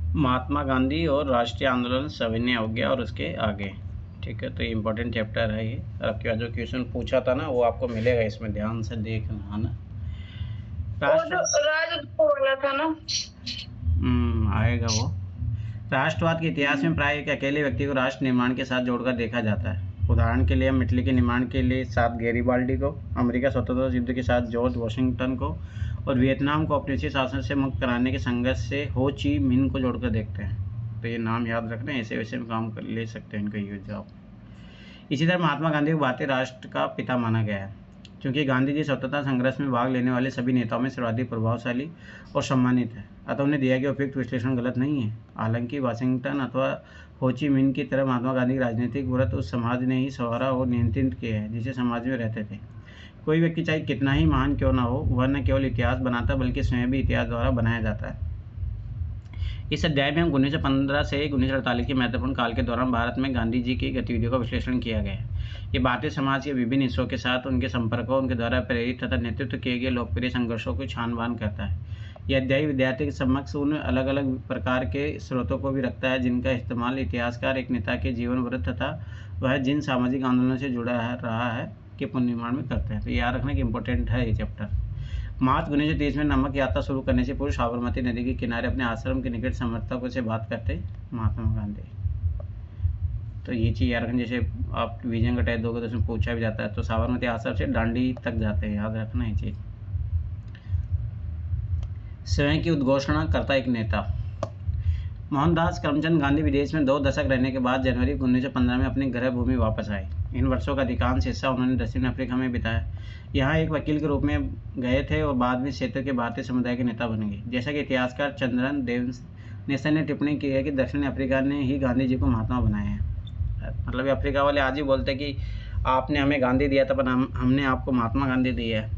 महात्मा गांधी और राष्ट्रीय आंदोलन सविनय अवज्ञा और उसके आगे। ठीक है, तो ये इम्पोर्टेंट चैप्टर है ये। और आपके पास जो क्वेश्चन पूछा था ना वो आपको मिलेगा, इसमें ध्यान से देखना है ना। वो जो राज वाला था ना, आएगा वो। राष्ट्रवाद के इतिहास में प्राय एक अकेले व्यक्ति को राष्ट्र निर्माण के साथ जोड़कर देखा जाता है। उदाहरण के लिए हम इटली के निर्माण के लिए साथ गैरिबाल्डी को, अमेरिका स्वतंत्रता युद्ध के साथ जॉर्ज वॉशिंगटन को और वियतनाम को अपने शासन से मुक्त कराने के संघर्ष से हो ची मिन को जोड़कर देखते हैं। तो ये नाम याद रखना है, ऐसे वैसे में काम कर ले सकते हैं इनका यूज आप। इसी तरह महात्मा गांधी को भारतीय राष्ट्र का पिता माना गया है, क्योंकि गांधी जी स्वतंत्रता संघर्ष में भाग लेने वाले सभी नेताओं में सर्वाधिक प्रभावशाली और सम्मानित है। अतः उन्हें दिया गया उपयुक्त विश्लेषण गलत नहीं है। हालांकि वाशिंगटन अथवा हो ची मिन की तरह महात्मा गांधी की राजनीतिक व्रत उस समाज ने ही संवारा और नियंत्रित किया है जिसे समाज में रहते थे। कोई व्यक्ति चाहे कितना ही महान क्यों न हो, वह न केवल इतिहास बनाता बल्कि स्वयं भी इतिहास द्वारा बनाया जाता है। इस अध्याय में हम 1915 से 1948 के महत्वपूर्ण काल के दौरान भारत में गांधी जी की गतिविधियों का विश्लेषण किया गया है। ये भारतीय समाज के विभिन्न हिस्सों के साथ उनके संपर्कों, उनके द्वारा प्रेरित तथा नेतृत्व किए गए लोकप्रिय संघर्षों को छान-बान करता है। यह अध्याय विद्यार्थी के समक्ष उन अलग अलग प्रकार के स्रोतों को भी रखता है जिनका इस्तेमाल इतिहासकार एक नेता के जीवन वृत्त तथा वह जिन सामाजिक आंदोलनों से जुड़ा रहा है के पुनर्निर्माण में करते हैं। तो याद रखना कि इम्पोर्टेंट है ये चैप्टर। मार्च 1930 में नमक यात्रा शुरू करने से पूर्व साबरमती नदी के किनारे अपने आश्रम के निकट समर्थकों से बात करते महात्मा गांधी। तो ये चीज़ याद रखना, जैसे आप विजन का टाइप दोगे तो उसमें पूछा भी जाता है। तो साबरमती आश्रम से दांडी तक जाते हैं, याद रखना ये चीज़। स्वयं की उद्घोषणा करता एक नेता। मोहनदास करमचंद गांधी विदेश में 2 दशक रहने के बाद जनवरी 1915 में अपनी गृह भूमि वापस आए। इन वर्षों का अधिकांश हिस्सा उन्होंने दक्षिण अफ्रीका में बिताया। यहाँ एक वकील के रूप में गए थे और बाद में क्षेत्र के भारतीय समुदाय के नेता बन गए। जैसा कि इतिहासकार चंद्रन देवनेसन ने टिप्पणी की है कि दक्षिण अफ्रीका ने ही गांधी जी को महात्मा बनाया है। मतलब अफ्रीका वाले आज ही बोलते कि आपने हमें गांधी दिया था पर हमने आपको महात्मा गांधी दिया है।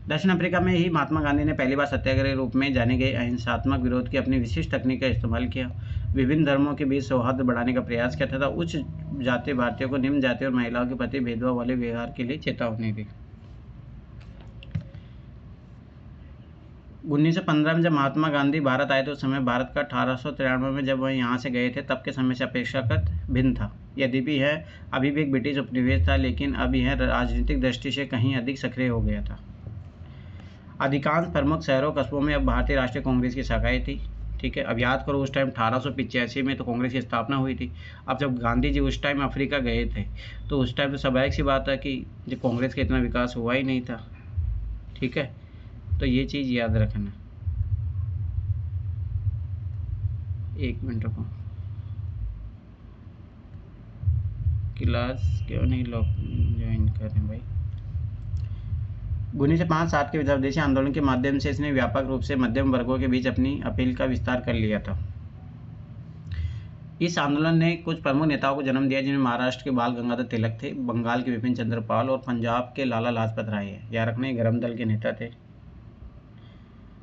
दक्षिण अफ्रीका में ही महात्मा गांधी ने पहली बार सत्याग्रह रूप में जाने गए अहिंसात्मक विरोध की अपनी विशिष्ट तकनीक का इस्तेमाल किया। विभिन्न धर्मों के बीच सौहार्द बढ़ाने का प्रयास किया तथा उच्च जाति भारतीयों को निम्न जाति और महिलाओं के प्रति भेदभाव वाले व्यवहार के लिए चेतावनी दी। 1915 में जब महात्मा गांधी भारत आए तो उस समय भारत का 1893 में जब वह यहाँ से गए थे तब के समय से अपेक्षाकृत भिन्न था। यद्यपि है अभी भी एक ब्रिटिश उपनिवेश था, लेकिन अब यह राजनीतिक दृष्टि से कहीं अधिक सक्रिय हो गया था। अधिकांश प्रमुख शहरों कस्बों में अब भारतीय राष्ट्रीय कांग्रेस की शाखाएं थी। ठीक है, अब याद करो उस टाइम 1885 में तो कांग्रेस की स्थापना हुई थी। अब जब गांधी जी उस टाइम अफ्रीका गए थे तो उस टाइम तो स्वाभाविक सी बात है कि जो कांग्रेस का इतना विकास हुआ ही नहीं था। ठीक है, तो ये चीज़ याद रखना। एक मिनट रुको, क्लास क्यों नहीं लोग ज्वाइन कर रहे हैं भाई। 1905-7 के विदेशी आंदोलन के माध्यम से इसने व्यापक रूप से मध्यम वर्गों के बीच अपनी अपील का विस्तार कर लिया था। इस आंदोलन ने कुछ प्रमुख नेताओं को जन्म दिया जिनमें महाराष्ट्र के बाल गंगाधर तिलक थे, बंगाल के विपिन चंद्र पाल और पंजाब के लाला लाजपत राय है। याद रखना, गरम दल के नेता थे।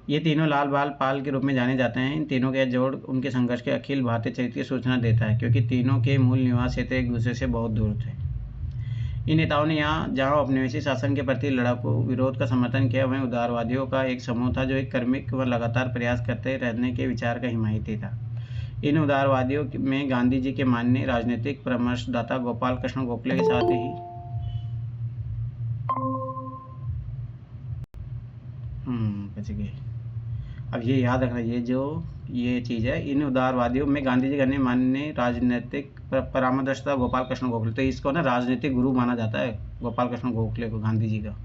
ये तीनों लाल बाल पाल के रूप में जाने जाते हैं। इन तीनों का जोड़ उनके संघर्ष के अखिल भारतीय चरित्र की सूचना देता है, क्योंकि तीनों के मूल निवास क्षेत्र एक दूसरे से बहुत दूर थे। इन नेताओं ने जहाँ औपनिवेशिक शासन के प्रति लड़ाकू विरोध का समर्थन किया, वहीं उदारवादियों का एक समूह था जो एक क्रमिक व लगातार प्रयास करते रहने के विचार का हिमायती था। इन उदारवादियों में गांधी जी के माननीय राजनीतिक परामर्शदाता गोपाल कृष्ण गोखले के साथ ही बच गए। अब ये याद रखना, ये चीज़ है। इन उदारवादियों में गांधी जी का माननीय राजनीतिक परामर्शदाता गोपाल कृष्ण गोखले, तो इसको ना राजनीतिक गुरु माना जाता है गोपाल कृष्ण गोखले को, गांधी जी का।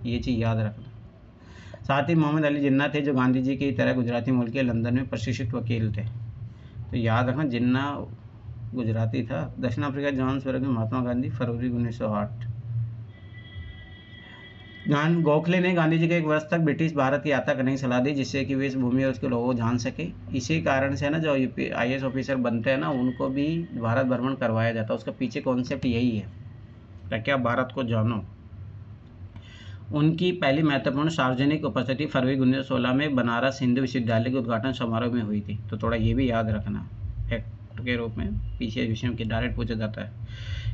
ये चीज़ याद रखना। साथ ही मोहम्मद अली जिन्ना थे जो गांधी जी की तरह गुजराती मूल के लंदन में प्रशिक्षित वकील थे। तो याद रखना, जिन्ना गुजराती था। दक्षिण अफ्रीका जोहान्सबर्ग में महात्मा गांधी, फरवरी 1908। गोखले ने गांधी जी को 1 वर्ष तक ब्रिटिश भारत की यात्रा करने की सलाह दी, जिससे कि वे इस भूमि और उसके लोगों को जान सके। इसी कारण से ना जो IAS ऑफिसर बनते हैं ना, उनको भी भारत भ्रमण करवाया जाता है। उसका पीछे कॉन्सेप्ट यही है ताकि आप भारत को जानो। उनकी पहली महत्वपूर्ण सार्वजनिक उपस्थिति फरवरी 1916 में बनारस हिंदू विश्वविद्यालय के उद्घाटन समारोह में हुई थी। तो थोड़ा ये भी याद रखना, फैक्ट के रूप में पीछे विषयों के डायरेक्ट पूछा जाता है।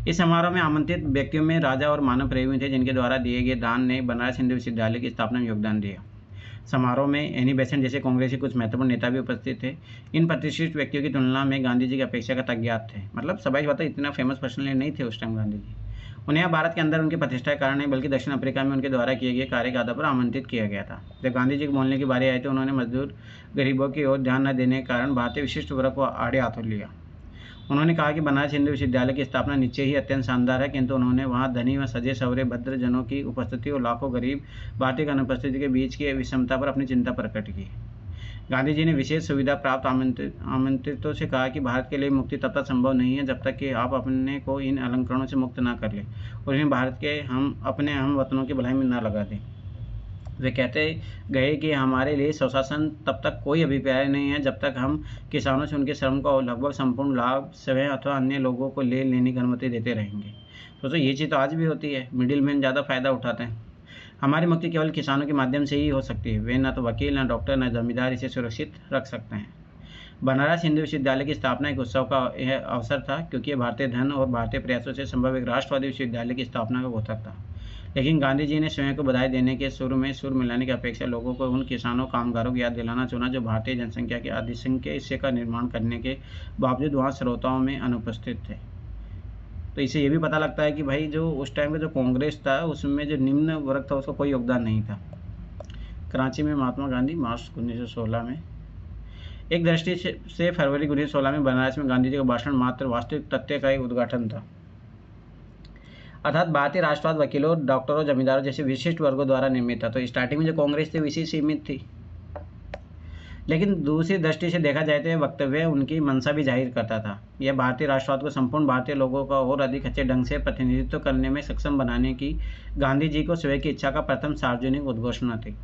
इस समारोह में आमंत्रित व्यक्तियों में राजा और मानव प्रेमी थे, जिनके द्वारा दिए गए दान ने बनारस हिंदू विश्वविद्यालय की स्थापना में योगदान दिया। समारोह में एनी बेसेंट जैसे कांग्रेस के कुछ महत्वपूर्ण नेता भी उपस्थित थे। इन प्रतिष्ठित व्यक्तियों की तुलना में गांधी जी की अपेक्षाकृत अज्ञात थे। मतलब सबाइश बात है, इतना फेमस पर्सनली नहीं थे उस टाइम गांधी जी। उन्हें यहाँ भारत के अंदर उनकी प्रतिष्ठा के कारण नहीं बल्कि दक्षिण अफ्रीका में उनके द्वारा किए गए कार्य के आधार पर आमंत्रित किया गया था। जब गांधी जी को बोलने की बारी आई तो उन्होंने मजदूर गरीबों की ओर ध्यान न देने के कारण भारतीय विशिष्ट वर्ग को आड़े हाथों लिया। उन्होंने कहा कि बनारस हिंदू विश्वविद्यालय की स्थापना निश्चय ही अत्यंत शानदार है, किंतु उन्होंने वहाँ धनी व सजे सवरे भद्र जनों की उपस्थिति और लाखों गरीब भारतीय की अनुपस्थिति के बीच की विषमता पर अपनी चिंता प्रकट की। गांधी जी ने विशेष सुविधा प्राप्त आमंत्रितों से कहा कि भारत के लिए मुक्ति तब तक संभव नहीं है जब तक कि आप अपने को इन अलंकरणों से मुक्त न कर ले और इन्हें भारत के अपने हम वतनों की भलाई में न लगा दें। वे कहते गए कि हमारे लिए स्वशासन तब तक कोई अभिप्राय नहीं है जब तक हम किसानों से उनके श्रम का लगभग संपूर्ण लाभ स्वयं अथवा अन्य लोगों को लेने की अनुमति देते रहेंगे। तो ये चीज़ तो आज भी होती है, मिडिल मैन ज़्यादा फायदा उठाते हैं। हमारी मुक्ति केवल किसानों के माध्यम से ही हो सकती है। वे न तो वकील, न डॉक्टर, न जमींदार इसे सुरक्षित रख सकते हैं। बनारस हिंदू विश्वविद्यालय की स्थापना एक उत्सव का यह अवसर था, क्योंकि यह भारतीय धन और भारतीय प्रयासों से संभव एक राष्ट्रवादी विश्वविद्यालय की स्थापना का द्योतक था। लेकिन गांधी जी ने स्वयं को बधाई देने के सुर में सुर मिलाने की अपेक्षा लोगों को उन किसानों कामगारों की याद दिलाना चुना जो भारतीय जनसंख्या के अधिसंख्य हिस्से का निर्माण करने के बावजूद वहाँ श्रोताओं में अनुपस्थित थे। तो इससे ये भी पता लगता है कि भाई जो उस टाइम का जो कांग्रेस था उसमें जो निम्न वर्ग था उसका कोई योगदान नहीं था। कराची में महात्मा गांधी मार्च 1916 में। एक दृष्टि से फरवरी 1916 में बनारस में गांधी जी का भाषण मात्र वास्तविक तथ्य का एक उद्घाटन था, अर्थात भारतीय राष्ट्रवाद वकीलों, डॉक्टरों, जमींदारों जैसे विशिष्ट वर्गों द्वारा निर्मित था। तो स्टार्टिंग में जो कांग्रेस थी इसी सीमित थी, लेकिन दूसरी दृष्टि से देखा जाए तो यह वक्तव्य उनकी मंशा भी जाहिर करता था। यह भारतीय राष्ट्रवाद को संपूर्ण भारतीय लोगों का और अधिक अच्छे ढंग से प्रतिनिधित्व करने में सक्षम बनाने की गांधी जी को स्वयं की इच्छा का प्रथम सार्वजनिक उद्घोषणा थी।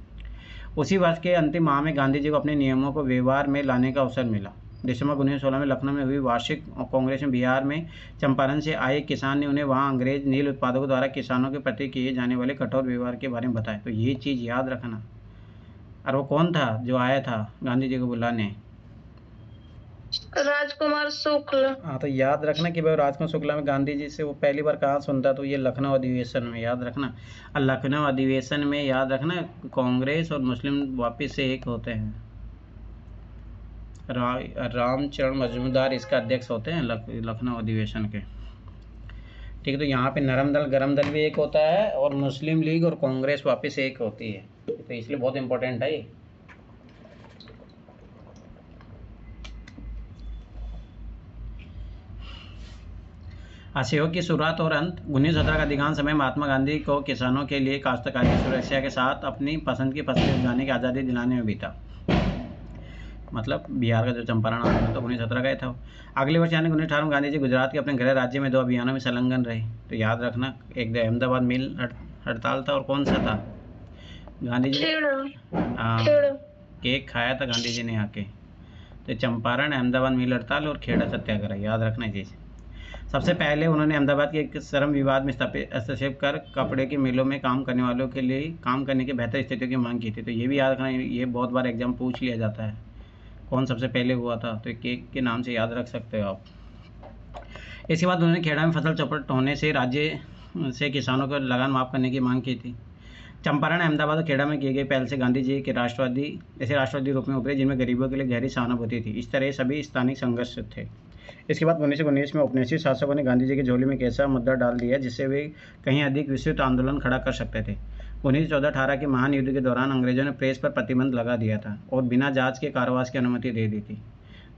उसी वर्ष के अंतिम माह में गांधी जी को अपने नियमों को व्यवहार में लाने का अवसर मिला। दिसंबर 1916 में लखनऊ में हुई वार्षिक कांग्रेस में बिहार में चंपारण से आए एक किसान ने उन्हें वहां अंग्रेज नील उत्पादकों द्वारा किसानों के प्रति किए जाने वाले कठोर व्यवहार के बारे में बताया। तो ये चीज़ याद रखना। और वो कौन था जो आया था गांधी जी को बुलाने? राजकुमार शुक्ल। हाँ, तो याद रखना कि भाई राजकुमार शुक्ला में गांधी जी से वो पहली बार कहाँ सुनता, तो ये लखनऊ अधिवेशन में, याद रखना। और लखनऊ अधिवेशन में याद रखना कांग्रेस और मुस्लिम वापिस से एक होते हैं। रामचरण मजूमदार इसका अध्यक्ष होते हैं लखनऊ अधिवेशन के। ठीक है, तो यहाँ पे नरम दल गरम दल भी एक होता है और मुस्लिम लीग और कांग्रेस वापस एक होती है, तो इसलिए बहुत इंपॉर्टेंट है ये। असहयोग की शुरुआत और अंत। 1917 का अधिकांश समय महात्मा गांधी को किसानों के लिए काश्तकारी की सुरक्षा के साथ अपनी पसंद की फसलें उगाने की आज़ादी दिलाने में बीता। मतलब बिहार का जो चंपारण आंदोलन तो 1917 का था। अगले वर्ष यानी 1918 में गांधी जी गुजरात के अपने गृह राज्य में 2 अभियानों में संलग्न रहे। तो याद रखना, एक अहमदाबाद मिल हड़ताल था और कौन सा था? गांधी जी केक खाया था गांधी जी ने आके। तो चंपारण, अहमदाबाद मिल हड़ताल और खेड़ा सत्याग्रह, याद रखना चीज़। सबसे पहले उन्होंने अहमदाबाद के एक श्रम विवाद में हस्तक्षेप कर कपड़े की मिलों में काम करने वालों के लिए काम करने की बेहतर स्थितियों की मांग की थी। तो ये भी याद रखना, ये बहुत बार एग्जाम पूछ लिया जाता है कौन सबसे पहले हुआ था, तो केक के नाम से याद रख सकते हो आप। इसके बाद उन्होंने खेड़ा में फसल चौपट होने से राज्य से किसानों को लगान माफ़ करने की मांग की थी। चंपारण, अहमदाबाद और खेड़ा में किए गए पहल से गांधी जी के ऐसे राष्ट्रवादी रूप में उभरे जिनमें गरीबों के लिए गहरी सहानुभूति थी। इस तरह सभी स्थानिक संघर्ष थे। इसके बाद 1919 में उपनिवेशी शासकों ने गांधी जी की झोली में एक ऐसा मुद्दा डाल दिया जिससे वे कहीं अधिक विस्तृत आंदोलन खड़ा कर सकते थे। 1914-18 के महान युद्ध के दौरान अंग्रेजों ने प्रेस पर प्रतिबंध लगा दिया था और बिना जांच के कारावास की अनुमति दे दी थी।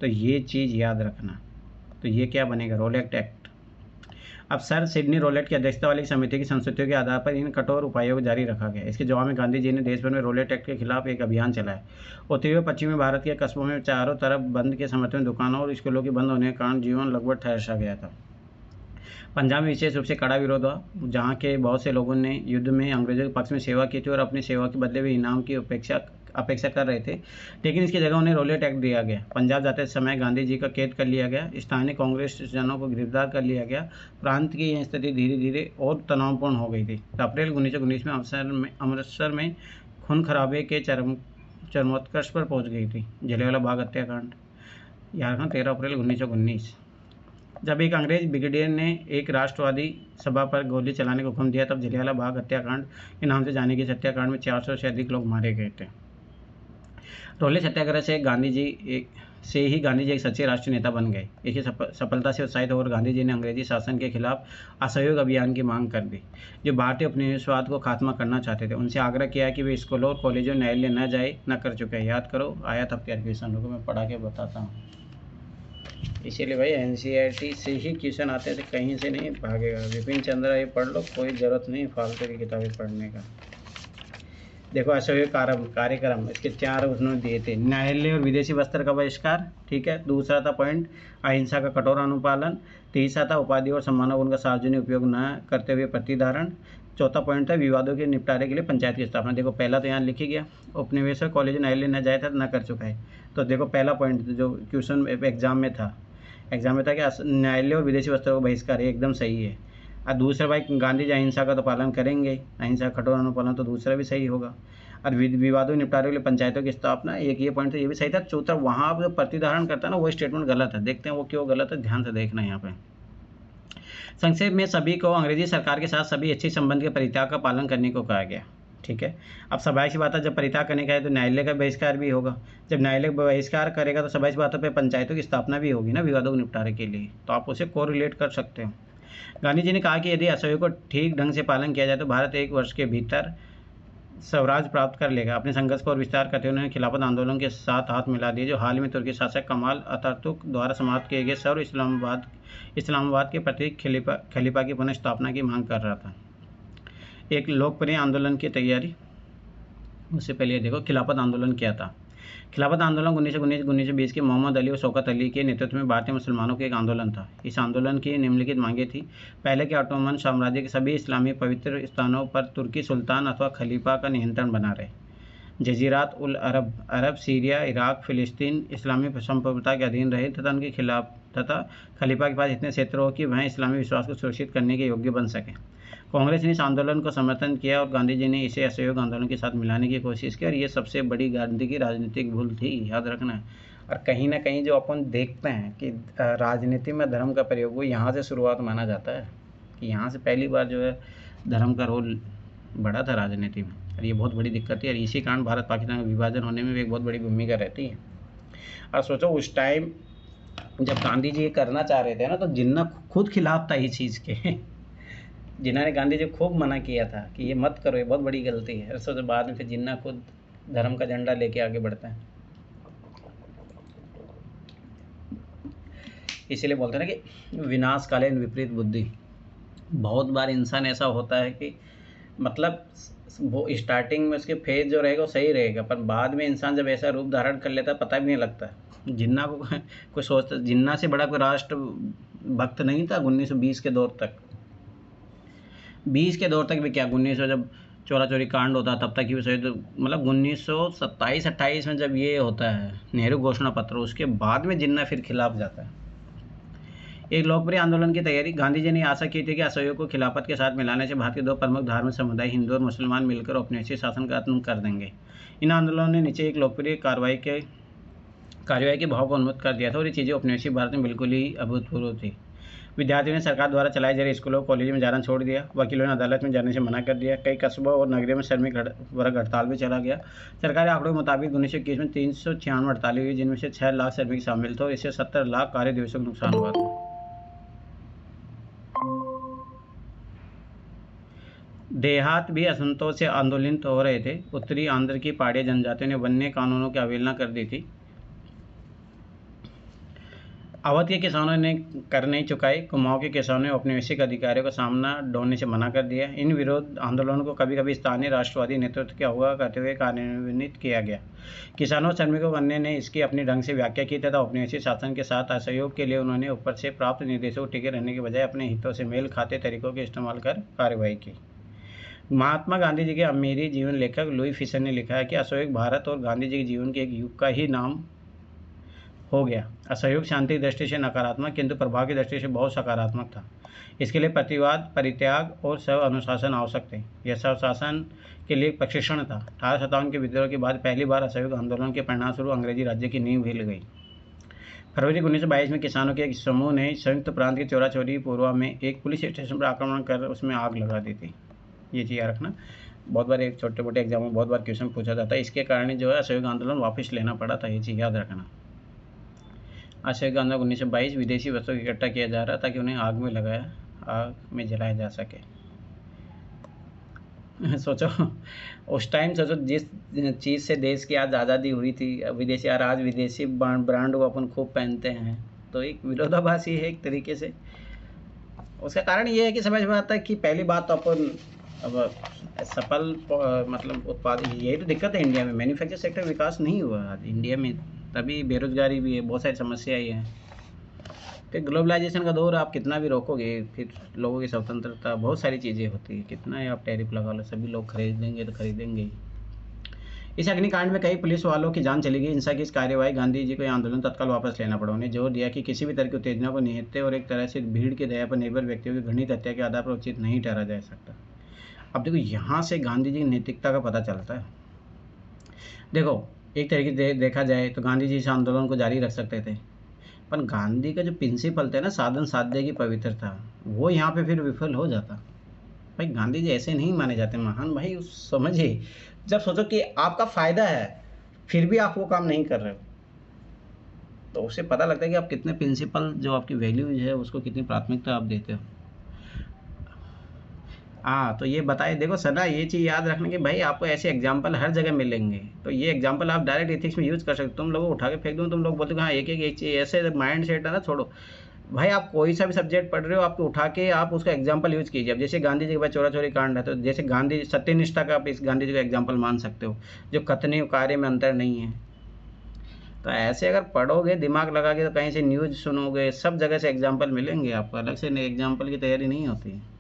तो ये चीज़ याद रखना। तो ये क्या बनेगा? Rowlatt act. अब सर सिडनी रोलेट की अध्यक्षता वाली समिति की संस्तुतियों के आधार पर इन कठोर उपायों को जारी रखा गया। इसके जवाब में गांधी जी ने देश भर में रोलेट एक्ट के खिलाफ एक अभियान चलाया। उत्तरी व पश्चिमी भारत के कस्बों में चारों तरफ बंद के समर्थन में दुकानों और स्कूलों के बंद होने के कारण जीवन लगभग ठहर गया था। पंजाब में विशेष रूप से कड़ा विरोध हुआ, जहाँ के बहुत से लोगों ने युद्ध में अंग्रेजों के पक्ष में सेवा की थी और अपनी सेवा के बदले में इनाम की अपेक्षा कर रहे थे, लेकिन इसकी जगह उन्हें रोलेट एक्ट दिया गया। पंजाब जाते समय गांधी जी का कैद कर लिया गया, स्थानीय कांग्रेस जनों को गिरफ्तार कर लिया गया। प्रांत की यह स्थिति धीरे धीरे और तनावपूर्ण हो गई थी। तो अप्रैल 1919 में अमृतसर में खून खराबे के चरमोत्कर्ष पर पहुंच गई थी। जलियांवाला बाग हत्याकांड, यहाँ 13 अप्रैल 1919, जब एक अंग्रेज ब्रिगेडियर ने एक राष्ट्रवादी सभा पर गोली चलाने का हुक्म दिया, तब जलियांवाला बाग हत्याकांड के नाम से जाने के हत्याकांड में 400 से अधिक लोग मारे गए थे। रोले सत्याग्रह से गांधी जी ही गांधी जी एक सच्चे राष्ट्रीय नेता बन गए। इसकी सफलता से उत्साहित होकर गांधी जी ने अंग्रेजी शासन के खिलाफ असहयोग अभियान की मांग कर दी। जो भारतीय उपनिवेशवाद को खात्मा करना चाहते थे उनसे आग्रह किया कि वे स्कूलों और कॉलेजों न्यायालय न जाए न कर चुके हैं। याद करो आया था आपके क्वेश्चन को मैं पढ़ा के बताता हूँ। इसीलिए भाई एनसीईआरटी से ही क्वेश्चन आते थे, कहीं से नहीं भागेगा। विपिन चंद्र ये पढ़ लो, कोई ज़रूरत नहीं फालतू की किताबें पढ़ने का। देखो असहयोग कार्यक्रम इसके 4 उन्होंने दिए थे। न्यायालय और विदेशी वस्त्र का बहिष्कार, ठीक है। दूसरा था पॉइंट अहिंसा का कठोर अनुपालन। तीसरा था उपाधि और सम्मानों उनका सार्वजनिक उपयोग न करते हुए प्रतिधारण। चौथा पॉइंट था विवादों के निपटारे के लिए पंचायत की स्थापना। देखो पहला तो यहाँ लिख ही गया, उपनिवेशक कॉलेज न्यायालय न जाए था न कर चुका है। तो देखो पहला पॉइंट जो क्वेश्चन एग्जाम में था कि न्यायालय और विदेशी वस्त्रों का बहिष्कार, ये एकदम सही है। और दूसरा भाई गांधी जी अहिंसा का तो पालन करेंगे, अहिंसा का कठोर अनुपालन, तो दूसरा भी सही होगा। और विवादों निपटारे के लिए पंचायतों की स्थापना, एक ये पॉइंट तो ये भी सही था। चौथा वहाँ जो प्रतिधारण करता है ना वो स्टेटमेंट गलत है, देखते हैं वो क्यों गलत है, ध्यान से देखना यहाँ पे। संक्षेप में सभी को अंग्रेजी सरकार के साथ सभी अच्छे संबंध के परित्याग का पालन करने को कहा गया, ठीक है। अब स्वाभाविक सी बात है जब परित्याग करने का है तो न्यायालय का बहिष्कार भी होगा। जब न्यायालय बहिष्कार करेगा तो स्वाभाविक सी बात है पंचायतों की स्थापना भी होगी ना विवादों को निपटारे के लिए, तो आप उसे कोरिलेट कर सकते हो। गांधी जी ने कहा कि यदि असहयोग को ठीक ढंग से पालन किया जाए तो भारत 1 वर्ष के भीतर स्वराज प्राप्त कर लेगा। अपने संघर्ष को और विस्तार करते हुए उन्होंने खिलाफत आंदोलन के साथ हाथ मिला दिए, जो हाल में तुर्की शासक कमाल अतातुर्क द्वारा समाप्त किए गए सर्व इस्लामाबाद के प्रतीक खलीफा की पुनः स्थापना की मांग कर रहा था। एक लोकप्रिय आंदोलन की तैयारी, उससे पहले देखो खिलाफत आंदोलन क्या था। खिलाफत आंदोलन 1919-1920 के मोहम्मद अली और शौकत अली के नेतृत्व में भारतीय मुसलमानों का एक आंदोलन था। इस आंदोलन की निम्नलिखित मांगें थी। पहले के ऑटोमन साम्राज्य के सभी इस्लामी पवित्र स्थानों पर तुर्की सुल्तान अथवा खलीफा का नियंत्रण बना रहे। जजीरात उल अरब, सीरिया, इराक, फिलिस्तीन इस्लामी संप्रभुता के अधीन रहे तथा खलीफा के पास इतने क्षेत्र हो कि वह इस्लामी विश्वास को सुरक्षित करने के योग्य बन सके। कांग्रेस ने इस आंदोलन को समर्थन किया और गांधी जी ने इसे असहयोग आंदोलन के साथ मिलाने की कोशिश की, और ये सबसे बड़ी गांधी की राजनीतिक भूल थी, याद रखना। और कहीं ना कहीं जो अपन देखते हैं कि राजनीति में धर्म का प्रयोग वो यहाँ से शुरुआत माना जाता है कि यहाँ से पहली बार जो है धर्म का रोल बढ़ा था राजनीति में, और ये बहुत बड़ी दिक्कत है। और इसी कारण भारत पाकिस्तान का विभाजन होने में भी एक बहुत बड़ी भूमिका रहती है। और सोचो उस टाइम जब गांधी जी ये करना चाह रहे थे ना तो जिन्ना खुद खिलाफ था इस चीज़ के जिन्होंने गांधी जी खूब मना किया था कि ये मत करो, ये बहुत बड़ी गलती है। सोचो बाद में फिर जिन्ना खुद धर्म का झंडा लेके आगे बढ़ता है। इसीलिए बोलते हैं ना कि विनाशकालीन विपरीत बुद्धि। बहुत बार इंसान ऐसा होता है कि मतलब वो स्टार्टिंग में उसके फेज जो रहेगा वो सही रहेगा, पर बाद में इंसान जब ऐसा रूप धारण कर लेता है पता भी नहीं लगता। जिन्ना को कोई सोचता, जिन्ना से बड़ा कोई राष्ट्र भक्त नहीं था 1920 के दौर तक। 20 के दौर तक भी क्या, 1900 जब चोरा चोरी कांड होता तब तक ही सही, तो मतलब 1927-28 में जब ये होता है नेहरू घोषणा पत्र, उसके बाद में जिन्ना फिर खिलाफ जाता है। एक लोकप्रिय आंदोलन की तैयारी। गांधी जी ने आशा की थी कि असहयोग को खिलाफत के साथ मिलाने से भारत के 2 प्रमुख धार्मिक समुदाय हिंदू और मुसलमान मिलकर औपनिवेशिक शासन का अंत कर देंगे। इन आंदोलनों ने नीचे एक लोकप्रिय कार्रवाई के भाव को उन्मुक्त कर दिया था, और ये चीज़ें औपनिवेशिक भारत में बिल्कुल ही अभूतपूर्व थी। विद्यार्थियों ने सरकार द्वारा चलाए जा रहे स्कूलों कॉलेजों में जाना छोड़ दिया। वकीलों ने अदालत में जाने से मना कर दिया। कई कस्बों और नगरों में श्रमिक वर्ग हड़ताल भी चला गया। सरकारी आंकड़ों के मुताबिक 1921 में 396 हड़तालें हुई, जिनमें से 6 लाख श्रमिक शामिल थे और इससे 70 लाख कार्य दिवसों का नुकसान हुआ था। देहात भी असंतोष से आंदोलित हो रहे थे। उत्तरी आंध्र की पहाड़ी जनजातियों ने वन्य कानूनों की अवहेलना कर दी थी। अवध के किसानों ने कर नहीं चुकाई। कुमाऊं के किसानों ने औपनिवेशिक अधिकारियों का सामना ढोने से मना कर दिया। इन विरोध आंदोलनों को कभी कभी स्थानीय राष्ट्रवादी नेतृत्व की अगुवाई करते हुए कार्यान्वित किया गया। किसानों और श्रमिकों अन्य ने इसकी अपनी ढंग से व्याख्या की तथा औपनिवेशिक शासन के साथ असहयोग के लिए उन्होंने ऊपर से प्राप्त निर्देशों को टिके रहने के बजाय अपने हितों से मेल खाते तरीकों के इस्तेमाल कर कार्रवाई की। महात्मा गांधी जी के अमीरी जीवन लेखक लुई फिशर ने लिखा है कि असहयोग भारत और गांधी जी के जीवन के एक युग का ही नाम हो गया। असहयोग शांति की दृष्टि से नकारात्मक किंतु प्रभाव की दृष्टि से बहुत सकारात्मक था। इसके लिए प्रतिवाद, परित्याग और स्व अनुशासन आवश्यक थे। यह स्वशासन के लिए प्रशिक्षण था। 1857 के विद्रोह के बाद पहली बार असहयोग आंदोलन के परिणामस्वरूप अंग्रेजी राज्य की नींव हिल गई। फरवरी 1922 में किसानों के एक समूह ने संयुक्त प्रांत के चोरा चोरी पूर्वा में एक पुलिस स्टेशन पर आक्रमण कर उसमें आग लगा दी थी। ये चीज़ याद रखना। बहुत बार एक छोटे मोटे एग्जाम में बहुत बार क्वेश्चन पूछा जाता है, इसके कारण जो है असहयोग आंदोलन वापस लेना पड़ा था, ये चीज़ याद रखना। असहयोग आंदोलन 1922 विदेशी वस्तुओं को इकट्ठा किया जा रहा ताकि उन्हें आग में जलाया जा सके। सोचो उस टाइम, सोचो जिस चीज़ से देश की आज आज़ादी हुई थी, विदेशी, और आज विदेशी ब्रांड को अपन खूब पहनते हैं, तो एक विरोधाभासी है एक तरीके से। उसका कारण ये है कि समझ में आता है कि पहली बात तो अपन अब सफल मतलब उत्पाद, यही तो दिक्कत है इंडिया में, मैन्युफैक्चर सेक्टर विकास नहीं हुआ आज इंडिया में, तभी बेरोजगारी भी है, बहुत सारी समस्याएं हैं। फिर ग्लोबलाइजेशन का दौर, आप कितना भी रोकोगे, फिर लोगों की स्वतंत्रता, बहुत सारी चीज़ें होती है, कितना ही आप टैरिफ लगा लो, सभी लोग खरीदेंगे तो खरीदेंगे ही। इस अग्निकांड में कई पुलिस वालों की जान चली गई। हिंसा की इस कार्यवाही गांधी जी को यह आंदोलन तत्काल वापस लेना पड़ा। उन्हें जोर दिया कि किसी भी तरह की उत्तेजना को निहत्थे और एक तरह से भीड़ की दया पर निर्भर व्यक्तियों की घृणित हत्या के आधार पर उचित नहीं ठहरा जा सकता। अब देखो यहाँ से गांधी जी की नैतिकता का पता चलता है। देखो एक तरीके से देखा जाए तो गांधी जी इस आंदोलन को जारी रख सकते थे, पर गांधी का जो प्रिंसिपल था ना, साधन साध्य की पवित्रता, वो यहाँ पे फिर विफल हो जाता। भाई गांधी जी ऐसे नहीं माने जाते महान भाई, समझिए। जब सोचो कि आपका फायदा है फिर भी आप वो काम नहीं कर रहे हो, तो उससे पता लगता है कि आप कितने प्रिंसिपल, जो आपकी वैल्यूज है उसको कितनी प्राथमिकता आप देते हो। हाँ, तो ये बताए, देखो सदा ये चीज़ याद रखना कि भाई आपको ऐसे एग्जाम्पल हर जगह मिलेंगे, तो ये एग्जाम्पल आप डायरेक्ट एथिक्स में यूज कर सकते हो। तुम लोगों को उठा के फेंक दो, तुम लोग बोलते हो हाँ एक चीज़, ऐसे माइंड सेट है ना, छोड़ो भाई। आप कोई सा भी सब्जेक्ट पढ़ रहे हो, आपको उठा के आप उसका एग्जाम्पल यूज कीजिए। अब जैसे गांधी जी के बाद चोरा चोरी कांड है, तो जैसे गांधी सत्यनिष्ठा का आप इस गांधी जी का एग्जाम्पल मान सकते हो, जो कथनी और कार्य में अंतर नहीं है। तो ऐसे अगर पढ़ोगे दिमाग लगा के, तो कहीं से न्यूज़ सुनोगे, सब जगह से एग्जाम्पल मिलेंगे आपको, अलग से एग्जाम्पल की तैयारी नहीं होती है।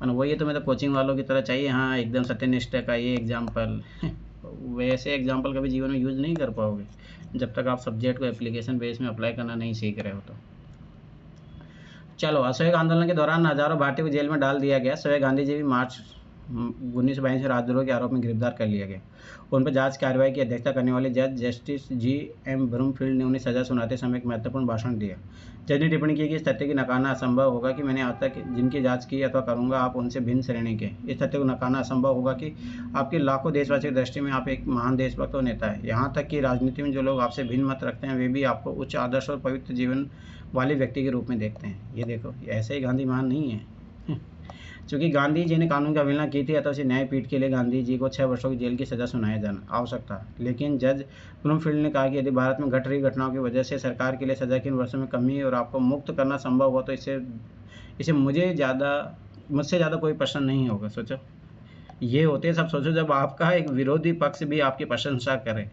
और वही तो, मैं तो कोचिंग वालों की तरह चाहिए, हाँ एकदम सत्यनिष्ठा का ये एग्जाम्पल वैसे एग्जाम्पल कभी जीवन में यूज़ नहीं कर पाओगे जब तक आप सब्जेक्ट को एप्लीकेशन बेस में अप्लाई करना नहीं सीख रहे हो। तो चलो, असहयोग आंदोलन के दौरान हजारों भारतीयों को जेल में डाल दिया गया। स्वयं गांधी जी भी मार्च 1922 से राजद्रोह के आरोप में गिरफ्तार कर लिया गया। उन पर जांच कार्रवाई की अध्यक्षता करने वाले जज जस्टिस जी.एम. ब्रूमफील्ड ने उन्हें सजा सुनाते समय एक महत्वपूर्ण भाषण दिया। जज ने टिप्पणी की कि इस तथ्य को नकारना असंभव होगा कि मैंने आज तक जिनकी जांच की अथवा करूंगा आप उनसे भिन्न श्रेणी के। इस तथ्य को नकारना असंभव होगा कि आपके लाखों देशवासियों की दृष्टि में आप एक महान देशभक्त और नेता है। यहाँ तक कि राजनीति में जो लोग आपसे भिन्न मत रखते हैं वे भी आपको उच्च आदर्श और पवित्र जीवन वाले व्यक्ति के रूप में देखते हैं। ये देखो, ऐसे ही गांधी महान नहीं है। चूँकि गांधी जी ने कानून की अवहेलना की थी, अतः उसे न्यायपीठ के लिए गांधी जी को 6 वर्षों की जेल की सजा सुनाया जाना आवश्यक था। लेकिन जज ब्रूमफील्ड ने कहा कि यदि भारत में घट रही घटनाओं की वजह से सरकार के लिए सजा के इन वर्षों में कमी और आपको मुक्त करना संभव हो, तो इसे मुझसे ज़्यादा कोई प्रश्न नहीं होगा। सोचो, ये होते हैं सब। सोचो जब आपका एक विरोधी पक्ष भी आपकी प्रशंसा करे,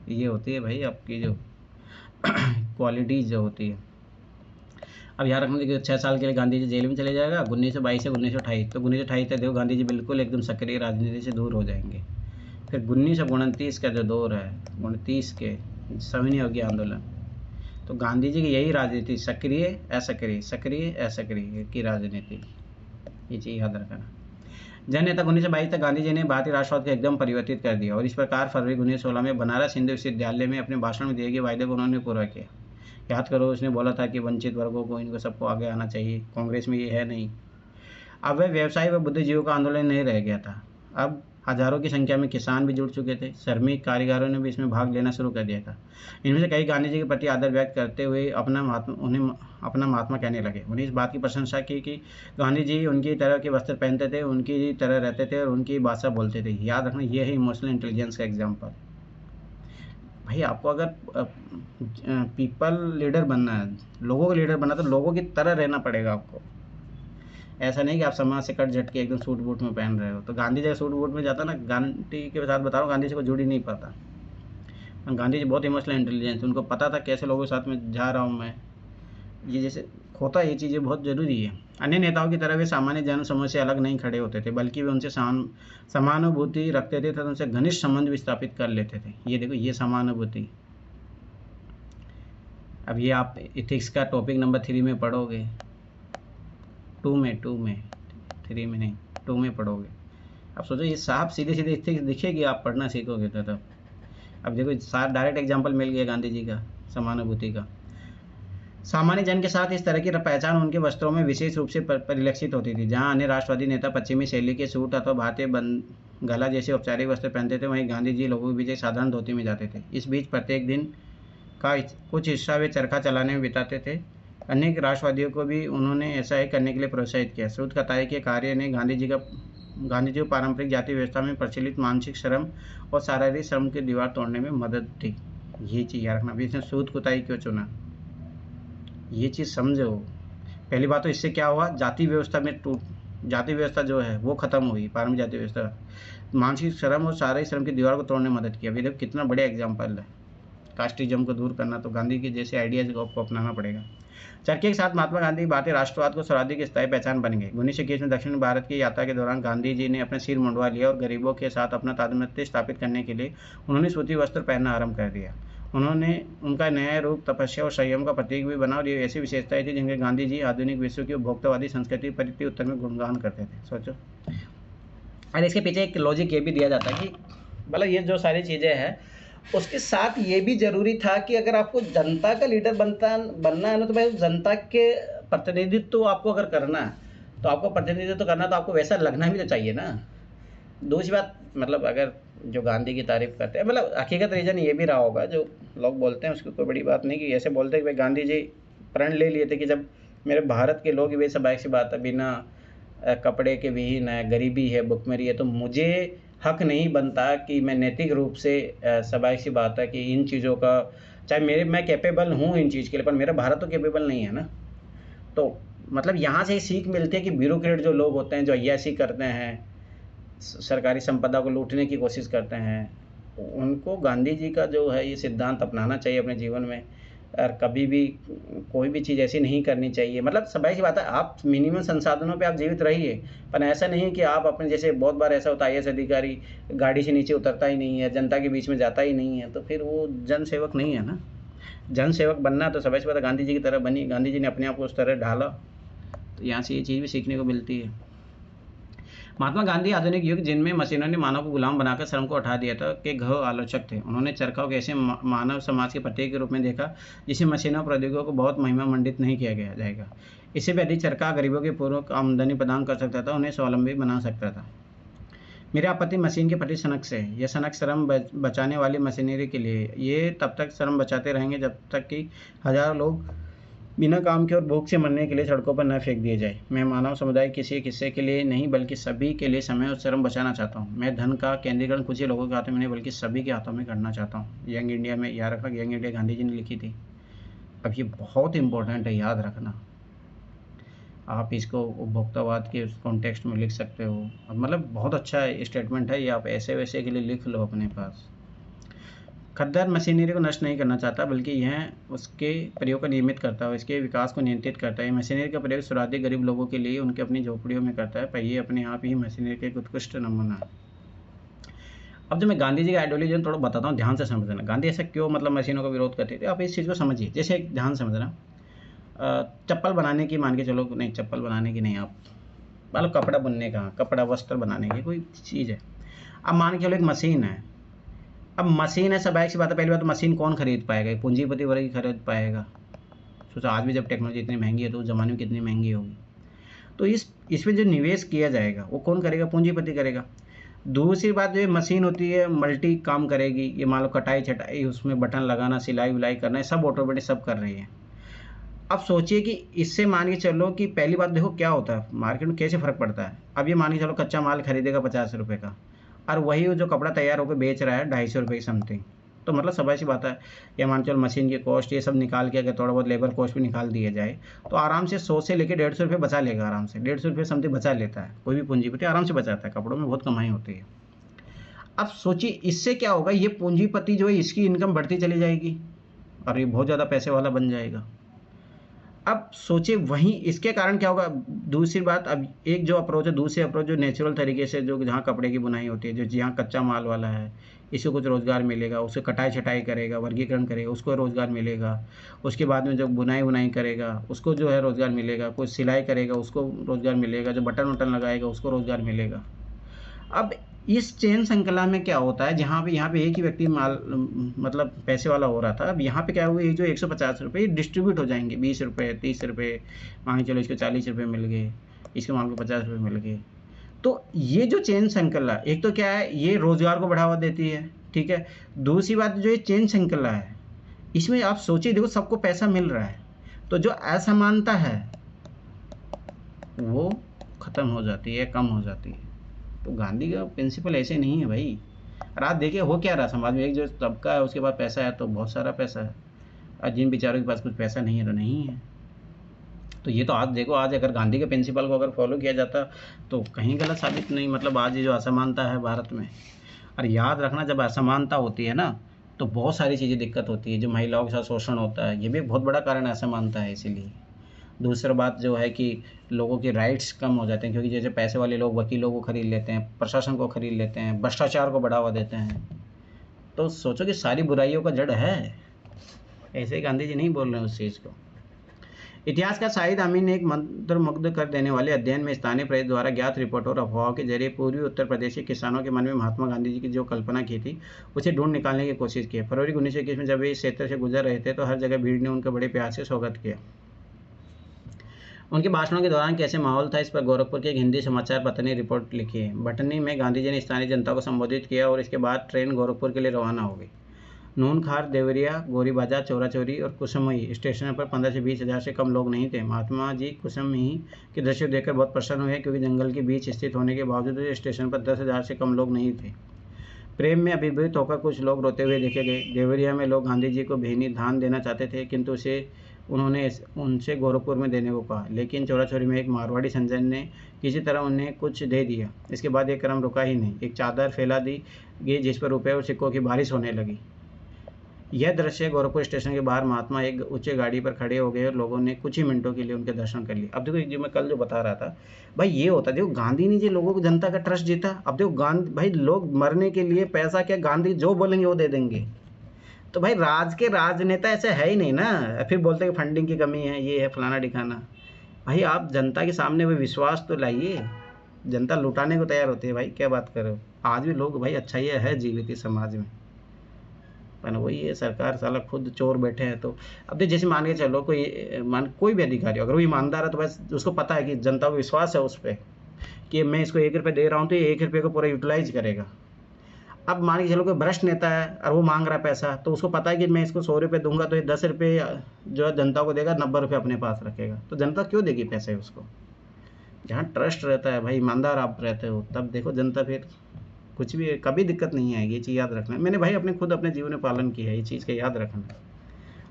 ये होती है भाई आपकी जो क्वालिटीज जो होती है। अब यहाँ रखने देखिए, 6 साल के लिए गांधी जी जेल में चले जाएगा 1922 से 1928। तो 1928 तक देखो गांधी जी बिल्कुल एकदम सक्रिय राजनीति से दूर हो जाएंगे। फिर 1929 का जो दौर है, 29 के सविनय अवज्ञा आंदोलन, तो गांधी जी की यही राजनीति, सक्रिय असक्रिय की राजनीति, ये चीज़ याद रखना। जन नेता 1922 तक गांधी जी ने भारतीय राष्ट्रवाद को एकदम परिवर्तित कर दिया और इस प्रकार फरवरी 1916 में बनारस हिंदू विश्वविद्यालय में अपने भाषण में दिए गए वायदे को उन्होंने पूरा किया। याद करो, उसने बोला था कि वंचित वर्गों को, इनको सबको आगे आना चाहिए। कांग्रेस में ये है नहीं। अब वह व्यवसायी व बुद्धिजीवियों का आंदोलन नहीं रह गया था। अब हजारों की संख्या में किसान भी जुड़ चुके थे। श्रमिक कारीगरों ने भी इसमें भाग लेना शुरू कर दिया था। इनमें से कई गांधी जी के प्रति आदर व्यक्त करते हुए उन्हें अपना महात्मा कहने लगे। उन्हें इस बात की प्रशंसा की कि गांधी जी उनकी तरह के वस्त्र पहनते थे, उनकी तरह रहते थे और उनकी भाषा बोलते थे। याद रखना, ये है इमोशनल इंटेलिजेंस का एग्जाम्पल। भाई आपको अगर पीपल लीडर बनना है, लोगों का लीडर बनना, तो लोगों की तरह रहना पड़ेगा आपको। ऐसा नहीं कि आप समाज से कट झट के एकदम सूट बूट में पहन रहे हो। तो गांधी जी सूट बूट में जाता ना, गांधी के साथ बता रहा हूँ, गांधी जी को जुड़ ही नहीं पाता। गांधी जी बहुत इमोशनल इंटेलिजेंस, उनको पता था कैसे लोगों के साथ में जा रहा हूँ मैं। ये जैसे होता है, ये चीज़ें बहुत ज़रूरी है। अन्य नेताओं की तरह वे सामान्य जन समूह से अलग नहीं खड़े होते थे, बल्कि वे उनसे समानुभूति रखते थे तथा उनसे घनिष्ठ संबंध भी स्थापित कर लेते थे। ये देखो, ये समानुभूति। अब ये आप इथिक्स का टॉपिक नंबर 3 में पढ़ोगे, 2 में 3 में नहीं, 2 में पढ़ोगे। अब सोचो, ये साफ सीधे सीधे इथिक्स दिखेगी, आप पढ़ना सीखोगे तो तब। अब देखो, साफ डायरेक्ट एग्जाम्पल मिल गया गांधी जी का समानुभूति का। सामान्य जन के साथ इस तरह की पहचान उनके वस्त्रों में विशेष रूप से परिलक्षित होती थी। जहां अन्य राष्ट्रवादी नेता पश्चिमी शैली के सूट अथवा भारतीय गला जैसे औपचारिक वस्त्र पहनते थे, वहीं गांधी जी लोगों के बीच एक साधारण धोती में जाते थे। इस बीच प्रत्येक दिन का कुछ हिस्सा वे चरखा चलाने में बिताते थे। अनेक राष्ट्रवादियों को भी उन्होंने ऐसा ही करने के लिए प्रोत्साहित किया। सूत कताई के कार्य ने गांधी जी को पारंपरिक जाति व्यवस्था में प्रचलित मानसिक श्रम और शारीरिक श्रम की दीवार तोड़ने में मदद दी। ये चीज़ याद रखना। अभी इसने सूत कुताई क्यों चुना, ये चीज़ समझो। पहली बात तो इससे क्या हुआ, जाति व्यवस्था जो है वो खत्म हुई, पारंपरिक जाति व्यवस्था। मानसिक श्रम और शारीरिक श्रम की दीवार को तोड़ने में मदद किया। अभी देखो कितना बड़ा एग्जाम्पल है। कास्टिज्म को दूर करना तो गांधी के जैसे आइडियाज को अपनाना पड़ेगा। चरखे के साथ महात्मा गांधी भारतीय राष्ट्रवाद को सर्वाधिक स्थायी पहचान बन गई। 1921 में दक्षिण भारत की यात्रा के दौरान गांधी जी ने अपने सिर मुंडवा लिया और गरीबों के साथ अपना तादात्म्य स्थापित करने के लिए उन्होंने सूती वस्त्र पहनना आरंभ कर दिया। उनका नया रूप तपस्या और संयम का प्रतीक भी बना और ये ऐसी विशेषताएं थी जिनके गांधी जी आधुनिक विश्व की उपभोक्तावादी संस्कृति प्रति उत्तर में गुणगान करते थे। सोचो। और इसके पीछे एक लॉजिक ये भी दिया जाता है कि मतलब ये जो सारी चीज़ें हैं उसके साथ ये भी जरूरी था कि अगर आपको जनता का लीडर बनना है ना, तो भाई जनता के प्रतिनिधित्व तो आपको अगर करना है तो आपको प्रतिनिधित्व करना तो आपको वैसा लगना भी तो चाहिए ना। दूसरी बात मतलब अगर जो गांधी की तारीफ करते हैं, मतलब हकीकत रीज़न ये भी रहा होगा, जो लोग बोलते हैं उसकी कोई बड़ी बात नहीं कि ऐसे बोलते हैं कि भाई गांधी जी प्रण ले लिए थे कि जब मेरे भारत के लोग वे सब ऐसी बात है, बिना कपड़े के विहीन है, गरीबी है, भुखमरी है, तो मुझे हक नहीं बनता कि मैं नैतिक रूप से स्वाभाविक सी बात है कि इन चीज़ों का चाहे मैं कैपेबल हूँ इन चीज़ के लिए, पर मेरा भारत तो कैपेबल नहीं है ना। तो मतलब यहाँ से सीख मिलती है कि ब्यूरोक्रेट जो लोग होते हैं, जो अय्याशी करते हैं, सरकारी संपदा को लूटने की कोशिश करते हैं, उनको गांधी जी का जो है ये सिद्धांत अपनाना चाहिए अपने जीवन में। और कभी भी कोई भी चीज़ ऐसी नहीं करनी चाहिए। मतलब स्वाभाविक सी बात है, आप मिनिमम संसाधनों पे आप जीवित रहिए, पर ऐसा नहीं कि आप अपने जैसे बहुत बार ऐसा होता है IAS अधिकारी गाड़ी से नीचे उतरता ही नहीं है, जनता के बीच में जाता ही नहीं है, तो फिर वो जन सेवक नहीं है ना। जन सेवक बनना तो स्वाभाविक सी बात है गांधी जी की तरह बनी, गांधी जी ने अपने आप को उस तरह ढाला। तो यहाँ से ये चीज़ भी सीखने को मिलती है। महात्मा गांधी आधुनिक युग जिनमें मशीनों ने मानव को गुलाम बनाकर श्रम को हटा दिया था के घोर आलोचक थे। उन्होंने चरखा को ऐसे मानव समाज के प्रतीक के रूप में देखा जिसे मशीनों प्रौद्योगिकियों को बहुत महिमा मंडित नहीं किया गया जाएगा। इससे भी अधिक चरखा गरीबों के पूर्व आमदनी प्रदान कर सकता था, उन्हें स्वावलंबी बना सकता था। मेरी आपत्ति मशीन के प्रति सनक से है। यह सनक श्रम बचाने वाली मशीनरी के लिए, ये तब तक श्रम बचाते रहेंगे जब तक कि हजारों लोग बिना काम के और भूख से मरने के लिए सड़कों पर न फेंक दिए जाए। मैं मानव समुदाय किसी एक हिस्से के लिए नहीं बल्कि सभी के लिए समय और श्रम बचाना चाहता हूँ। मैं धन का केंद्रीकरण कुछ ही लोगों के हाथों में नहीं बल्कि सभी के हाथों में करना चाहता हूँ। यंग इंडिया में याद रखना, यंग इंडिया गांधी जी ने लिखी थी। अब ये बहुत इंपॉर्टेंट है, याद रखना। आप इसको उपभोक्तावाद के कॉन्टेक्स्ट में लिख सकते हो। अब मतलब बहुत अच्छा स्टेटमेंट है ये, आप ऐसे वैसे के लिए लिख लो अपने पास। खद्दर मशीनरी को नष्ट नहीं करना चाहता बल्कि यह उसके प्रयोग को नियमित करता है, इसके विकास को नियंत्रित करता है। मशीनरी का प्रयोग सर्वाधिक गरीब लोगों के लिए उनके अपनी झोपड़ियों में करता है, पर ये अपने आप ही मशीनरी का एक उत्कृष्ट नमूना है। अब जो मैं गांधी जी का आइडियोलॉजी थोड़ा बताता हूँ, ध्यान से समझना। गांधी ऐसा क्यों मतलब मशीनों का विरोध करते थे, आप इस चीज़ को समझिए। जैसे ध्यान समझना, चप्पल बनाने की मान के चलो, नहीं चप्पल बनाने की नहीं, आप मतलब कपड़ा बुनने का, कपड़ा वस्त्र बनाने की कोई चीज़ है। अब मान के चलो एक मशीन है। अब मशीन है, स्वाभाविक सी बात है, पहली बात तो मशीन कौन खरीद पाएगा, पूंजीपति वर्ग ही खरीद पाएगा। सोचो आज भी जब टेक्नोलॉजी इतनी महंगी है तो उस ज़माने में कितनी महंगी होगी। तो इसमें जो निवेश किया जाएगा वो कौन करेगा, पूंजीपति करेगा। दूसरी बात जो मशीन होती है मल्टी काम करेगी, ये मान लो कटाई छटाई, उसमें बटन लगाना, सिलाई विलाई करना, सब ऑटोमेटिक सब कर रही है। अब सोचिए कि इससे मान के चलो कि पहली बात देखो क्या होता है मार्केट में, कैसे फ़र्क पड़ता है। अब ये मान के चलो कच्चा माल खरीदेगा 50 रुपये का, और वही जो कपड़ा तैयार होकर बेच रहा है 250 रुपये की समथिंग। तो मतलब सभी सी बात है, या मान चलो मशीन की कॉस्ट ये सब निकाल के अगर थोड़ा बहुत लेबर कॉस्ट भी निकाल दिया जाए तो आराम से 100 से लेकर 150 रुपये बचा लेगा। आराम से 150 रुपये समथिंग बचा लेता है कोई भी पूंजीपति, आराम से बचाता है। कपड़ों में बहुत कमाई होती है। अब सोचिए इससे क्या होगा, ये पूंजीपति जो है इसकी इनकम बढ़ती चली जाएगी और ये बहुत ज़्यादा पैसे वाला बन जाएगा। अब सोचिए वहीं इसके कारण क्या होगा। दूसरी बात, अब एक जो अप्रोच है, दूसरी अप्रोच जो नेचुरल तरीके से जो जहाँ कपड़े की बुनाई होती है, जो जहाँ कच्चा माल वाला है, इसको कुछ रोज़गार मिलेगा, उसे कटाई छटाई करेगा, वर्गीकरण करेगा, उसको रोज़गार मिलेगा। उसके बाद में जो बुनाई करेगा उसको जो है रोज़गार मिलेगा, कोई सिलाई करेगा उसको रोज़गार मिलेगा, जो बटन वटन लगाएगा उसको रोज़गार मिलेगा। अब इस चेन श्रृंखला में क्या होता है, जहाँ पे यहाँ पे एक ही व्यक्ति माल मतलब पैसे वाला हो रहा था, अब यहाँ पे क्या हुआ, ये जो 150 रुपये डिस्ट्रीब्यूट हो जाएंगे, 20 रुपये 30 रुपये, मान के चलो इसको 40 रुपये मिल गए, इसके माल को 50 रुपये मिल गए। तो ये जो चेन श्रृंखला, एक तो क्या है, ये रोजगार को बढ़ावा देती है, ठीक है। दूसरी बात, जो ये चेन श्रृंखला है, इसमें आप सोचिए, देखो सबको पैसा मिल रहा है, तो जो असमानता है वो खत्म हो जाती है, कम हो जाती है। तो गांधी का प्रिंसिपल ऐसे नहीं है भाई। और आज देखिए हो क्या रहा समाज में, एक जो तबका है उसके पास पैसा है तो बहुत सारा पैसा है, और जिन बेचारों के पास कुछ पैसा नहीं है तो नहीं है। तो ये तो आज देखो, आज अगर गांधी के प्रिंसिपल को अगर फॉलो किया जाता तो कहीं गलत साबित नहीं, मतलब आज ये जो असमानता है भारत में। और याद रखना, जब असमानता होती है ना तो बहुत सारी चीज़ें दिक्कत होती है, जो महिलाओं के साथ शोषण होता है, ये भी एक बहुत बड़ा कारण असमानता है इसीलिए। दूसरा बात जो है कि लोगों के राइट्स कम हो जाते हैं, क्योंकि जैसे पैसे वाले लोग वकीलों को खरीद लेते हैं, प्रशासन को खरीद लेते हैं, भ्रष्टाचार को बढ़ावा देते हैं। तो सोचो कि सारी बुराइयों का जड़ है, ऐसे ही गांधी जी नहीं बोल रहे हैं उस चीज़ को। इतिहास का शाहिद अमीन ने एक मंत्रमुग्ध कर देने वाले अध्ययन में स्थानीय प्रेस द्वारा ज्ञात रिपोर्ट और अफवाहों के जरिए पूर्वी उत्तर प्रदेश के किसानों के मन में महात्मा गांधी जी की जो कल्पना की थी उसे ढूंढ निकालने की कोशिश की। फरवरी 1921 में जब वे इस क्षेत्र से गुजर रहे थे तो हर जगह भीड़ ने उनका बड़े प्यार से स्वागत किया। उनके भाषणों के दौरान कैसे माहौल था, इस पर गोरखपुर के एक हिंदी समाचार पत्र ने रिपोर्ट लिखी है। भटनी में गांधी जी ने स्थानीय जनता को संबोधित किया और इसके बाद ट्रेन गोरखपुर के लिए रवाना हो गई। नूनखार, देवरिया, गोरी बाजार, चौरा चौरी और कुसुमही स्टेशन पर 15 से 20 हज़ार से कम लोग नहीं थे। महात्मा जी कुसुमही के दृश्य देखकर बहुत प्रसन्न हुए, क्योंकि जंगल के बीच स्थित होने के बावजूद स्टेशन पर 10 हज़ार से कम लोग नहीं थे। प्रेम में अभिभूत होकर कुछ लोग रोते हुए देखे गए। देवरिया में लोग गांधी जी को बेहनी धान देना चाहते थे, किंतु उन्होंने उनसे गोरखपुर में देने को कहा। लेकिन चौरा चौरी में एक मारवाड़ी संजन ने किसी तरह उन्हें कुछ दे दिया। इसके बाद एक क्रम रुका ही नहीं, एक चादर फैला दी गई जिस पर रुपये और सिक्कों की बारिश होने लगी। यह दृश्य गोरखपुर स्टेशन के बाहर महात्मा एक ऊंचे गाड़ी पर खड़े हो गए और लोगों ने कुछ ही मिनटों के लिए उनके दर्शन कर लिए। अब देखो, जो मैं कल जो बता रहा था भाई, ये होता, देखो गांधी ने जो लोगों को, जनता का ट्रस्ट जीता। अब देखो गांधी भाई, लोग मरने के लिए पैसा क्या, गांधी जो बोलेंगे वो दे देंगे। तो भाई राजनेता ऐसे है ही नहीं ना, फिर बोलते हैं कि फंडिंग की कमी है, ये है फलाना ठिकाना। भाई आप जनता के सामने वो विश्वास तो लाइए, जनता लुटाने को तैयार होती है भाई, क्या बात करो। आज भी लोग भाई अच्छा ही है जीवित इस समाज में, पर वही है, सरकार साला खुद चोर बैठे हैं। तो अब देखिए, जैसे मान के चलो कोई भी अधिकारी अगर वो ईमानदार है तो बस उसको पता है कि जनता को विश्वास है उस पर कि मैं इसको 1 रुपये दे रहा हूँ तो ये 1 रुपये को पूरा यूटिलाइज करेगा। अब मान के चलो कोई भ्रष्ट नेता है और वो मांग रहा है पैसा, तो उसको पता है कि मैं इसको 100 रुपये दूंगा तो ये 10 रुपये जो है जनता को देगा, 90 रुपये अपने पास रखेगा। तो जनता क्यों देगी पैसे उसको? जहाँ ट्रस्ट रहता है भाई, ईमानदार आप रहते हो, तब देखो जनता फिर कुछ भी, कभी दिक्कत नहीं आएगी। ये चीज़ याद रखना। मैंने भाई अपने जीवन में पालन किया है, ये चीज़ का याद रखना।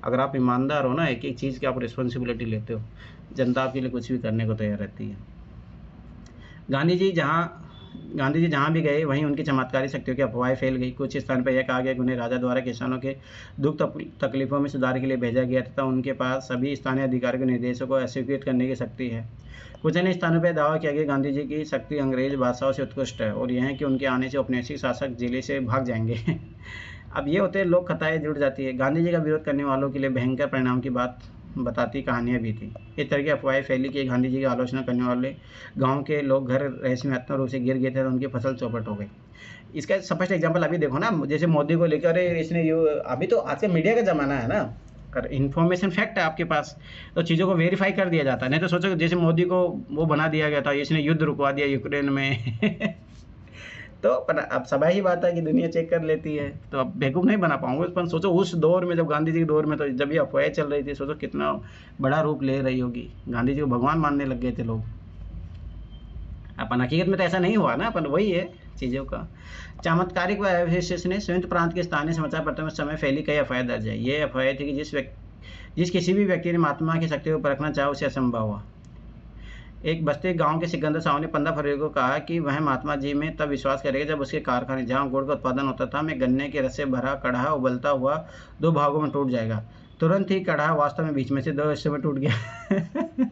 अगर आप ईमानदार हो ना, एक एक चीज़ की आप रिस्पॉन्सिबिलिटी लेते हो, जनता आपके लिए कुछ भी करने को तैयार रहती है। गांधी जी जहाँ भी गए वहीं उनकी चमत्कारी शक्तियों की अफवाहें फैल गई। कुछ स्थान पर यह कहा गया कि उन्हें राजा द्वारा किसानों के दुख तकलीफों में सुधार के लिए भेजा गया तथा उनके पास सभी स्थानीय अधिकारियों के निर्देशों को अस्वीकृत करने की शक्ति है। कुछ अन्य स्थानों पर दावा किया गया गांधी जी की शक्ति अंग्रेज बादशाहों से उत्कृष्ट है और यह है कि उनके आने से औपनिवेशिक शासक जिले से भाग जाएंगे। अब ये होते हैं लोग, कथाएं जुड़ जाती है। गांधी जी का विरोध करने वालों के लिए भयंकर परिणाम की बात बताती कहानियाँ भी थी। इस तरह की अफवाहें फैली कि गांधी जी की आलोचना करने वाले गांव के लोग घर रहस्यमय रूप से गिर गए थे और उनकी फसल चौपट हो गई। इसका स्पष्ट एग्जांपल अभी देखो ना, जैसे मोदी को लेकर, अरे इसने अभी तो आज का मीडिया का ज़माना है ना, अगर इन्फॉर्मेशन फैक्ट है आपके पास तो चीज़ों को वेरीफाई कर दिया जाता है। नहीं तो सोचो जैसे मोदी को वो बना दिया गया था, इसने युद्ध रुकवा दिया यूक्रेन में तो पर अब सभा ही बात है कि दुनिया चेक कर लेती है, तो अब बेवकूफ़ नहीं बना पाऊंगा। पर सोचो उस दौर में, जब गांधी जी के दौर में, तो जब ये अफवाहें चल रही थी, सोचो कितना बड़ा रूप ले रही होगी। गांधी जी को भगवान मानने लग गए थे लोग। अपन हकीकत में तो ऐसा नहीं हुआ ना, अपन वही है चीज़ों का। चमत्कारिक व अविश्वसनीय ने संयुक्त प्रांत के स्थानीय समाचार पत्रों में समय फैली कई अफवाहें दर्ज है। ये अफवाहें थी कि जिस किसी भी व्यक्ति ने महात्मा की शक्ति को परखना चाहा उसे असंभव हुआ। एक बस्ती गांव के सिकंदर साहू ने 15 फरवरी को कहा कि वह महात्मा जी में तब विश्वास करेगा जब उसके कारखाने जहां गुड़ का उत्पादन होता था में गन्ने के रस से भरा कढ़ा उबलता हुआ 2 भागों में टूट जाएगा। तुरंत ही कढ़ा वास्तव में बीच में से 2 हिस्सों में टूट गया।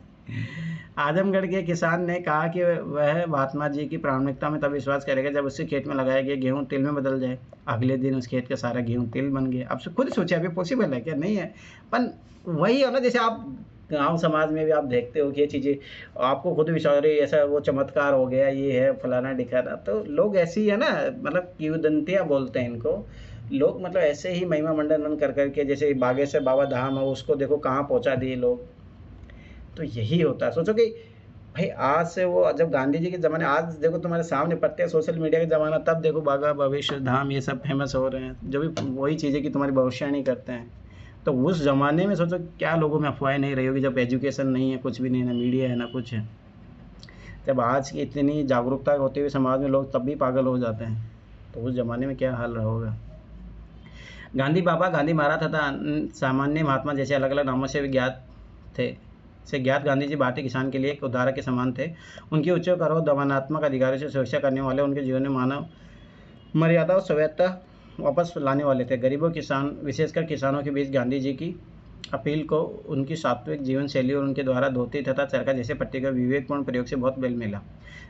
आजमगढ़ के किसान ने कहा कि वह महात्मा जी की प्रामाणिकता में तब विश्वास करेगा जब उसके खेत में लगाया गया गेहूं तिल में बदल जाए। अगले दिन उस खेत का सारा गेहूं तिल बन गया। अब खुद सोचिए, अभी पॉसिबल है क्या? नहीं है। पर वही है ना, जैसे आप गांव समाज में भी आप देखते हो कि ये चीज़ें आपको खुद विश्वास, अरे ऐसा वो चमत्कार हो गया, ये है फलाना ढिकाना, तो लोग ऐसे ही है ना, मतलब किंवदंतियाँ बोलते हैं इनको लोग, मतलब ऐसे ही महिमा मंडन कर करके, जैसे बागेश्वर बाबा धाम है उसको देखो कहाँ पहुँचा दिए लोग। तो यही होता है। सोचो कि भाई आज से वो जब गांधी जी के ज़माने, आज देखो तुम्हारे सामने पड़ते हैं सोशल मीडिया का ज़माना, तब देखो बागा भविष्य धाम ये सब फेमस हो रहे हैं, जो भी वही चीज़ें कि तुम्हारी भविष्यवाणी करते हैं। तो उस ज़माने में सोचो क्या लोगों में अफवाहें नहीं रही होगी, जब एजुकेशन नहीं है, कुछ भी नहीं है, ना मीडिया है ना कुछ है। जब आज की इतनी जागरूकता होते हुए समाज में लोग तब भी पागल हो जाते हैं, तो उस ज़माने में क्या हाल रहा होगा। गांधी बाबा, गांधी महाराज तथा सामान्य महात्मा जैसे अलग अलग नामों से विज्ञात थे से ज्ञात गांधी जी भारतीय किसान के लिए एक उदाहरण के समान थे। उनके उच्च कर और दमनात्मक अधिकारों से सुरक्षा करने वाले, उनके जीवन में मानव मर्यादा और स्वायत्तता वापस लाने वाले थे। गरीबों किसान, विशेषकर किसानों के बीच गांधी जी की अपील को उनकी सात्विक जीवन शैली और उनके द्वारा धोती तथा चरखा जैसे पट्टी का विवेकपूर्ण प्रयोग से बहुत बल मिला।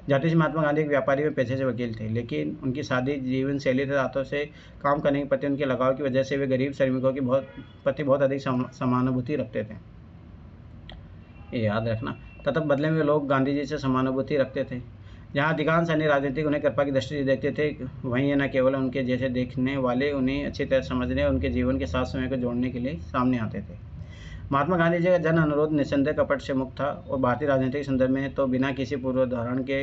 जाति से महात्मा गांधी एक व्यापारी में पेशे से वकील थे, लेकिन उनकी सादी जीवन शैली तथा हाथों से काम करने के प्रति उनके लगाव की वजह से वे गरीब श्रमिकों की प्रति बहुत अधिक समानुभूति रखते थे, ये याद रखना। तथा बदले में लोग गांधी जी से समानुभूति रखते थे। जहाँ अधिकांश अन्य राजनीतिक उन्हें कृपा की दृष्टि से देखते थे, वहीं ये न केवल उनके जैसे देखने वाले उन्हें अच्छी तरह समझने और उनके जीवन के साथ समय को जोड़ने के लिए सामने आते थे। महात्मा गांधी जी का जन अनुरोध निस्संदेह कपट से मुक्त था और भारतीय राजनीतिक संदर्भ में तो बिना किसी पूर्वोदाहरण के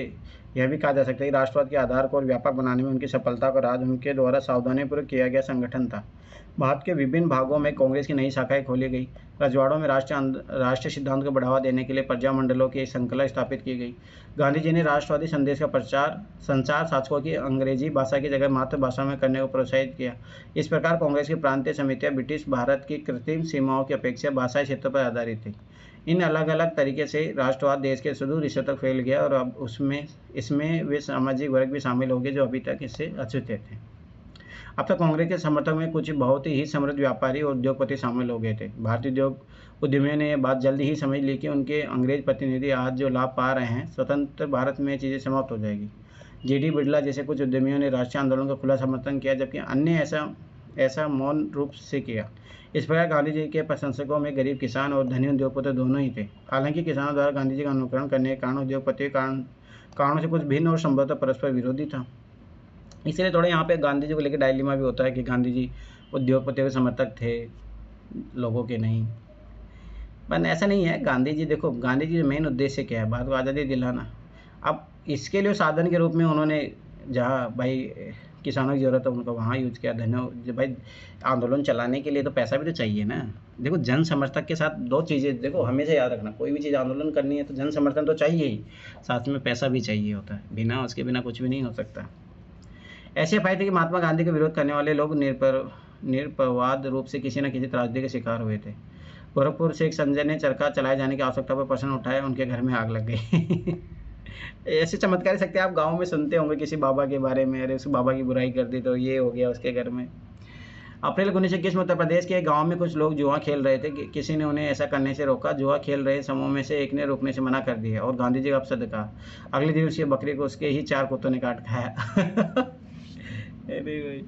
यह भी कहा जा सकता है कि राष्ट्रवाद के आधार को और व्यापक बनाने में उनकी सफलता का राज उनके द्वारा सावधानीपूर्वक किया गया संगठन था। भारत के विभिन्न भागों में कांग्रेस की नई शाखाएं खोली गई। रजवाड़ों में राष्ट्रीय सिद्धांत को बढ़ावा देने के लिए प्रजामंडलों की एक श्रृंखला स्थापित की गई। गांधी जी ने राष्ट्रवादी संदेश का संचार शासकों की अंग्रेजी भाषा की जगह मातृभाषा में करने को प्रोत्साहित किया। इस प्रकार कांग्रेस की प्रांतीय समितियां ब्रिटिश भारत की कृत्रिम सीमाओं की अपेक्षा भाषाई क्षेत्रों पर आधारित थी। इन अलग अलग तरीके से राष्ट्रवाद देश के सुदूर हिस्सों तक फैल गया और अब इसमें वे सामाजिक वर्ग भी शामिल हो गए जो अभी तक इससे अछूते थे। अब तक कांग्रेस के समर्थक में कुछ बहुत ही समृद्ध व्यापारी और उद्योगपति शामिल हो गए थे। भारतीय उद्योग उद्यमियों ने यह बात जल्दी ही समझ ली कि उनके अंग्रेज प्रतिनिधि आज जो लाभ पा रहे हैं, स्वतंत्र भारत में चीज़ें समाप्त हो जाएगी। जेडी बिरला जैसे कुछ उद्यमियों ने राष्ट्रीय आंदोलन का खुला समर्थन किया, जबकि अन्य ऐसा मौन रूप से किया। इस प्रकार गांधी जी के प्रशंसकों में गरीब किसान और धनी उद्योगपति दोनों ही थे। हालांकि किसानों द्वारा गांधी जी का अनुकरण करने के कारण उद्योगपति कारणों से कुछ भिन्न और संभवतः परस्पर विरोधी था। इसलिए थोड़ा यहाँ पे गांधी जी को लेकर डायलेमा भी होता है कि गांधी जी उद्योगपतियों के समर्थक थे, लोगों के नहीं। पर ऐसा नहीं है। गांधी जी देखो, गांधी जी का मेन उद्देश्य क्या है, भारत को आज़ादी दिलाना। अब इसके लिए साधन के रूप में उन्होंने जहाँ भाई किसानों की ज़रूरत है उनको वहाँ यूज किया। धन्य भाई आंदोलन चलाने के लिए तो पैसा भी तो चाहिए ना। देखो जन समर्थक के साथ दो चीज़ें देखो हमेशा याद रखना, कोई भी चीज़ आंदोलन करनी है तो जन समर्थन तो चाहिए ही, साथ में पैसा भी चाहिए होता है। बिना उसके बिना कुछ भी नहीं हो सकता। ऐसे पाए थे कि महात्मा गांधी का विरोध करने वाले लोग निरपवाद रूप से किसी न किसी त्रासदी के शिकार हुए थे। गोरखपुर से एक संजय ने चरखा चलाए जाने की आवश्यकता पर प्रश्न उठाया, उनके घर में आग लग गई। ऐसे चमत्कारी शक्ति आप गांव में सुनते होंगे किसी बाबा के बारे में, अरे उस बाबा की बुराई कर दी तो ये हो गया उसके घर में। अप्रैल 1921 में उत्तर प्रदेश के एक गाँव में कुछ लोग जुआ खेल रहे थे। किसी ने उन्हें ऐसा करने से रोका। जुआ खेल रहे समूह में से एक ने रोकने से मना कर दिया और गांधी जी का अपशब्द कहा। अगले दिन उसकी बकरी को उसके ही 4 कुत्तों ने काट खाया। अरे भाई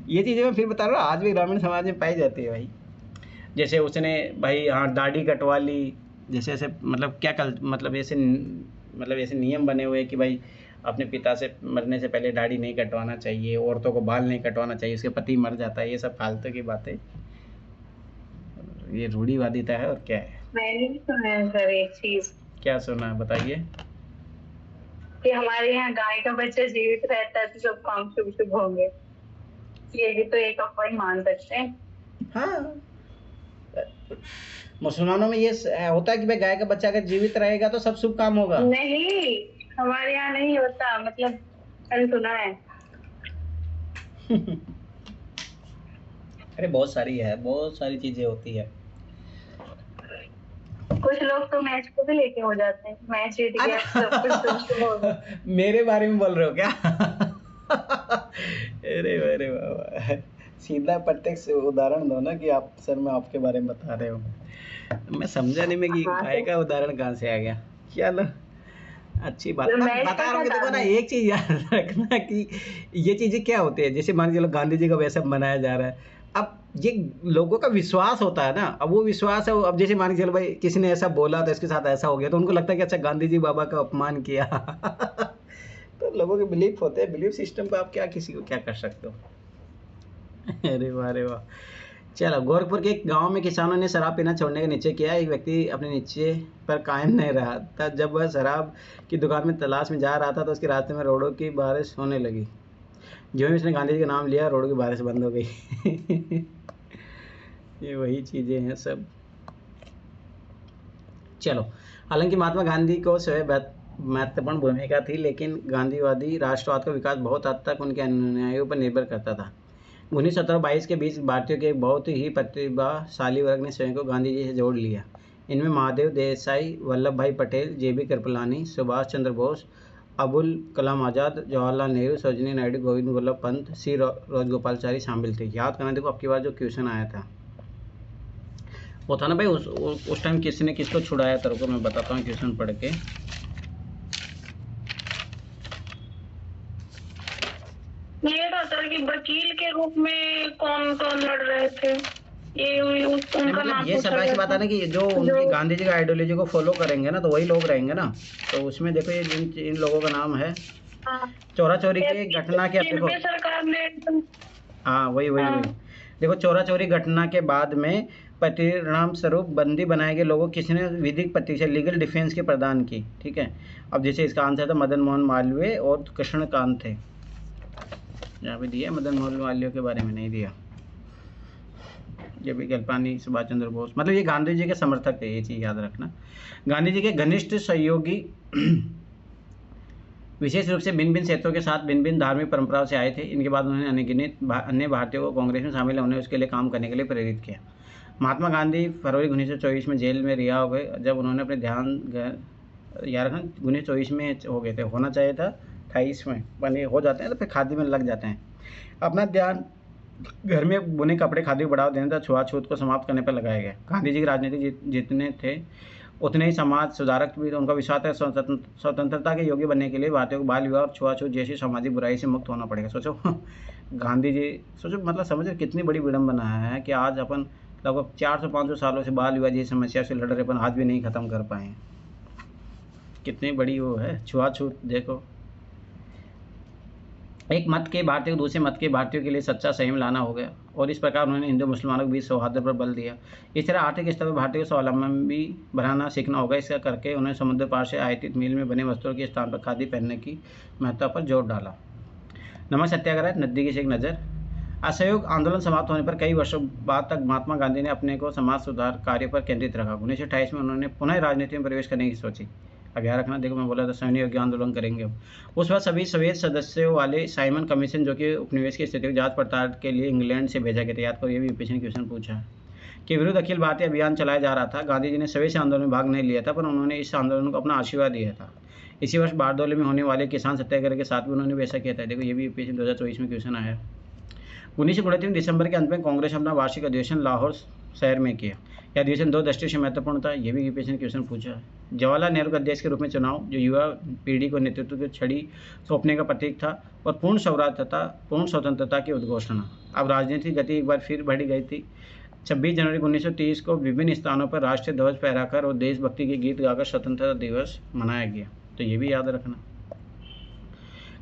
ये चीज़ें मैं फिर बता रहा हूँ आज भी ग्रामीण समाज में पाई जाती है भाई। जैसे उसने भाई हाँ दाढ़ी कटवा ली, जैसे ऐसे मतलब ऐसे नियम बने हुए कि भाई अपने पिता से मरने से पहले दाढ़ी नहीं कटवाना चाहिए, औरतों को बाल नहीं कटवाना चाहिए, उसके पति मर जाता है। ये सब फालतू की बातें, ये रूढ़िवादिता है और क्या है। मैंने भी सुना है सर एक चीज। क्या सुना बताइए। कि हमारे यहाँ गाय का बच्चा जीवित रहता है तो सब काम शुभ शुभ होंगे, ये भी तो एक अफवाह मान सकते हैं। हाँ मुसलमानों में ये होता है कि भाई गाय का बच्चा अगर जीवित रहेगा तो सब शुभ काम होगा। नहीं हमारे यहाँ नहीं होता, मतलब मैंने सुना है। अरे बहुत सारी चीजें होती है। कुछ लोग तो मैच को भी लेके हो जाते हैं, मैच जीत गया सब कुछ शुभ होगा। मेरे बारे में बोल रहे हो क्या? अरे बाबा सीधा प्रत्यक्ष उदाहरण दो ना कि आप सर मैं आपके बारे में बता रहे हो। मैं समझा नहीं मैं कि गाय का उदाहरण कहाँ से आ गया। चलो अच्छी बात बता रहा हूँ कि देखो ना एक चीज याद रखना कि ये चीजें क्या होती है। जैसे मान के चलो गांधी जी का वैसा मनाया जा रहा है, अब ये लोगों का विश्वास होता है ना, अब वो विश्वास है, अब जैसे मान के चलो भाई किसी ने ऐसा बोला तो इसके साथ ऐसा हो गया, तो उनको लगता है कि अच्छा गांधी जी बाबा का अपमान किया। तो लोगों के बिलीफ होते हैं, बिलीफ सिस्टम पे आप क्या किसी को क्या कर सकते हो। अरे वाह, अरे वाह। चलो, गोरखपुर के एक गांव में किसानों ने शराब पीना छोड़ने का निश्चय किया। एक व्यक्ति अपने निश्चय पर कायम नहीं रहा था। जब वह शराब की दुकान में तलाश में जा रहा था तो उसके रास्ते में रोडों की बारिश होने लगी। जो ही उसने गांधी जी का नाम लिया, रोडों की बारिश बंद हो गई। ये वही चीज़ें हैं सब। चलो, हालांकि महात्मा गांधी को स्वयं महत्वपूर्ण भूमिका थी, लेकिन गांधीवादी राष्ट्रवाद का विकास बहुत हद तक उनके अनुयायियों पर निर्भर करता था। 1917-22 के बीच भारतीयों के एक बहुत ही प्रतिभाशाली वर्ग ने स्वयं को गांधी जी से जोड़ लिया। इनमें महादेव देसाई, वल्लभ भाई पटेल, जे.बी. कृपलानी, सुभाष चंद्र बोस, अबुल कलाम आज़ाद, जवाहरलाल नेहरू, सरोजिनी नायडू, गोविंद वल्लभ पंत, सी राजगोपालाचारी शामिल थे। याद करना, देखो अब की बार जो क्वेश्चन आया था वो था ना भाई, उस टाइम किसने किसको छुड़ाया था। रुको मैं बताता हूँ क्वेश्चन पढ़ के। ये था सर कि वकील के रूप में कौन कौन लड़ रहे थे, ये उनका मतलब नाम ये सब पूछा ऐसी गया बात है था। ना कि जो उनकी गांधी जी का आइडियोलॉजी को फॉलो करेंगे ना, तो वही लोग रहेंगे ना। तो उसमें देखो ये इन लोगों का नाम है। हाँ, चोरा चोरी की घटना के, देखो केंद्रीय सरकार ने हाँ वही वही हाँ, वही देखो, चोरा चोरी घटना के बाद में परिणाम स्वरूप बंदी बनाए गए लोगों किसने विधिक प्रतिष्ठा लीगल डिफेंस की प्रदान की। ठीक है, अब जैसे इसका आंसर था मदन मोहन मालवीय और कृष्णकांत थे। यहाँ पे दिया, मदन मोहन मालवीय के बारे में नहीं दिया। जे.बी. कृपलानी, सुभाष चंद्र बोस, मतलब ये गांधी जी के समर्थक थे, ये चीज़ याद रखना। गांधी जी के घनिष्ठ सहयोगी विशेष रूप से भिन्न भिन्न क्षेत्रों के साथ भिन्न भिन्न धार्मिक परंपराओं से आए थे। इनके बाद उन्होंने अनगिनत अन्य भारतीयों को कांग्रेस में शामिल होने उसके लिए काम करने के लिए प्रेरित किया। महात्मा गांधी फरवरी 1924 में जेल में रिहा हो गए, जब उन्होंने अपने ध्यान यार 1924 में हो गए थे, होना चाहिए था 28 में, बने हो जाते हैं तो फिर खादी में लग जाते हैं। अपना ध्यान घर में बुने कपड़े खादी को बढ़ावा देने तथा छुआछूत को समाप्त करने पर लगाया गया। गांधी जी की राजनीतिक जितने थे उतने ही समाज सुधारक भी थे। उनका विश्वास है स्वतंत्रता के योग्य बनने के लिए भारतीयों को बाल विवाह और छुआछूत जैसी सामाजिक बुराई से मुक्त होना पड़ेगा। सोचो गांधी जी, सोचो मतलब समझो कितनी बड़ी विडम्बना है कि आज अपन लगभग 400-500 सालों से बाल विवाह जैसी समस्या से लड़ रहे, अपन आज भी नहीं खत्म कर पाए। कितनी बड़ी वो है छुआछूत। देखो, एक मत के भारतीय को दूसरे मत के भारतीयों के लिए सच्चा संयम लाना हो गया, और इस प्रकार उन्होंने हिंदू मुसलमानों के बीच सौहार्द पर बल दिया। इस तरह आर्थिक स्तर पर भारतीय को स्वावलंबी बनाना सीखना होगा। इसका करके उन्होंने समुद्र पार से आयातित मील में बने वस्त्रों के स्थान पर खादी पहनने की महत्ता पर जोर डाला। नमक सत्याग्रह, नजदीकी से एक नज़र। असहयोग आंदोलन समाप्त होने पर कई वर्षों बाद तक महात्मा गांधी ने अपने को समाज सुधार कार्य पर केंद्रित रखा। 1928 में उन्होंने पुनः राजनीति में प्रवेश करने की सोची। अब याद रखना, देखो मैं बोला था सैन्य योग्य आंदोलन करेंगे। उस वक्त सभी सफेद सदस्यों वाले साइमन कमीशन, जो कि उपनिवेश की स्थिति की जांच पड़ताल के लिए इंग्लैंड से भेजा गया था, याद करो ये भी यूपीएससी क्वेश्चन पूछा है, के विरुद्ध अखिल भारतीय अभियान चलाया जा रहा था। गांधी जी ने सभी से आंदोलन में भाग नहीं लिया था, पर उन्होंने इस आंदोलन को अपना आशीर्वाद दिया था। इसी वर्ष बारडोली में होने वाले किसान सत्याग्रह के साथ भी उन्होंने भी ऐसा किया था। देखो ये भी यूपीएससी 2024 में क्वेश्चन आया। 1929 में दिसंबर के अंत में कांग्रेस अपना वार्षिक अधिवेशन लाहौर शहर में किया। यह अधिवेशन 2 दृष्टियों से महत्वपूर्ण था, ये भी यूपीएससी ने क्वेश्चन पूछा है। जवाहरलाल नेहरू का अध्यक्ष के रूप में चुनाव, जो युवा पीढ़ी को नेतृत्व की छड़ी सौंपने का प्रतीक था, और पूर्ण स्वराज तथा पूर्ण स्वतंत्रता की उद्घोषणा। अब राजनीतिक गति एक बार फिर बढ़ी गई थी। 26 जनवरी 1930 को विभिन्न स्थानों पर राष्ट्रीय ध्वज फहराकर और देशभक्ति के गीत गाकर स्वतंत्रता दिवस मनाया गया। तो ये भी याद रखना।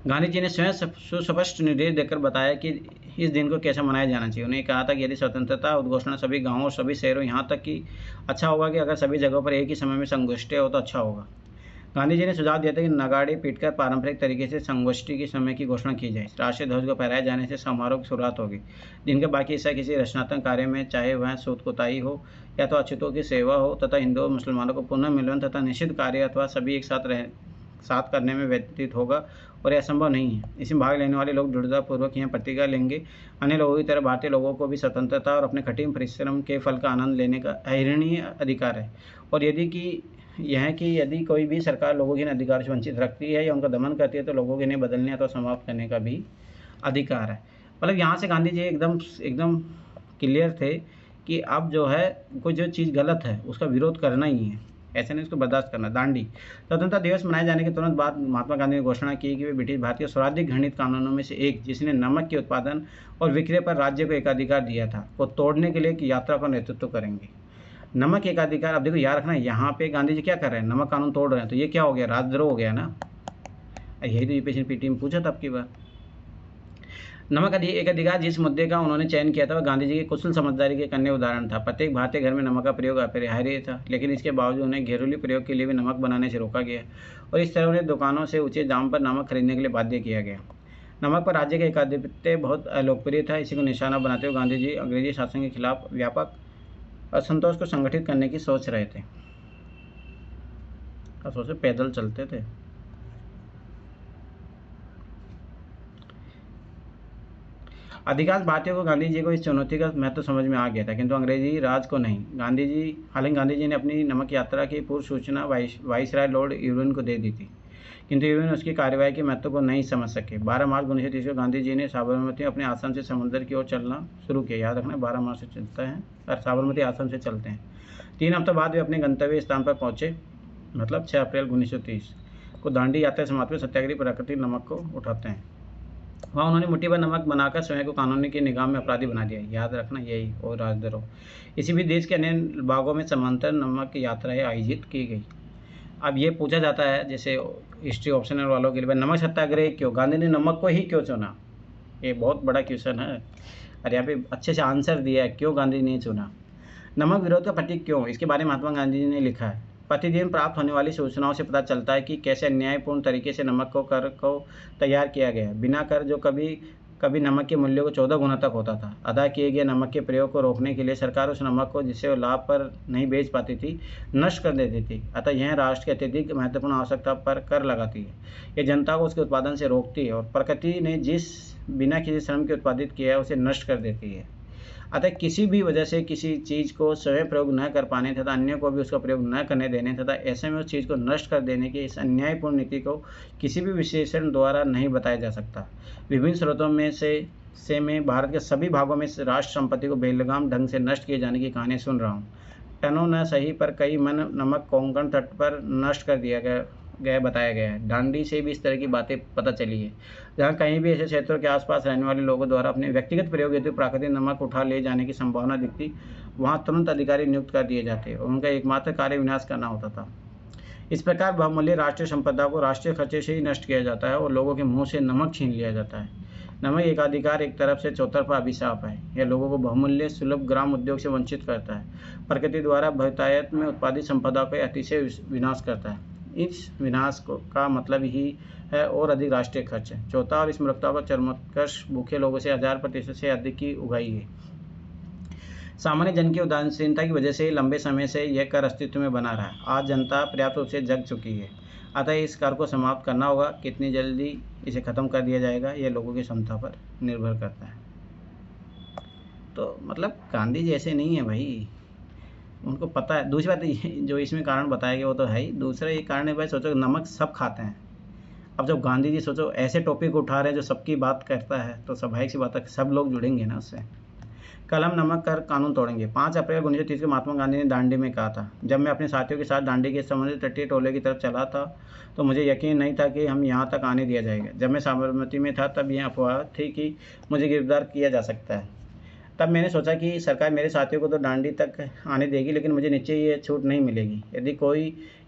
गांधी जी ने स्वयं सुस्पष्ट निर्देश देकर बताया कि इस दिन को कैसे मनाया जाना चाहिए। उन्हें कहा था कि यदि स्वतंत्रता उद्घोषणा सभी गांवों और सभी शहरों, यहाँ तक कि अच्छा होगा कि अगर सभी जगहों पर एक ही समय में संगोष्ठियाँ हो तो अच्छा होगा। गांधी जी ने सुझाव दिया था कि नगाड़े पीटकर पारंपरिक तरीके से संगोष्ठी के समय की घोषणा की जाए। राष्ट्रीय ध्वज को फहराए जाने से समारोह की शुरुआत होगी। दिन के बाकी हिस्सा किसी रचनात्मक कार्य में, चाहे वह सूतकोताई हो या तो अछूतों की सेवा हो, तथा हिंदू और मुसलमानों को पुनः मिलन तथा निषिद्ध कार्य अथवा सभी एक साथ करने में व्यतीत होगा, और यह संभव नहीं है। इसमें भाग लेने वाले लोग दृढ़तापूर्वक यहाँ प्रतिज्ञा लेंगे। अन्य लोगों की तरह भारतीय लोगों को भी स्वतंत्रता और अपने कठिन परिश्रम के फल का आनंद लेने का अहिर्णीय अधिकार है, और यदि कोई भी सरकार लोगों के इन अधिकार से वंचित रखती है या उनका दमन करती है तो लोगों के इन्हें बदलने अथवा समाप्त करने का भी अधिकार है। मतलब यहाँ से गांधी जी एकदम क्लियर थे कि अब जो है कोई जो चीज़ गलत है उसका विरोध करना ही है। ऐसे नहीं इसको बर्दाश्त करना। दांडी, स्वतंत्रता दिवस मनाए जाने के तुरंत बाद महात्मा गांधी ने घोषणा की कि वे ब्रिटिश भारत के सर्वाधिक घृणित कानूनों में से एक, जिसने नमक के उत्पादन और विक्रय पर राज्य को एकाधिकार दिया था, को तोड़ने के लिए एक यात्रा का नेतृत्व करेंगे। नमक एकाधिकार, अब देखो याद रखना, यहाँ पे गांधी जी क्या कर रहे हैं, नमक कानून तोड़ रहे हैं, तो ये क्या हो गया, राजद्रोह हो गया ना। यही तो यूपीएससी पीटी में पूछा था आपकी बार। नमक एक अधिकार जिस मुद्दे का उन्होंने चयन किया था वह गांधी जी की कुशल समझदारी के कन्या उदाहरण था। प्रत्येक भारतीय घर में नमक का प्रयोग अपरिहार्य था, लेकिन इसके बावजूद उन्हें घरेलू प्रयोग के लिए भी नमक बनाने से रोका गया और इस तरह उन्हें दुकानों से ऊंचे दाम पर नमक खरीदने के लिए बाध्य किया गया। नमक पर राज्य का एकाधिपत्य बहुत अलोकप्रिय था। इसी को निशाना बनाते हुए गांधी जी अंग्रेजी शासन के खिलाफ व्यापक असंतोष को संगठित करने की सोच रहे थे। सोचे पैदल चलते थे। अधिकांश भारतीयों को गांधी जी को इस चुनौती का महत्व समझ में आ गया था, किंतु अंग्रेजी राज को नहीं। हालांकि गांधी जी ने अपनी नमक यात्रा की पूर्व सूचना वाइसराय लॉर्ड इरविन को दे दी थी, किंतु इरविन उसकी कार्यवाही के महत्व को नहीं समझ सके। 12 मार्च 1930 को गांधी जी ने साबरमती अपने आश्रम से समुद्र की ओर चलना शुरू किया। याद रखना 12 मार्च से चलता है और साबरमती आश्रम से चलते हैं। 3 हफ्ते बाद वे अपने गंतव्य स्थान पर पहुंचे, मतलब 6 अप्रैल 1930 को दांडी यात्रा समाप्त में सत्याग्रही प्राकृतिक नमक को उठाते हैं। वहाँ उन्होंने मुट्ठी भर नमक बनाकर स्वयं को कानूनी के निगाह में अपराधी बना दिया। याद रखना यही और राजद्रोह। इसी भी देश के अन्य भागों में समांतर नमक यात्राएं आयोजित की गई। अब ये पूछा जाता है जैसे हिस्ट्री ऑप्शनल वालों के लिए, नमक सत्याग्रह क्यों, गांधी ने नमक को ही क्यों चुना, ये बहुत बड़ा क्वेश्चन है और यहाँ पे अच्छे से आंसर दिया है क्यों गांधी ने चुना। नमक विरोध का प्रतीक क्यों, इसके बारे में महात्मा गांधी जी ने लिखा है। प्रतिदिन प्राप्त होने वाली सूचनाओं से पता चलता है कि कैसे अन्यायपूर्ण तरीके से नमक को तैयार किया गया। बिना कर जो कभी नमक के मूल्य को 14 गुना तक होता था। अदा किए गए नमक के प्रयोग को रोकने के लिए सरकार उस नमक को जिसे वो लाभ पर नहीं बेच पाती थी नष्ट कर देती थी। अतः यह राष्ट्र की अत्यधिक महत्वपूर्ण आवश्यकता पर कर लगाती है। यह जनता को उसके उत्पादन से रोकती है और प्रकृति ने जिस बिना किसी श्रम के उत्पादित किया है उसे नष्ट कर देती है। अतः किसी भी वजह से किसी चीज़ को स्वयं प्रयोग न कर पाने तथा अन्य को भी उसका प्रयोग न करने देने तथा ऐसे में उस चीज़ को नष्ट कर देने की इस अन्यायपूर्ण नीति को किसी भी विशेषण द्वारा नहीं बताया जा सकता। विभिन्न स्रोतों में भारत के सभी भागों में राष्ट्र संपत्ति को बेलगाम ढंग से नष्ट किए जाने की कहानी सुन रहा हूँ। टनों न सही पर कई मन नमक कोंकण तट पर नष्ट कर दिया गया बताया गया है। दांडी से भी इस तरह की बातें पता चली है, जहाँ कहीं भी ऐसे क्षेत्रों के आसपास रहने वाले लोगों द्वारा अपने व्यक्तिगत प्रयोग हेतु प्राकृतिक नमक उठा ले जाने की संभावना दिखती, वहाँ तुरंत अधिकारी नियुक्त कर दिए जाते और उनका एकमात्र कार्य विनाश करना होता था। इस प्रकार बहुमूल्य राष्ट्रीय संपदा को राष्ट्रीय खर्चे से ही नष्ट किया जाता है और लोगों के मुँह से नमक छीन लिया जाता है। नमक एकाधिकार एक तरफ से चौतरफा अभिशाप है। यह लोगों को बहुमूल्य सुलभ ग्राम उद्योग से वंचित करता है। प्रकृति द्वारा बहुतायत में उत्पादित संपदा को अतिशय विनाश करता है। इस विनाश का मतलब ही है और अधिक राष्ट्रीय खर्च है। चौथा और इस मूर्खता का चरमोत्कर्ष भूखे लोगों से 1000% से अधिक की उगाही है। सामान्य जन की उदासीनता की वजह से लंबे समय से यह कर अस्तित्व में बना रहा है। आज जनता पर्याप्त रूप से जग चुकी है, अतः इस कर को समाप्त करना होगा। कितनी जल्दी इसे ख़त्म कर दिया जाएगा यह लोगों की क्षमता पर निर्भर करता है। तो मतलब गांधी जी ऐसे नहीं है भाई, उनको पता है। दूसरी बात जो इसमें कारण बताया गया वो तो है ही। दूसरा ये कारण है भाई, सोचो नमक सब खाते हैं। अब जब गांधी जी सोचो ऐसे टॉपिक उठा रहे हैं जो सबकी बात करता है, तो स्वाभाविक सी बात है सब लोग जुड़ेंगे ना उससे। कल हम नमक कर कानून तोड़ेंगे। 5 अप्रैल 1930 को महात्मा गांधी ने दांडी में कहा था। जब मैं अपने साथियों के साथ दांडी के समुद्र तटीय टोले की तरफ चला था तो मुझे यकीन नहीं था कि हम यहाँ तक आने दिया जाएगा। जब मैं साबरमती में था तब यह अफवाह थी कि मुझे गिरफ्तार किया जा सकता है। तब मैंने सोचा कि सरकार मेरे साथियों को तो दांडी तक आने देगी, लेकिन मुझे नीचे ये छूट नहीं मिलेगी। यदि कोई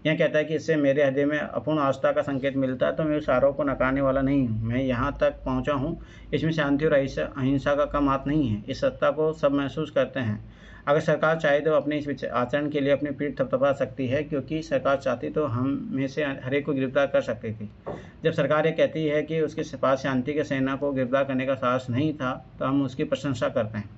यह कहता है कि इससे मेरे हृदय में अपूर्ण आस्था का संकेत मिलता है तो मैं उस आरोप को नकारने वाला नहीं हूँ। मैं यहाँ तक पहुँचा हूँ, इसमें शांति और अहिंसा का कम हाथ नहीं है। इस सत्ता को सब महसूस करते हैं। अगर सरकार चाहे तो अपने इस आचरण के लिए अपनी पीठ थपथपा सकती है, क्योंकि सरकार चाहती तो हम में से हर एक को गिरफ्तार कर सकती थी। जब सरकार ये कहती है कि उसके पास शांति के सेना को गिरफ्तार करने का साहस नहीं था तो हम उसकी प्रशंसा करते हैं।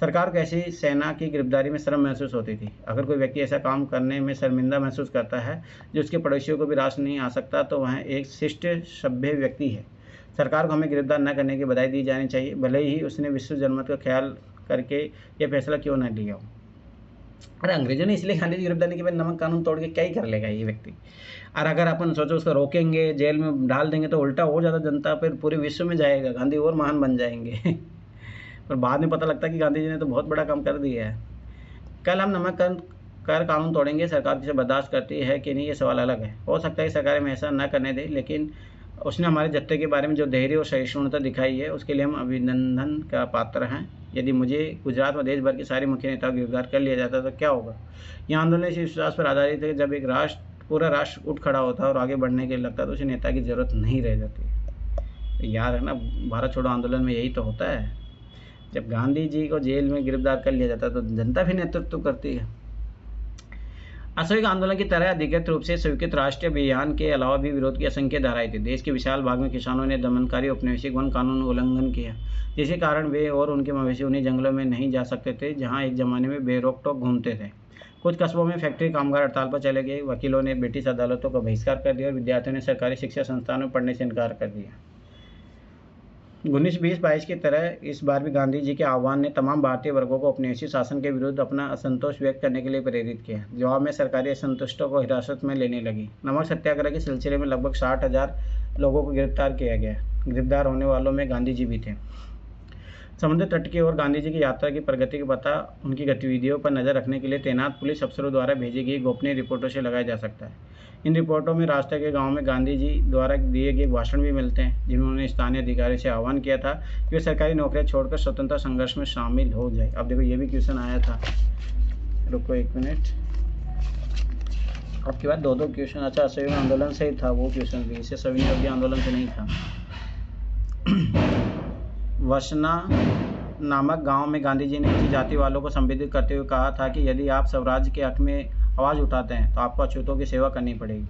सरकार को ऐसी सेना की गिरफ्तारी में शर्म महसूस होती थी। अगर कोई व्यक्ति ऐसा काम करने में शर्मिंदा महसूस करता है जो उसके पड़ोसियों को भी रास नहीं आ सकता, तो वह एक शिष्ट सभ्य व्यक्ति है। सरकार को हमें गिरफ्तार न करने की बधाई दी जानी चाहिए, भले ही उसने विश्व जनमत का ख्याल करके यह फैसला क्यों न लिया हो। अरे अंग्रेजों ने इसलिए गांधी जी गिरफ्तारी के बाद नमक कानून तोड़ के क्या ही कर लेगा ये व्यक्ति। और अगर अपन सोचो उसको रोकेंगे, जेल में डाल देंगे, तो उल्टा और ज़्यादा जनता फिर पूरे विश्व में जाएगा, गांधी और महान बन जाएंगे। पर बाद में पता लगता है कि गांधी जी ने तो बहुत बड़ा काम कर दिया है। कल हम नमक कर कानून तोड़ेंगे, सरकार इसे बर्दाश्त करती है कि नहीं, ये सवाल अलग है। हो सकता है कि सरकार हमें ऐसा न करने दे, लेकिन उसने हमारे जत्थे के बारे में जो धैर्य और सहिष्णुता दिखाई है उसके लिए हम अभिनंदन का पात्र हैं। यदि मुझे गुजरात में देश भर के सारे मुख्य नेताओं को गिरफ्तार कर लिया जाता तो क्या होगा? यह आंदोलन इस विश्वास पर आधारित है कि जब एक पूरा राष्ट्र उठ खड़ा होता है और आगे बढ़ने के लिए लगता है तो उसे नेता की ज़रूरत नहीं रह जाती। तो याद रखना, भारत छोड़ो आंदोलन में यही तो होता है। जब गांधी जी को जेल में गिरफ्तार कर लिया जाता है तो जनता भी नेतृत्व करती है। असहयोग आंदोलन की तरह अधिकृत रूप से स्वीकृत राष्ट्रीय अभियान के अलावा भी विरोध की असंख्य धाराएं थी। देश के विशाल भाग में किसानों ने दमनकारी औपनिवेशिक वन कानून उल्लंघन किया, जिसके कारण वे और उनके मवेशी उन्हीं जंगलों में नहीं जा सकते थे जहां एक जमाने में बेरोक टोक घूमते थे। कुछ कस्बों में फैक्ट्री कामगार हड़ताल पर चले गए, वकीलों ने ब्रिटिश अदालतों का बहिष्कार कर दिया और विद्यार्थियों ने सरकारी शिक्षा संस्थानों में पढ़ने से इनकार कर दिया। 1920-22 की तरह इस बार भी गांधी जी के आह्वान ने तमाम भारतीय वर्गों को औपनिवेशिक शासन के विरुद्ध अपना असंतोष व्यक्त करने के लिए प्रेरित किया। जवाब में सरकारी असंतुष्टों को हिरासत में लेने लगी। नमक सत्याग्रह के सिलसिले में लगभग 60,000 लोगों को गिरफ्तार किया गया। गिरफ्तार होने वालों में गांधी जी भी थे। समुद्र तट की ओर गांधी जी की यात्रा की प्रगति का पता उनकी गतिविधियों पर नजर रखने के लिए तैनात पुलिस अफसरों द्वारा भेजी गई गोपनीय रिपोर्टों से लगाया जा सकता है। इन रिपोर्टों में रास्ते के गांव में गांधी जी द्वारा दिए गए भाषण भी मिलते हैं, जिन्होंने उन्होंने स्थानीय अधिकारी से आह्वान किया था कि वे सरकारी नौकरियां छोड़कर स्वतंत्रता संघर्ष में शामिल हो जाए। अब देखो, ये भी क्वेश्चन आया था। रुको एक मिनट, आपके बाद दो क्वेश्चन। अच्छा, असहयोग आंदोलन से ही था वो क्वेश्चन भी, इसे सविनय आंदोलन से नहीं था। वसना नामक गांव में गांधी जी ने किसी जाति वालों को संबोधित करते हुए कहा था कि यदि आप स्वराज के हक में आवाज़ उठाते हैं तो आपको अछूतों की सेवा करनी पड़ेगी।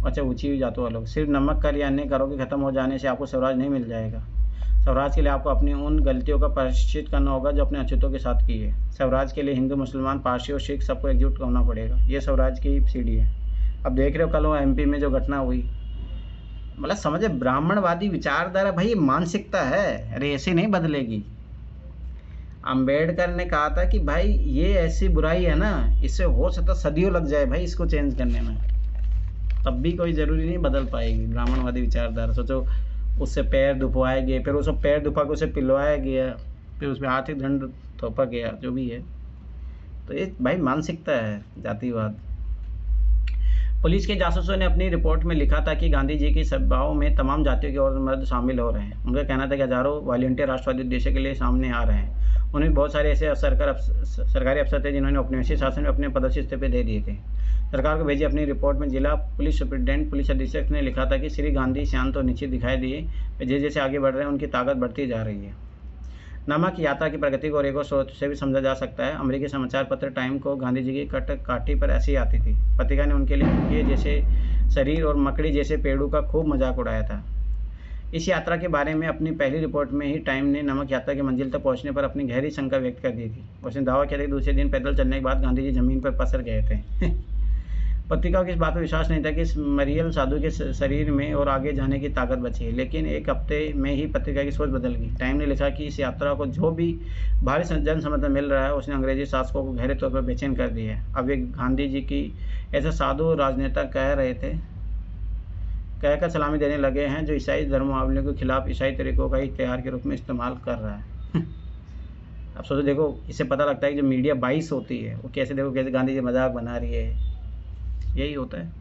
अच्छा, ऊंची हुई जातों वालों, सिर्फ नमक कर या अन्य करों के खत्म हो जाने से आपको स्वराज नहीं मिल जाएगा। स्वराज के लिए आपको अपनी उन गलतियों का प्रायश्चित करना होगा जो अपने अछूतों के साथ की है। स्वराज के लिए हिंदू, मुसलमान, पारसी और सिख सबको एकजुट होना पड़ेगा। ये स्वराज की सीढ़ी है। अब देख रहे हो कल वो MP में जो घटना हुई, मतलब समझे, ब्राह्मणवादी विचारधारा भाई, मानसिकता है, अरे ऐसे नहीं बदलेगी। अंबेडकर ने कहा था कि भाई ये ऐसी बुराई है ना, इससे हो सकता सदियों लग जाए भाई इसको चेंज करने में, तब भी कोई ज़रूरी नहीं बदल पाएगी ब्राह्मणवादी विचारधारा। सोचो, उससे पैर दुखवाए गए, फिर उसको पैर दुखा के उसे पिलवाया गया, फिर उसमें आर्थिक दंड थोपा गया, जो भी है। तो ये भाई मानसिकता है, जातिवाद। पुलिस के जासूसों ने अपनी रिपोर्ट में लिखा था कि गांधी जी की सभाओं में तमाम जातियों के और मर्द शामिल हो रहे हैं। उनका कहना था कि हजारों वॉलंटियर राष्ट्रवादी उद्देश्य के लिए सामने आ रहे हैं। उनमें बहुत सारे ऐसे सरकारी अफसर थे जिन्होंने औपनिवेशिक शासन में अपने पदों से इस्तीफे दे दिए थे। सरकार को भेजी अपनी रिपोर्ट में जिला पुलिस सुप्रिटेंडेंट पुलिस अधीक्षक ने लिखा था कि श्री गांधी शांत और निश्चित दिखाई दिए, जैसे जैसे आगे बढ़ रहे हैं उनकी ताकत बढ़ती जा रही है। नमक यात्रा की प्रगति को और एक और स्रोत से भी समझा जा सकता है। अमेरिकी समाचार पत्र टाइम को गांधी जी की काठी पर ऐसी आती थी। पत्रिका ने उनके लिए जैसे शरीर और मकड़ी जैसे पेड़ों का खूब मजाक उड़ाया था। इस यात्रा के बारे में अपनी पहली रिपोर्ट में ही टाइम ने नमक यात्रा की मंजिल तक पहुंचने पर अपनी गहरी शंका व्यक्त कर दी थी। उसने दावा किया था कि दूसरे दिन पैदल चलने के बाद गांधी जी जमीन पर पसर गए थे। पत्रिकाओं को इस बात पर विश्वास नहीं था कि इस मरियल साधु के शरीर में और आगे जाने की ताकत बची है, लेकिन एक हफ्ते में ही पत्रिका की सोच बदल गई। टाइम ने लिखा कि इस यात्रा को जो भी भारी जन समर्थन मिल रहा है उसने अंग्रेजी शासकों को गहरे तौर पर बेचैन कर दिया है। अब वे गांधी जी की ऐसे साधु राजनेता कहकर सलामी देने लगे हैं जो ईसाई धर्मावलंबियों के खिलाफ ईसाई तरीकों का इख्तियार के रूप में इस्तेमाल कर रहा है। अब सोचो, देखो, इससे पता लगता है कि जो मीडिया बाइस होती है वो कैसे, देखो कैसे गांधी जी मजाक बना रही है। यही होता है।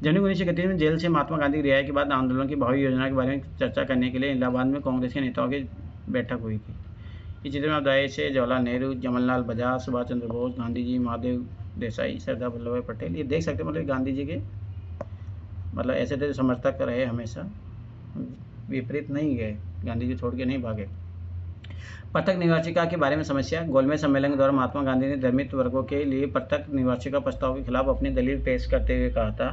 जनवरी 1931 में जेल से महात्मा गांधी की रिहाई के बाद आंदोलन की भावी योजना के बारे में चर्चा करने के लिए इलाहाबाद में कांग्रेस के नेताओं की बैठक हुई थी। इस चित्र में अदाय से जवाहरलाल नेहरू, जमनलाल बजाज, सुभाष चंद्र बोस, गांधी जी, महादेव देसाई, सरदार वल्लभ भाई पटेल, ये देख सकते हैं। मतलब गांधी जी के मतलब ऐसे थे समर्थक रहे, हमेशा विपरीत नहीं गए, गांधी जी छोड़ के नहीं भागे। पृथक निवासिका के बारे में समस्या। गोलमेज सम्मेलन के दौरान महात्मा गांधी ने धर्मित वर्गों के लिए पृथक निवासिका प्रस्ताव के खिलाफ अपनी दलील पेश करते हुए कहा था,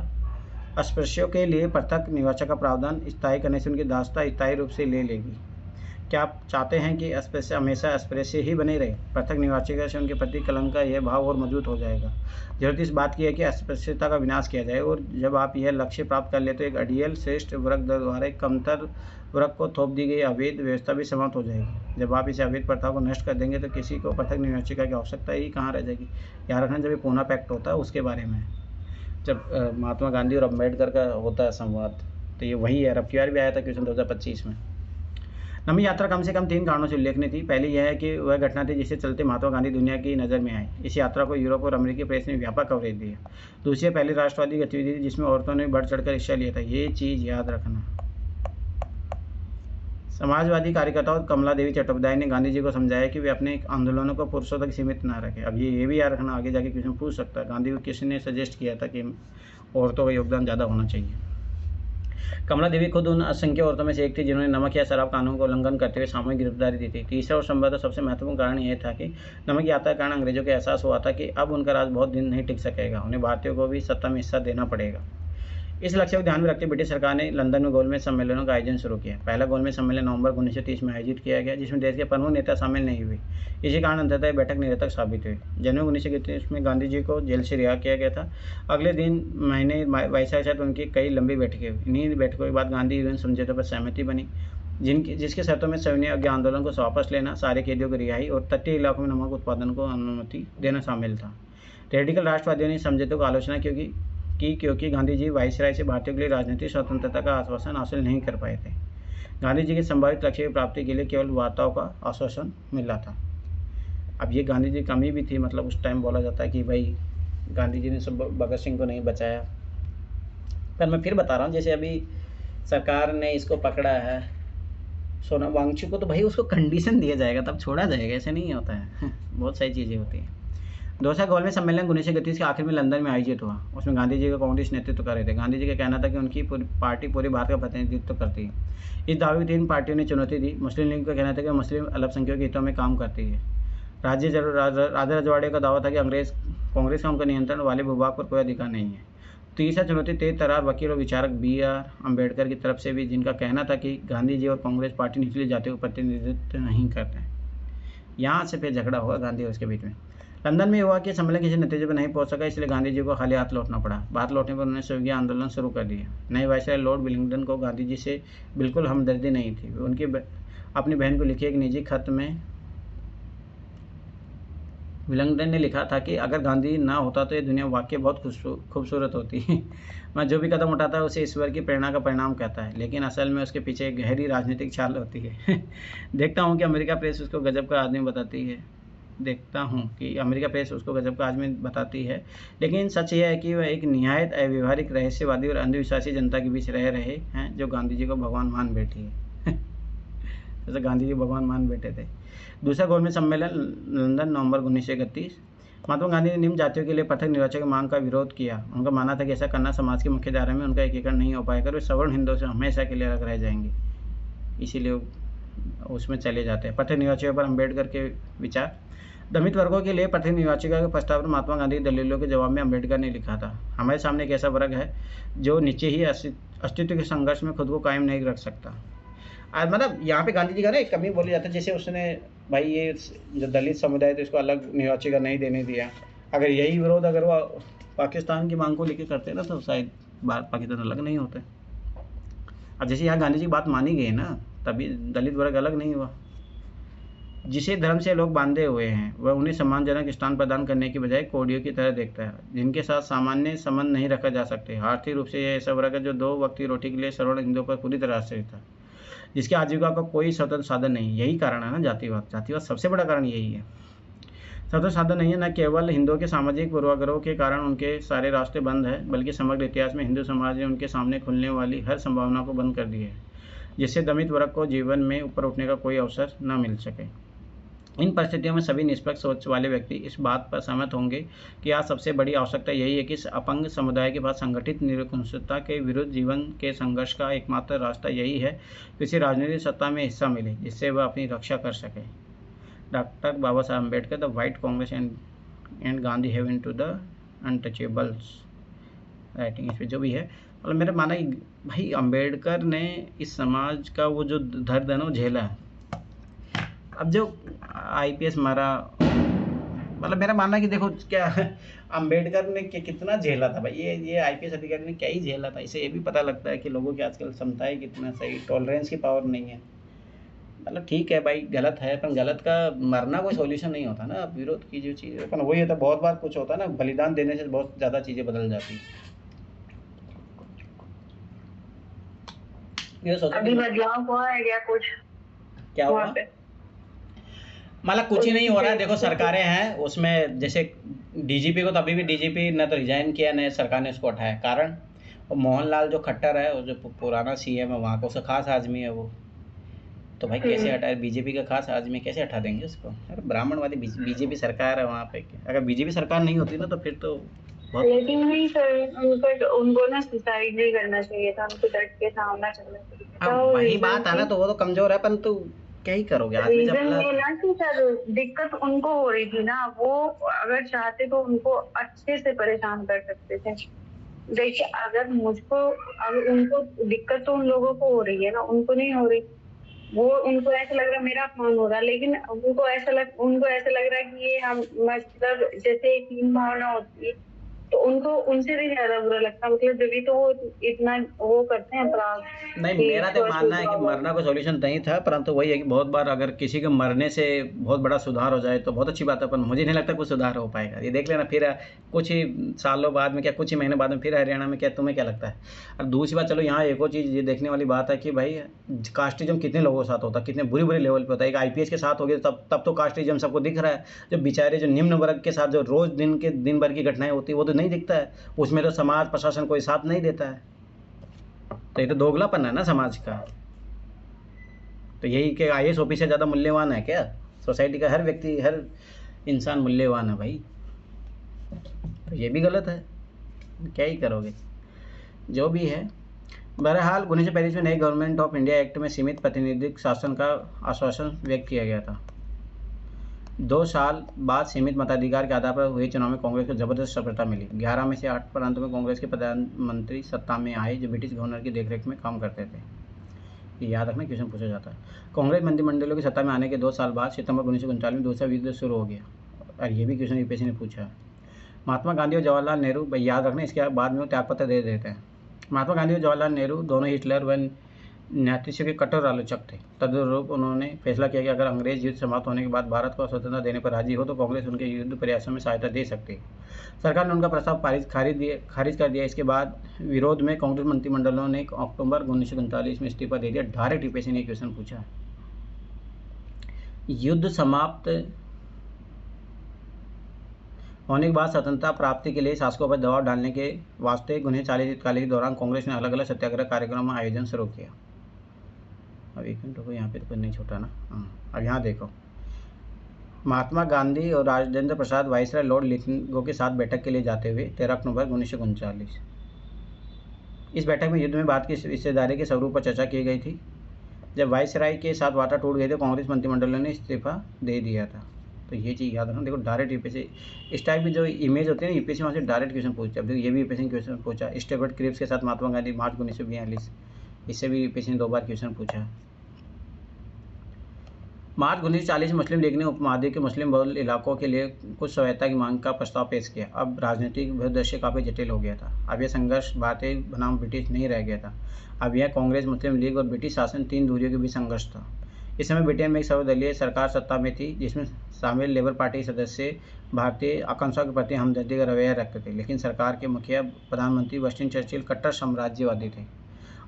अस्पृश्यों के लिए पृथक निवासिका का प्रावधान स्थायी करने से उनकी दास्ता स्थायी रूप से ले लेगी। क्या आप चाहते हैं कि अस्पृश्य हमेशा अस्पृश्य ही बने रहे? पृथक निवासिका से उनके प्रति कलंक का यह भाव और मजबूत हो जाएगा। जरूरत इस बात की है कि अस्पृश्यता का विनाश किया जाए, और जब आप यह लक्ष्य प्राप्त कर ले तो एक अडियल श्रेष्ठ वर्ग द्वारा एक कमतर वर्ग को थोप दी गई अवैध व्यवस्था भी समाप्त हो जाएगी। जब आप इसे अवैध प्रथा को नष्ट कर देंगे तो किसी को पृथक निवासिका की आवश्यकता ही कहाँ रह जाएगी। याद रखना, जब ये पूना पैक्ट होता है उसके बारे में, जब महात्मा गांधी और अम्बेडकर का होता है संवाद, तो ये वही है। अब की बार भी आया था क्वेश्चन 2025 में। लंबी यात्रा कम से कम 3 कारणों से उल्लेखनीय थी। पहली यह है कि वह घटना थी जिससे चलते महात्मा गांधी दुनिया की नज़र में आए। इस यात्रा को यूरोप और अमेरिकी प्रेस ने व्यापक कवरेज दिया। दूसरी पहली राष्ट्रवादी गतिविधि थी जिसमें औरतों ने बढ़ चढ़कर हिस्सा लिया था। ये चीज़ याद रखना। समाजवादी कार्यकर्ताओं कमला देवी चट्टोपाध्याय ने गांधी जी को समझाया कि वे अपने आंदोलनों को पुरुषों तक सीमित न रखें। अब ये भी याद रखना, आगे जाके क्वेश्चन पूछ सकता है। गांधी को किसी ने सजेस्ट किया था कि औरतों का योगदान ज़्यादा होना चाहिए। कमला देवी खुद उन असंख्य औरतों में से एक थी जिन्होंने नमक या शराब कानून का उल्लंघन करते हुए सामूहिक गिरफ्तारी दी थी। तीसरा और संभवतः सबसे महत्वपूर्ण कारण यह था कि नमक यात्रा के कारण अंग्रेजों को एहसास हुआ था कि अब उनका राज बहुत दिन नहीं टिक सकेगा, उन्हें भारतीयों को भी सत्ता में हिस्सा देना पड़ेगा। इस लक्ष्य को ध्यान में रखते ब्रिटिश सरकार ने लंदन में गोलमेज सम्मेलनों का आयोजन शुरू किया। पहला गोलमेज सम्मेलन नवंबर 1930 में आयोजित किया गया, जिसमें देश के प्रमुख नेता शामिल नहीं हुए। इसी कारण अंततः यह बैठक निरर्थक साबित हुई। जनवरी 1931 में गांधी जी को जेल से रिहा किया गया था। अगले दिन महीने वायसराय के साथ उनकी कई लंबी बैठकें हुई। इन्हीं बैठकों के बाद गांधी यूएन समझौते पर सहमति बनी, जिसके शर्तों में सविनय अज्ञा आंदोलन को वापस लेना, सारे कैदियों को रिहाई और तटीय इलाकों में नमक उत्पादन को अनुमति देना शामिल था। रेडिकल राष्ट्रवादियों ने समझौते को आलोचना क्योंकि गांधी जी वायसराय से भारतीयों के लिए राजनीतिक स्वतंत्रता का आश्वासन हासिल नहीं कर पाए थे। गांधी जी के संभावित लक्ष्य की प्राप्ति के लिए केवल वार्ताओं का आश्वासन मिला था। अब ये गांधी जी की कमी भी थी, मतलब उस टाइम बोला जाता है कि भाई गांधी जी ने सब भगत सिंह को नहीं बचाया। पर मैं फिर बता रहा हूँ, जैसे अभी सरकार ने इसको पकड़ा है सोनम वांगचुक को, तो भाई उसको कंडीशन दिया जाएगा तब छोड़ा जाएगा, ऐसे नहीं होता है। बहुत सारी चीज़ें होती हैं। दूसरा गोलमेज सम्मेलन 1931 के आखिर में लंदन में आयोजित हुआ। उसमें गांधी जी का कांग्रेस नेतृत्व कर रहे थे। गांधी जी का कहना था कि उनकी पार्टी पूरे भारत का प्रतिनिधित्व करती है। इस दावे को 3 पार्टियों ने चुनौती दी। मुस्लिम लीग का कहना था कि मुस्लिम अल्पसंख्यकों के हितों में काम करती है। राजा रजवाड़े का दावा था कि कांग्रेस का उनका नियंत्रण वाले भूभाग पर कोई अधिकार नहीं है। तीसरा चुनौती तेज तर्रार वकील और विचारक BR अम्बेडकर की तरफ से भी, जिनका कहना था कि गांधी जी और कांग्रेस पार्टी निचली जातियों का प्रतिनिधित्व नहीं करते। यहाँ से फिर झगड़ा हुआ गांधी और उसके बीच में। लंदन में हुआ कि सम्मेलन किसी नतीजे पर नहीं पहुंच सका, इसलिए गांधी जी को खाली हाथ लौटना पड़ा। भारत लौटने पर उन्होंने सविनय आंदोलन शुरू कर दिया। नए वायसराय लॉर्ड विलिंगडन को गांधी जी से बिल्कुल हमदर्दी नहीं थी। उनकी अपनी बहन को लिखे एक निजी खत में विलिंगडन ने लिखा था कि अगर गांधी ना होता तो ये दुनिया वाकई बहुत खूबसूरत होती। मैं जो भी कदम उठाता है उसे ईश्वर की प्रेरणा का परिणाम कहता है, लेकिन असल में उसके पीछे एक गहरी राजनीतिक चाल होती है। देखता हूँ कि अमेरिका प्रेस उसको गजब का आदमी बताती है, लेकिन सच यह है कि वह एक निहायत अव्यवहारिक, रहस्यवादी और अंधविश्वासी जनता के बीच रह रहे हैं जो गांधी जी को भगवान मान बैठी है। जैसे गांधी जी भगवान मान बैठे थे। दूसरा गोलमेज सम्मेलन लंदन नवंबर 1931। महात्मा गांधी ने निम्न जातियों के लिए पृथक निर्वाचन की मांग का विरोध किया। उनका मानना था कि ऐसा करना समाज की मुख्य धारा में उनका एकीकरण नहीं हो पाएगा, वे सवर्ण हिंदुओं से हमेशा के लिए अलग रह जाएंगे, इसीलिए उसमें चले जाते हैं। पृथक निर्वाचन पर अम्बेडकर के विचार। दलित वर्गों के लिए पृथक निर्वाचन के प्रस्ताव पर महात्मा गांधी की दलीलों के जवाब में अम्बेडकर ने लिखा था, हमारे सामने एक ऐसा वर्ग है जो नीचे ही अस्तित्व के संघर्ष में खुद को कायम नहीं रख सकता। मतलब यहाँ पे गांधी जी का ना एक कमी बोली जाता है, जैसे उसने भाई ये जो दलित समुदाय थे इसको अलग निर्वाचिका नहीं देने दिया। अगर यही विरोध अगर वो पाकिस्तान की मांग को लेकर करते ना तो शायद भारत पाकिस्तान अलग नहीं होते। अब जैसे यहाँ गांधी जी की बात मानी गई ना, तभी दलित वर्ग अलग नहीं हुआ। जिसे धर्म से लोग बांधे हुए हैं वह उन्हें सम्मानजनक स्थान प्रदान करने की बजाय कोडियों की तरह देखता है, जिनके साथ सामान्य संबंध नहीं रखा जा सकते। आर्थिक रूप से यह ऐसा वर्ग है जो 2 वक्त की रोटी के लिए सवर्ण हिंदुओं पर पूरी तरह आश्रित है, जिसकी आजीविका का कोई स्वतंत्र साधन नहीं। यही कारण है ना जातिवाद सबसे बड़ा कारण यही है। स्वतंत्र साधन नहीं है। न केवल हिंदुओं के सामाजिक पूर्वाग्रहों के कारण उनके सारे रास्ते बंद है, बल्कि समग्र इतिहास में हिंदू समाज ने उनके सामने खुलने वाली हर संभावना को बंद कर दी है, जिससे दलित वर्ग को जीवन में ऊपर उठने का कोई अवसर न मिल सके। इन परिस्थितियों में सभी निष्पक्ष सोच वाले व्यक्ति इस बात पर सहमत होंगे कि आज सबसे बड़ी आवश्यकता यही है कि इस अपंग समुदाय के पास संगठित निरंकुशता के विरुद्ध जीवन के संघर्ष का एकमात्र रास्ता यही है कि उसे राजनीतिक सत्ता में हिस्सा मिले, जिससे वह अपनी रक्षा कर सके। Doctor Baba Saheb Ambedkar, the white Congress and Gandhi have into the untouchables writing, इस पर जो भी है। और मेरा मानना है भाई अम्बेडकर ने इस समाज का वो जो दर्द है ना वो झेला है। अब जो IPS मारा, मतलब मेरा मानना है कि देखो क्या अम्बेडकर ने कितना झेला था भाई, ये IPS अधिकारी ने क्या ही झेला था। इसे ये भी पता लगता है कि लोगों की आजकल क्षमताएं कितना सही, टॉलरेंस की पावर नहीं है। मतलब ठीक है भाई गलत है, पर गलत का मरना कोई सॉल्यूशन नहीं होता ना। विरोध की जो चीज़ है वही होता है, बहुत बार कुछ होता है ना, बलिदान देने से बहुत ज़्यादा चीज़ें बदल जाती है। अभी बदलाव हुआ है क्या कुछ? क्या वहाँ हुआ? पे? मतलब कुछ ही नहीं हो रहा है। देखो कुछ- सरकारें हैं उसमें, जैसे डीजीपी को तो अभी भी डीजीपी ने तो रिजाइन किया, न सरकार ने उसको हटाया। कारण वो मोहनलाल जो खट्टर है, वो जो पुराना सीएम है वहाँ का, उसका खास आदमी है वो। तो भाई कैसे हटाए? बीजेपी का खास आदमी कैसे हटा देंगे उसको? अरे ब्राह्मणवादी बीजेपी सरकार है वहाँ पे। अगर बीजेपी सरकार नहीं होती ना तो फिर तो बहुत। लेकिन नहीं सर, उनको उनको ना सुसाइड नहीं करना चाहिए था, उनको डट के सामना करना चाहिए हाँ था। और वही रीजन बात है ना, तो वो तो कमजोर है, परंतु क्या ही करोगे आदमी जब रीजन मतलब। ये ना कि सर दिक्कत उनको हो रही थी ना, वो अगर चाहते तो उनको अच्छे से परेशान कर सकते थे। देखिए अगर मुझको, अगर उनको दिक्कत तो उन लोगों को हो रही है ना, उनको नहीं हो रही। वो उनको ऐसा लग रहा है मेरा अपमान हो रहा है, लेकिन उनको ऐसा लग रहा है कि ये हम मतलब जैसे एक हीन भावना होती है, तो उनको उनसे भी ज्यादा बुरा लगता है। मतलब जब भी तो वो इतना वो करते हैं अपराध नहीं, कि मेरा तो छुआ-छूत मानना है कि वाला। मरना कोई सॉल्यूशन नहीं था, परंतु वही है कि बहुत बार अगर किसी के मरने से बहुत बड़ा सुधार हो जाए तो बहुत अच्छी बात है, पर मुझे नहीं लगता कुछ सुधार हो पाएगा। ये देख लेना फिर कुछ ही सालों बाद में, क्या कुछ ही महीने बाद में फिर हरियाणा में, क्या तुम्हें क्या लगता है? और दूसरी बात, चलो यहाँ एक और चीज़ ये देखने वाली बात है कि भाई कास्टिज्म कितने लोगों के साथ होता है, कितने बुरी बुरी लेवल पे होता है। एक आईपीएस के साथ हो गया तब तो कास्टिज्म सबको दिख रहा है। जो बेचारे जो निम्न वर्ग के साथ जो रोज़ दिन भर की घटनाएं होती है वो तो नहीं दिखता है। उसमें तो समाज प्रशासन कोई साथ नहीं देता है। तो ये तो दोगलापन है ना समाज का। तो यही कि आईएएस ऑफिसर ज़्यादा मूल्यवान है क्या? सोसाइटी का हर व्यक्ति, हर इंसान मूल्यवान है भाई। तो ये भी गलत है, क्या ही करोगे? जो भी है, बहरहाल 1935 में नई गवर्नमेंट ऑफ इंडिया एक्ट में सीमित प्रातिनिधिक शासन का आश्वासन व्यक्त किया गया था। 2 साल बाद सीमित मताधिकार के आधार पर हुए चुनाव में कांग्रेस को जबरदस्त सफलता मिली। 11 में से 8 प्रांतों में कांग्रेस के प्रधानमंत्री सत्ता में आए जो ब्रिटिश गवर्नर की देखरेख में काम करते थे। ये याद रखना, क्वेश्चन पूछा जाता है। कांग्रेस मंत्रिमंडलों की सत्ता में आने के 2 साल बाद सितंबर 1939 में दूसरा युद्ध शुरू हो गया। और ये भी क्वेश्चन यूपीएससी ने पूछा है। महात्मा गांधी और जवाहरलाल नेहरू, भाई याद रखना, इसके बाद में वो त्यागपत्र दे देते हैं। महात्मा गांधी और जवाहरलाल नेहरू दोनों हिटलर व नाथीसियों के कट्टर आलोचक थे। तदनुरूप उन्होंने फैसला किया कि अगर अंग्रेज युद्ध समाप्त होने के बाद भारत को स्वतंत्रता देने पर राजी हो तो कांग्रेस उनके युद्ध प्रयासों में सहायता दे सकती है। सरकार ने उनका प्रस्ताव खारिज कर दिया। इसके बाद विरोध में कांग्रेस मंत्रिमंडलों ने अक्टूबर 1939 में इस्तीफा दे दिया। डायरेक्ट यूपीएससी ने क्वेश्चन पूछा। युद्ध समाप्त होने के बाद स्वतंत्रता प्राप्ति के लिए शासकों पर दबाव डालने के वास्ते 1940 के दौरान कांग्रेस ने अलग अलग सत्याग्रह कार्यक्रमों का आयोजन शुरू किया। अब एक मिनट रुको, यहाँ पे तो कुछ नहीं छूटा ना। अब यहाँ देखो, महात्मा गांधी और राजेंद्र प्रसाद वाइसराय लॉर्ड लिथिंगो के साथ बैठक के लिए जाते हुए 13 अक्टूबर 1939। इस बैठक में युद्ध में भारत की हिस्सेदारी के स्वरूप पर चर्चा की गई थी। जब वाइसराय के साथ वार्ता टूट गई तो कांग्रेस मंत्रिमंडल ने इस्तीफा दे दिया था। तो ये चीज़ याद रखना। देखो डायरेक्ट यूपीएससी इस टाइप की जो इमेज होती है ना, यूपीएससी वहाँ से डायरेक्ट क्वेश्चन पूछता है। अब देखो ये भी यूपीएससी क्वेश्चन पूछा। स्टेफर्ड क्रिप्स के साथ महात्मा गांधी मार्च 1942, इससे भी यूपीएससी ने 2 बार क्वेश्चन पूछा। मार्च 1940 मुस्लिम लीग ने उपमहाद्वीप के मुस्लिम बहुल इलाकों के लिए कुछ स्वायत्तता की मांग का प्रस्ताव पेश किया। अब राजनीतिक भूदृश्य काफ़ी जटिल हो गया था। अब यह संघर्ष भारतीय बनाम ब्रिटिश नहीं रह गया था। अब यह कांग्रेस, मुस्लिम लीग और ब्रिटिश शासन 3 दूरियों के बीच संघर्ष था। इस समय ब्रिटेन में एक सर्वदलीय सरकार सत्ता में थी जिसमें शामिल लेबर पार्टी सदस्य भारतीय आकांक्षाओं के प्रति हमदर्दी का रवैया रखते थे, लेकिन सरकार के मुखिया प्रधानमंत्री विंस्टन चर्चिल कट्टर साम्राज्यवादी थे।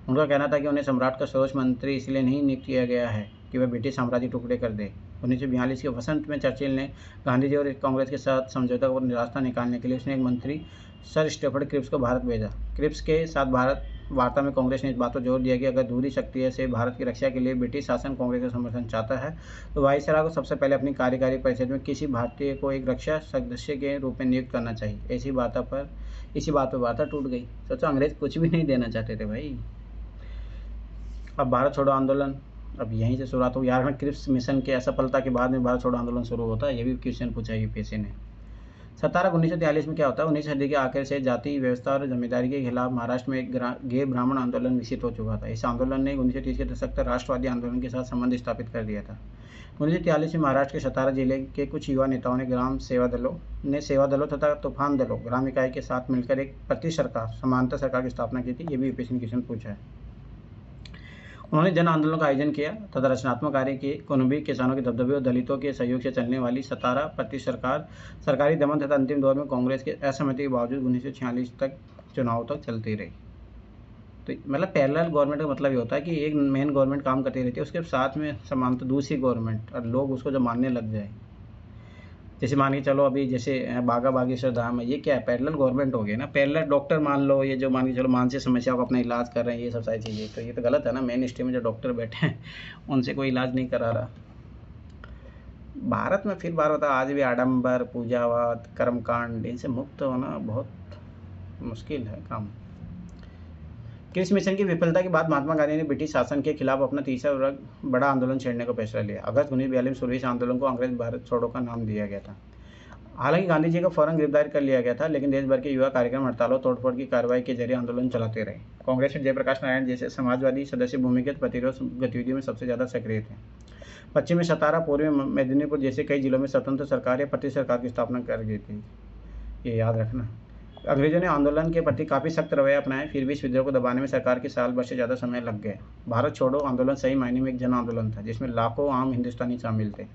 उनका कहना था कि उन्हें सम्राट का सर्वोच्च मंत्री इसलिए नहीं नियुक्त किया गया है कि वह ब्रिटिश साम्राज्य टुकड़े कर दे। 1942 के वसंत में चर्चिल ने गांधी और कांग्रेस के साथ समझौता और रास्ता निकालने के लिए उसने एक मंत्री सर स्टेफर्ड क्रिप्स को भारत भेजा। क्रिप्स के साथ भारत वार्ता में कांग्रेस ने इस बात पर जोर दिया कि अगर दूसरी शक्तियों से भारत की रक्षा के लिए ब्रिटिश शासन कांग्रेस का समर्थन चाहता है तो वाइसराय को सबसे पहले अपनी कार्यकारी परिषद में किसी भारतीय को एक रक्षा सदस्य के रूप में नियुक्त करना चाहिए। इसी बात पर वार्ता टूट गई। सोचो, अंग्रेज कुछ भी नहीं देना चाहते थे भाई। अब भारत छोड़ो आंदोलन अब यहीं से शुरुआत हो। 11वें क्रिप्स मिशन के असफलता के बाद में भारत छोड़ो आंदोलन शुरू होता है। ये भी क्वेश्चन पूछा यूपीएससी ने। 1943 में क्या होता है? 19वीं सदी के आखिर से जाति व्यवस्था और जमींदारी के खिलाफ महाराष्ट्र में एक गे ब्राह्मण आंदोलन विकसित हो चुका था। इस आंदोलन ने 1930 के दशक तक राष्ट्रवादी आंदोलन के साथ संबंध स्थापित कर दिया था। 1943 में महाराष्ट्र के सतारा जिले के कुछ युवा नेताओं ने सेवा दलों तथा तूफान दलों ग्राम इकाई के साथ मिलकर एक समांतर सरकार की स्थापना की थी। ये भी यूपीएससी ने क्वेश्चन पूछा है। उन्होंने जन आंदोलन का आयोजन किया तथा रचनात्मक कार्य किए। कुनबी किसानों के दबदबे और दलितों के सहयोग से चलने वाली 17 सरकार सरकारी दमन तथा अंतिम दौर में कांग्रेस के असहमति के बावजूद 1946 तक चुनाव तक चलती रही। तो मतलब पैरेलल गवर्नमेंट का मतलब ये होता है कि एक मेन गवर्नमेंट काम करती रहती है, उसके साथ में समानता दूसरी गवर्नमेंट, और लोग उसको जब मानने लग जाए, जैसे मान के चलो अभी जैसे बागा बागेश्वर धाम है, ये क्या है, पैरेलल गवर्नमेंट हो गई ना। पैरेलल डॉक्टर मान लो, ये जो मान के चलो मानसिक समस्या को अपना इलाज कर रहे हैं, ये सब सारी चीज़ें, तो ये तो गलत है ना। मेन स्ट्रीम में जो डॉक्टर बैठे हैं उनसे कोई इलाज नहीं करा रहा। भारत में फिर बार होता है, आज भी आडंबर, पूजावाद, कर्मकांड, इनसे मुक्त होना बहुत मुश्किल है काम। क्रिस मिशन की विफलता के बाद महात्मा गांधी ने ब्रिटिश शासन के खिलाफ अपना तीसरा वर्ग बड़ा आंदोलन छेड़ने का फैसला लिया। अगस्त 1942 में शुरू इस आंदोलन को अंग्रेज भारत छोड़ो का नाम दिया गया था। हालांकि गांधी जी को फौरन गिरफ्तार कर लिया गया था, लेकिन देश भर के युवा कार्यक्रम, हड़तालों, तोड़फोड़ की कार्रवाई के जरिए आंदोलन चलाते रहे। कांग्रेस में जयप्रकाश नारायण जैसे समाजवादी सदस्य भूमिगत प्रतिरोध गतिविधियों में सबसे ज़्यादा सक्रिय थे। पश्चिम में सतारा, पूर्व में मेदिनीपुर जैसे कई जिलों में स्वतंत्र सरकार या प्रतिनिधि सरकार की स्थापना कर गई थी, ये याद रखना। अंग्रेजों ने आंदोलन के प्रति काफ़ी सख्त रवैया अपनाया, फिर भी इस विद्रोह को दबाने में सरकार के साल भर से ज़्यादा समय लग गया। भारत छोड़ो आंदोलन सही मायने में एक जन आंदोलन था, जिसमें लाखों आम हिंदुस्तानी शामिल थे।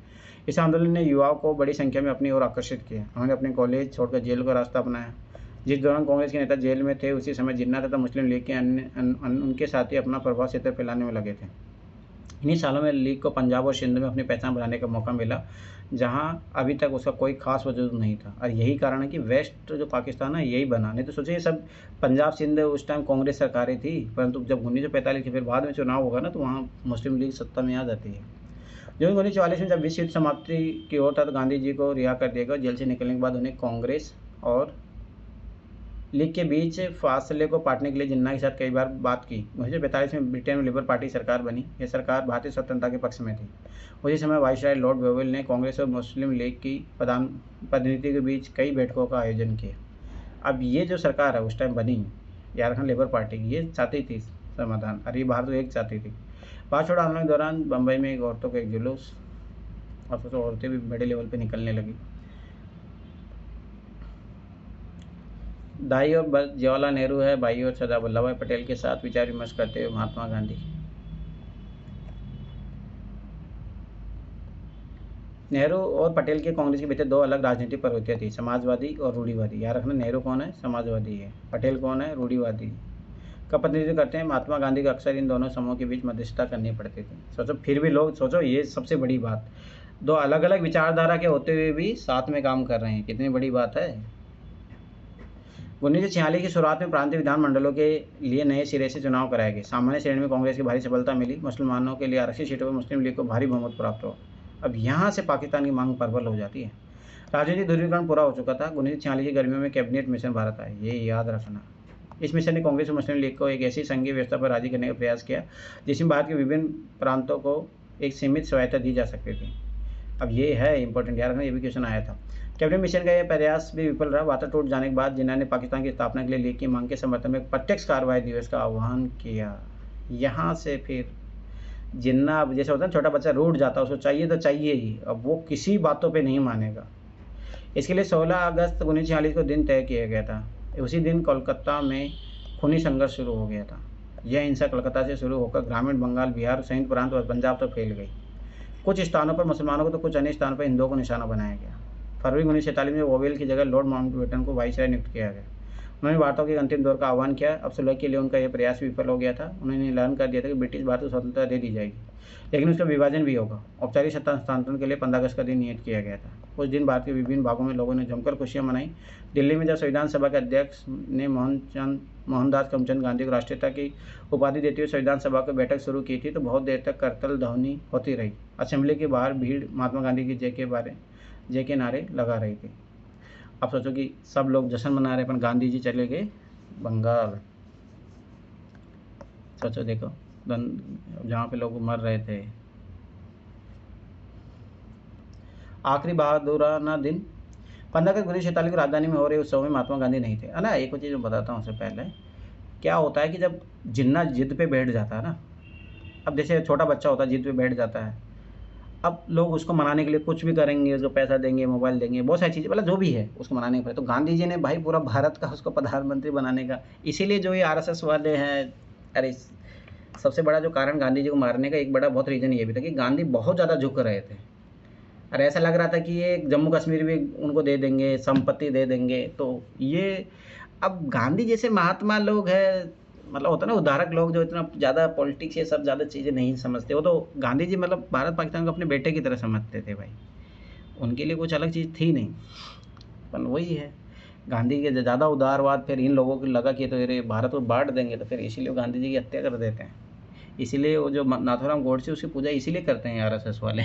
इस आंदोलन ने युवाओं को बड़ी संख्या में अपनी ओर आकर्षित किया। उन्होंने अपने कॉलेज छोड़कर जेल का रास्ता अपनाया। जिस दौरान कांग्रेस के नेता जेल में थे, उसी समय जिन्ना तथा मुस्लिम लीग के उनके साथी अपना प्रभाव क्षेत्र फैलाने में लगे थे। इन्हीं सालों में लीग को पंजाब और सिंध में अपनी पहचान बनाने का मौका मिला, जहां अभी तक उसका कोई खास वजूद नहीं था। और यही कारण है कि वेस्ट जो पाकिस्तान है यही बना। नहीं तो सोचिए, ये सब पंजाब सिंध उस टाइम कांग्रेस सरकारें थी, परंतु जब 1945 के फिर बाद में चुनाव होगा ना, तो वहाँ मुस्लिम लीग सत्ता में आ जाती है। जून 1944 में जब विश्व युद्ध समाप्ति की ओर था, तो गांधी जी को रिहा कर दिया गया। जेल से निकलने के बाद उन्हें कांग्रेस और लीग के बीच फासले को पाटने के लिए जिन्ना के साथ कई बार बात की। 1945 में ब्रिटेन में लिबरल पार्टी सरकार बनी। यह सरकार भारतीय स्वतंत्रता के पक्ष में थी। उसी समय वाइसराय लॉर्ड वेवल ने कांग्रेस और मुस्लिम लीग की प्रतिनिधि के बीच कई बैठकों का आयोजन किया। अब ये जो सरकार है उस टाइम बनी, यार खान लेबर पार्टी, ये चाहती थी समाधान, और ये भारत एक चाहती थी। भारत छोड़ो आंदोलन के दौरान बम्बई में एक औरतों का एक जुलूस, अब तो औरतें भी बड़े लेवल पर निकलने लगी। दाई और जवाहरलाल नेहरू है, बाई और सरदार वल्लभ भाई पटेल के साथ विचार विमर्श करते हुए महात्मा गांधी। नेहरू और पटेल के कांग्रेस के भीतर दो अलग राजनीतिक प्रवृत्तियाँ थी, समाजवादी और रूढ़िवादी। याद रखना, नेहरू कौन है, समाजवादी है, पटेल कौन है, रूढ़िवादी का प्रतिनिधित्व करते हैं। महात्मा गांधी को अक्सर इन दोनों समूहों के बीच मध्यस्थता करनी पड़ती थी। सोचो, फिर भी लोग सोचो, ये सबसे बड़ी बात, दो अलग अलग विचारधारा के होते हुए भी साथ में काम कर रहे हैं, कितनी बड़ी बात है। 1946 की शुरुआत में प्रांतीय विधानमंडलों के लिए नए सिरे से चुनाव कराए गए। सामान्य श्रेणी में कांग्रेस की भारी सफलता मिली। मुसलमानों के लिए आरक्षित सीटों पर मुस्लिम लीग को भारी बहुमत प्राप्त हुआ। अब यहाँ से पाकिस्तान की मांग प्रबल हो जाती है। राजनीतिक ध्रुवीकरण पूरा हो चुका था। 1946 की गर्मियों में कैबिनेट मिशन भारत आए, ये याद रखना। इस मिशन ने कांग्रेस और मुस्लिम लीग को एक ऐसी संघीय व्यवस्था पर राजी करने का प्रयास किया जिसमें भारत के विभिन्न प्रांतों को एक सीमित स्वायत्ता दी जा सकती थी। अब ये है इंपॉर्टेंट, याद रखना, ये भी क्वेश्चन आया था। कैबिनेट मिशन का यह प्रयास भी विफल रहा। वार्ता टूट जाने के बाद जिन्ना ने पाकिस्तान की स्थापना के लिए लीग की मांग के समर्थन में प्रत्यक्ष कार्रवाई दिवस का आह्वान किया। यहाँ से फिर जिन्ना, अब जैसे होता है छोटा बच्चा रूठ जाता है, उसको चाहिए तो चाहिए ही, अब वो किसी बातों पे नहीं मानेगा। इसके लिए 16 अगस्त 1946 को दिन तय किया गया था। उसी दिन कोलकाता में खूनी संघर्ष शुरू हो गया था। यह हिंसा कोलकाता से शुरू होकर ग्रामीण बंगाल, बिहार, संयुक्त प्रांत और पंजाब तक फैल गई। कुछ स्थानों पर मुसलमानों को तो कुछ अन्य स्थानों पर हिंदुओं को निशाना बनाया गया। फरवरी 1947 में ओवेल की जगह लॉर्ड माउंटबेटन को वाइसराय नियुक्त किया गया। उन्होंने वार्ताओं के अंतिम दौर का आह्वान किया। अब सुलह के लिए उनका यह प्रयास विफल हो गया था। उन्होंने ऐलान कर दिया था कि ब्रिटिश भारत को स्वतंत्रता दे दी जाएगी, लेकिन उसका विभाजन भी होगा। औपचारिक सत्ता हस्तांतरण के लिए 15 अगस्त का दिन नियत किया गया था। उस दिन भारत के विभिन्न भागों में लोगों ने जमकर खुशियां मनाई। दिल्ली में जब संविधान सभा के अध्यक्ष ने मोहनदास करमचंद गांधी को राष्ट्रपिता की उपाधि देते हुए संविधान सभा की बैठक शुरू की थी, तो बहुत देर तक करतल ध्वनि होती रही। असेंबली के बाहर भीड़ महात्मा गांधी की जय के नारे लगा रही थी। अब सोचो कि सब लोग जश्न मना रहे, पर गांधी जी चले गए बंगाल। सोचो, देखो, जहाँ पे लोग मर रहे थे। आखिरी बहादुराना दिन 15 अगस्त 1947 की राजधानी में हो रहे उत्सव में महात्मा गांधी नहीं थे, है ना। एक चीज़ मैं बताता हूँ उससे पहले, क्या होता है कि जब जिन्ना जिद पे बैठ जाता है ना, अब जैसे छोटा बच्चा होता है जिद पे बैठ जाता है, अब लोग उसको मनाने के लिए कुछ भी करेंगे, उसको पैसा देंगे, मोबाइल देंगे, बहुत सारी चीज़ें, मतलब जो भी है उसको मनाने के लिए। तो गांधी जी ने भाई पूरा भारत का उसको प्रधानमंत्री बनाने का, इसीलिए जो ये RSS वाले हैं, अरे सबसे बड़ा जो कारण गांधी जी को मारने का एक बड़ा बहुत रीज़न ये भी था कि गांधी बहुत ज़्यादा झुक रहे थे। और ऐसा लग रहा था कि ये जम्मू कश्मीर भी उनको दे देंगे, संपत्ति दे देंगे। तो ये अब गांधी जैसे महात्मा लोग हैं, मतलब होता है ना उदारक लोग जो इतना ज़्यादा पॉलिटिक्स ये सब ज़्यादा चीज़ें नहीं समझते, वो तो गांधी जी मतलब भारत पाकिस्तान को अपने बेटे की तरह समझते थे भाई, उनके लिए कुछ अलग चीज़ थी नहीं। पर वही है, गांधी के ज़्यादा उदारवाद फिर इन लोगों को लगा कि तो ये भारत को बांट देंगे, तो फिर इसीलिए वो गांधी जी की हत्या कर देते हैं। इसीलिए वो जो नाथूराम गोडसे उसकी पूजा इसीलिए करते हैं आरएसएस वाले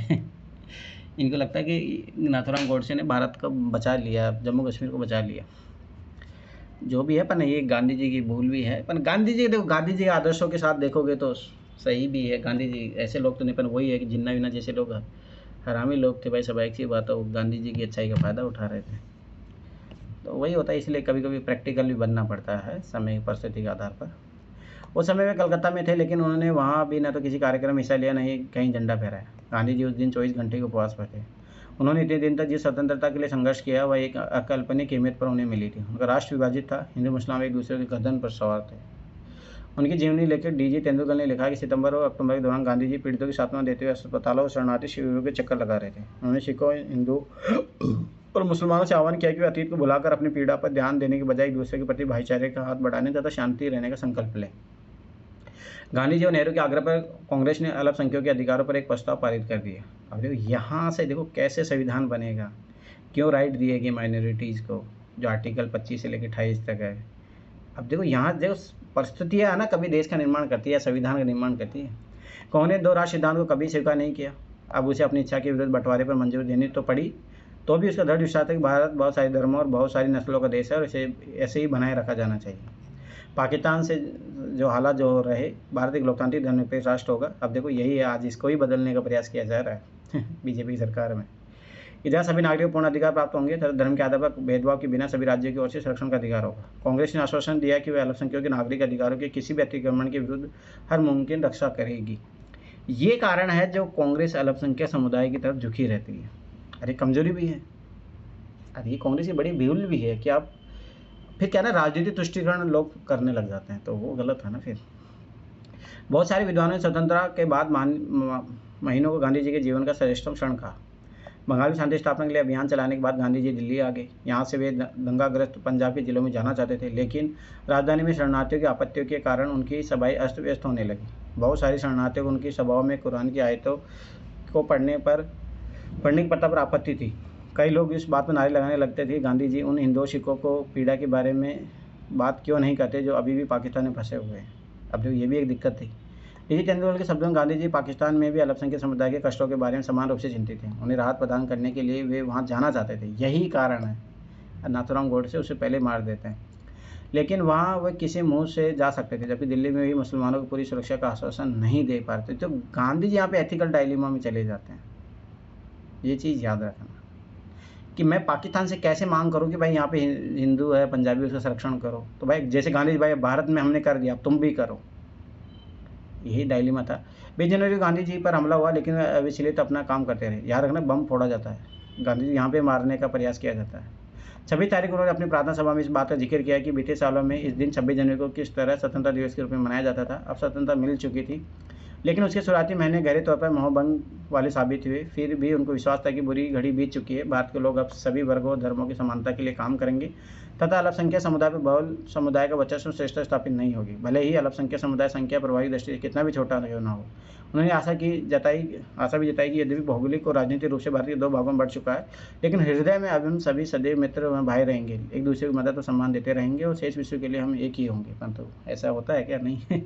इनको लगता है कि नाथूराम गोडसे ने भारत को बचा लिया, जम्मू कश्मीर को बचा लिया, जो भी है। पर ये गांधी जी की भूल भी है। पर गांधी जी देखो, गांधी जी के आदर्शों के साथ देखोगे तो सही भी है। गांधी जी ऐसे लोग तो नहीं, पर वही है कि जिन्ना विन्ना जैसे लोग हरामी लोग थे भाई, सब एक सी बात है, वो गांधी जी की अच्छाई का फ़ायदा उठा रहे थे। तो वही होता है, इसलिए कभी कभी प्रैक्टिकल भी बनना पड़ता है समय परिस्थिति के आधार पर। उस समय वे कलकत्ता में थे, लेकिन उन्होंने वहाँ भी ना तो किसी कार्यक्रम में हिस्सा लिया, नहीं कहीं झंडा फहराया। गांधी जी उस दिन 24 घंटे के उपवास पर थे। उन्होंने इतने दिन तक जिस स्वतंत्रता के लिए संघर्ष किया वह एक अकाल्पनिक कीमत पर उन्हें मिली थी। उनका राष्ट्र विभाजित था, हिंदू मुस्लिम एक दूसरे के गर्दन पर सवार थे। उनकी जीवनी लेकर डीजी तेंदुलकर ने लिखा कि सितंबर और अक्टूबर के दौरान गांधी जी पीड़ितों की सांत्वना देते हुए अस्पतालों और शरणार्थी शिविरों के चक्कर लगा रहे थे। उन्होंने सिखों, हिंदू और मुसलमानों से आह्वान किया कि वे अतीत को भुलाकर अपनी पीड़ा पर ध्यान देने के बजाय एक दूसरे के प्रति भाईचारे का हाथ बढ़ाने तथा शांति रहने का संकल्प लें। गांधी जी और नेहरू के आग्रह पर कांग्रेस ने अल्पसंख्यकों के अधिकारों पर एक प्रस्ताव पारित कर दिया। अब देखो यहाँ से देखो कैसे संविधान बनेगा, क्यों राइट दिए गए माइनॉरिटीज़ को, जो आर्टिकल 25 से लेकर 28 तक है। अब देखो यहाँ देखो परिस्थितियाँ है ना, कभी देश का निर्माण करती है, संविधान का निर्माण करती है। कौन दो राष्ट्र सिद्धांत को कभी स्वीकार नहीं किया, अब उसे अपनी इच्छा के विरुद्ध बंटवारे पर मंजूरी देनी तो पड़ी, तो भी उसका दृढ़ विश्वास है कि भारत बहुत सारे धर्मों और बहुत सारी नस्लों का देश है और इसे ऐसे ही बनाए रखा जाना चाहिए। पाकिस्तान से जो हालात जो रहे, भारत एक लोकतांत्रिक धर्मनिरपेक्ष राष्ट्र होगा। अब देखो यही है, आज इसको ही बदलने का प्रयास किया जा रहा है बीजेपी की सरकार में। इधर सभी नागरिकों को पूर्ण अधिकार प्राप्त होंगे तथा धर्म के आधार पर भेदभाव के बिना सभी राज्यों की ओर से संरक्षण का अधिकार होगा। कांग्रेस ने आश्वासन दिया कि वह अल्पसंख्यकों के नागरिक अधिकारों के किसी भी अतिक्रमण के विरुद्ध हर मुमकिन रक्षा करेगी। ये कारण है जो कांग्रेस अल्पसंख्यक समुदाय की तरफ झुकी रहती है। अरे कमजोरी भी है, अरे ये कांग्रेस की बड़ी भूल भी है कि आप फिर क्या ना राजनीतिक तुष्टिकरण लोग करने लग जाते हैं, तो वो गलत है ना। फिर बहुत सारे विद्वानों ने स्वतंत्रता के बाद महीनों को गांधी जी के जीवन का श्रेष्ठतम क्षण कहा। बंगाल में शांति स्थापना के लिए अभियान चलाने के बाद गांधी जी दिल्ली आ गए। यहाँ से वे दंगाग्रस्त पंजाब के जिलों में जाना चाहते थे, लेकिन राजधानी में शरणार्थियों की आपत्तियों के कारण उनकी सभाएं अस्त व्यस्त होने लगी। बहुत सारे शरणार्थियों को उनकी सभाओं में कुरान की आयतों को पढ़ने की प्रथा पर आपत्ति थी। कई लोग इस बात पर नारे लगाने लगते थे, गांधी जी उन हिंदू सिखों को पीड़ा के बारे में बात क्यों नहीं करते जो अभी भी पाकिस्तान में फंसे हुए हैं। अब देखो ये भी एक दिक्कत थी। डीजी तेंदुलकर के शब्दों में गांधी जी पाकिस्तान में भी अल्पसंख्यक समुदाय के कष्टों के बारे में समान रूप से चिंतित थे। उन्हें राहत प्रदान करने के लिए वे वहां जाना चाहते थे, यही कारण है। नाथूराम गोडसे उसे पहले मार देते हैं, लेकिन वहाँ वे किसी मुँह से जा सकते थे, जबकि दिल्ली में भी मुसलमानों को पूरी सुरक्षा का आश्वासन नहीं दे पाते। तो गांधी जी यहाँ पे एथिकल डायलेमा में चले जाते हैं। ये चीज़ याद रखना कि मैं पाकिस्तान से कैसे मांग करूं कि भाई यहाँ पे हिंदू है, पंजाबी, उसका संरक्षण करो। तो भाई जैसे गांधी जी, भाई भारत में हमने कर दिया, अब तुम भी करो। यही डायलेमा था। 20 जनवरी को गांधी जी पर हमला हुआ, लेकिन वे अविचलित अपना काम करते रहे। याद रखना, बम फोड़ा जाता है, गांधी जी यहाँ पे मारने का प्रयास किया जाता है। 26 तारीख को उन्होंने अपनी प्रार्थना सभा में इस बात का जिक्र किया कि बीते सालों में इस दिन 26 जनवरी को किस तरह स्वतंत्रता दिवस के रूप में मनाया जाता था। अब स्वतंत्रता मिल चुकी थी, लेकिन उसके शुरुआती महीने गहरे तौर पर मोहभंग वाले साबित हुए। फिर भी उनको विश्वास था कि बुरी घड़ी बीत चुकी है। भारत के लोग अब सभी वर्गों और धर्मों की समानता के लिए काम करेंगे तथा अल्पसंख्यक समुदाय पर बहुल समुदाय का वर्चस्व श्रेष्ठ स्थापित नहीं होगी, भले ही अल्पसंख्यक समुदाय संख्या प्रभावी दृष्टि से कितना भी छोटा क्यों ना हो। उन्होंने आशा भी जताई कि यद्यपि भौगोलिक और राजनीतिक रूप से भारत के 2 भागों में बढ़ चुका है, लेकिन हृदय में अब हम सभी सदैव मित्र व भाई रहेंगे, एक दूसरे की मदद और सम्मान देते रहेंगे और शेष विश्व के लिए हम एक ही होंगे। परंतु ऐसा होता है क्या? नहीं।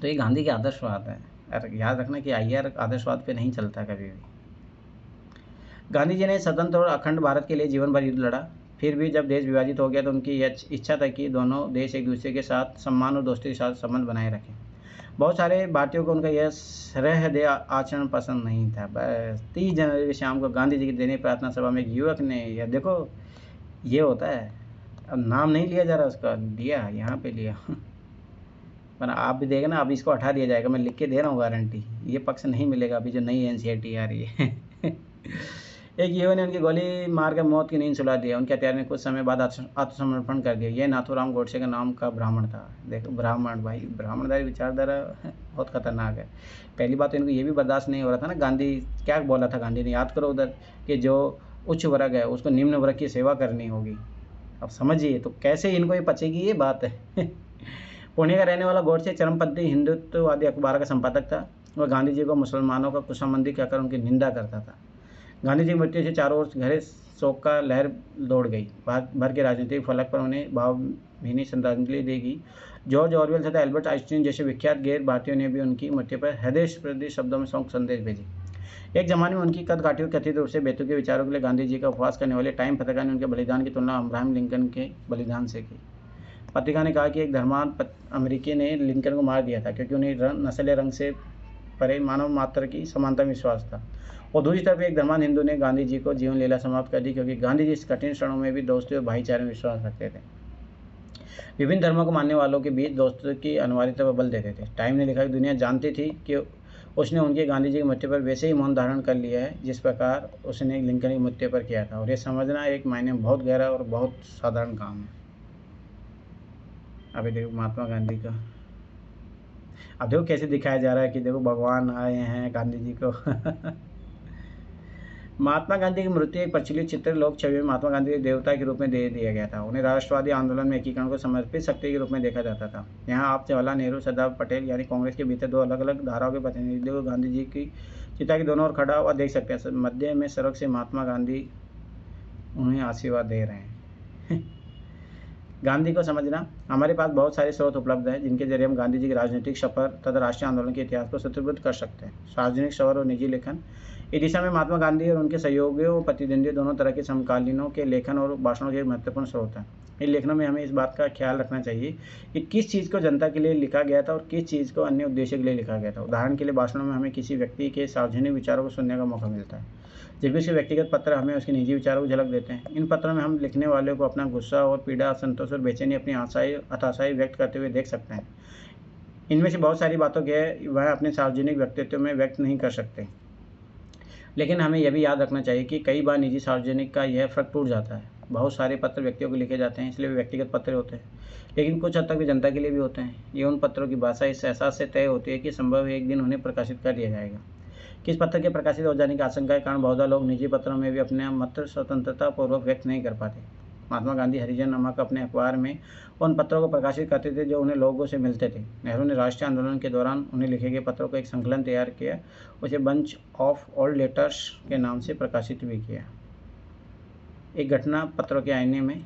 तो ये गांधी के आदर्शवाद है। और याद रखना कि आईआर आदर्शवाद पे नहीं चलता कभी भी। गांधी जी ने स्वतंत्र और अखंड भारत के लिए जीवन भर युद्ध लड़ा। फिर भी जब देश विभाजित हो गया तो उनकी यह इच्छा था कि दोनों देश एक दूसरे के साथ सम्मान और दोस्ती के साथ संबंध बनाए रखें। बहुत सारे भारतीयों को उनका यह सहृदय आचरण पसंद नहीं था। बस 30 जनवरी की शाम को गांधी जी की दैनिक प्रार्थना सभा में एक युवक ने, यह देखो ये होता है, अब नाम नहीं लिया जा रहा उसका, लिया यहाँ पे लिया पर आप भी देखना, अब इसको हटा दिया जाएगा, मैं लिख के दे रहा हूँ गारंटी। ये पक्ष नहीं मिलेगा अभी जो नई एनसीईआरटी आ रही है एक युवा ने उनकी गोली मारकर मौत की नींद सुला दिया। उनके हत्यारे ने कुछ समय बाद आत्मसमर्पण कर दिया। यह नाथूराम गोडसे का नाम का ब्राह्मण था। देखो ब्राह्मण, भाई ब्राह्मणदारी विचारधारा बहुत खतरनाक है। पहली बात तो इनको ये भी बर्दाश्त नहीं हो रहा था ना, गांधी क्या बोला था गांधी ने, याद करो उधर, कि जो उच्च वर्ग है उसको निम्न वर्ग की सेवा करनी होगी। अब समझिए तो कैसे इनको ये पचेगी ये बात है पुणे का रहने वाला गोडसे चरमपंथी हिंदुत्ववादी अखबार का संपादक था। वह गांधी जी को मुसलमानों का कुसंबंधी कहकर उनकी निंदा करता था। गांधी जी की मृत्यु से चारों ओर गहरे शोक का लहर दौड़ गई। भारत भर के राजनीतिक फलक पर उन्हें भावभीनी श्रद्धांजलि देगी। जॉर्ज ऑरवेल तथा एल्बर्ट आइंस्टीन जैसे विख्यात गैर भारतीयों ने भी उनकी मृत्यु पर हृदयस्पर्शी शब्दों में शोक संदेश भेजे। एक जमाने में उनकी कद-काठी और कथित रूप से बेतुके विचारों के लिए गांधी जी का उपहास करने वाले टाइम पत्रिका ने उनके बलिदान की तुलना अब्राहम लिंकन के बलिदान से की। पत्रिका ने कहा कि एक धर्मांध अमेरिकी ने लिंकन को मार दिया था क्योंकि उन्हें नस्ल या रंग से परे मानव मात्र की समानता में विश्वास था, और दूसरी तरफ एक धर्मांध हिंदू ने गांधी जी को जीवन लीला समाप्त कर दी क्योंकि गांधी जी इस कठिन क्षणों में भी दोस्ती और भाईचारे में विश्वास रखते थे। विभिन्न धर्मों को मानने वालों के बीच दोस्ती की अनिवार्यता पर बल देते थे। टाइम ने लिखा कि दुनिया जानती थी कि उसने उनके गांधी जी की मृत्यु पर वैसे ही मौन धारण कर लिया है जिस प्रकार उसने लिंकन की मृत्यु पर किया था, और यह समझना एक मायने में बहुत गहरा और बहुत साधारण काम है। अभी देखो महात्मा गांधी का, अब देखो कैसे दिखाया जा रहा है कि देखो भगवान आए हैं गांधी जी को। महात्मा गांधी की मृत्यु एक प्रचलित चित्र लोक छवि में महात्मा गांधी को देवता के रूप में दे दिया गया था। उन्हें राष्ट्रवादी आंदोलन में एकीकरण को समर्पित शक्ति के रूप में देखा जाता था। यहाँ आप जवाहरलाल नेहरू, सरदार पटेल यानी कांग्रेस के भीतर दो अलग अलग धाराओं के प्रतिनिधियों को गांधी जी की चिता के दोनों ओर खड़ा हुआ देख सकते हैं। मध्य में सड़क से महात्मा गांधी उन्हें आशीर्वाद दे रहे हैं। गांधी को समझना, हमारे पास बहुत सारे स्रोत उपलब्ध हैं जिनके जरिए हम गांधी जी के राजनीतिक सफर तथा राष्ट्रीय आंदोलन के इतिहास को सूत्रीबद्ध कर सकते हैं। सार्वजनिक सफर और निजी लेखन, इस दिशा में महात्मा गांधी और उनके सहयोगियों और प्रतिद्वंदियों दोनों तरह के समकालीनों के लेखन और भाषणों के महत्वपूर्ण स्रोत हैं। इन लेखनों में हमें इस बात का ख्याल रखना चाहिए कि किस चीज़ को जनता के लिए लिखा गया था और किस चीज़ को अन्य उद्देश्य के लिए लिखा गया था। उदाहरण के लिए भाषणों में हमें किसी व्यक्ति के सार्वजनिक विचारों को सुनने का मौका मिलता है, जबकि उसके व्यक्तिगत पत्र हमें उसके निजी विचारों को झलक देते हैं। इन पत्रों में हम लिखने वाले को अपना गुस्सा और पीड़ा, असंतोष और बेचैनी, अपनी हताशाई व्यक्त करते हुए देख सकते हैं। इनमें से बहुत सारी बातों के वह अपने सार्वजनिक व्यक्तित्व में व्यक्त नहीं कर सकते, लेकिन हमें यह भी याद रखना चाहिए कि कई बार निजी सार्वजनिक का यह फर्क टूट जाता है। बहुत सारे पत्र व्यक्तियों को लिखे जाते हैं, इसलिए वे व्यक्तिगत पत्र होते हैं, लेकिन कुछ हद तक वे जनता के लिए भी होते हैं। ये उन पत्रों की भाषा इस एहसास से तय होती है कि संभव है एक दिन उन्हें प्रकाशित कर दिया जाएगा। किस पत्र के प्रकाशित हो जाने की आशंका के कारण बहुत लोग निजी पत्रों में भी अपने मत स्वतंत्रता पूर्वक व्यक्त नहीं कर पाते। महात्मा गांधी हरिजन नामक अपने अखबार में उन पत्रों को प्रकाशित करते थे जो उन्हें लोगों से मिलते थे। नेहरू ने राष्ट्रीय आंदोलन के दौरान उन्हें लिखे गए पत्रों का एक संकलन तैयार किया, उसे बंच ऑफ ओल्ड लेटर्स के नाम से प्रकाशित भी किया। एक घटना पत्रों के आईने में,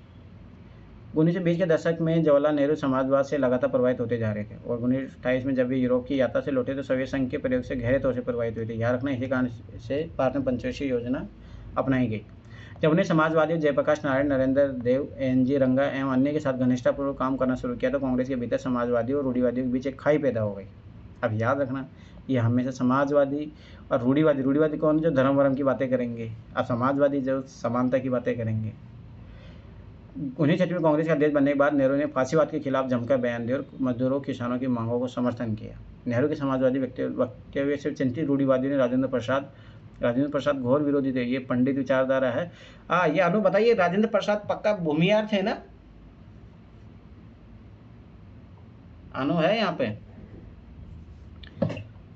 1920 के दशक में जवाहरलाल नेहरू समाजवाद से लगातार प्रभावित होते जा रहे थे, और 1928 में जब वे यूरोप की यात्रा से लौटे तो सोवियत संघ के प्रयोग से गहरे तौर से प्रभावित हुए थे। याद रखना, इसी कारण से भारत में पंचवर्षीय योजना अपनाई गई। जब उन्हें समाजवादी जयप्रकाश नारायण, नरेंद्र देव, एन.जी. रंगा एवं अन्य के साथ घनिष्ठतापूर्वक काम करना शुरू किया तो कांग्रेस के भीतर समाजवादी और रूढ़िवादियों के बीच एक खाई पैदा हो गई। अब याद रखना, ये हमेशा समाजवादी और रूढ़िवादी कौन, जो धर्म वर्म की बातें करेंगे, अब समाजवादी जो समानता की बातें करेंगे। 1936 में कांग्रेस का अध्यक्ष बनने के बाद नेहरू ने फांसीवाद के खिलाफ जमकर बयान दिया और मजदूरों किसानों की मांगों को समर्थन किया। नेहरू के समाजवादी वक्तव्य से चिंतित रूढ़िवादियों ने राजेंद्र प्रसाद घोर विरोधी थे। ये पंडित विचारधारा है। ये अनु बताइए, राजेंद्र प्रसाद पक्का भूमिहार थे ना? अनु है यहाँ पे?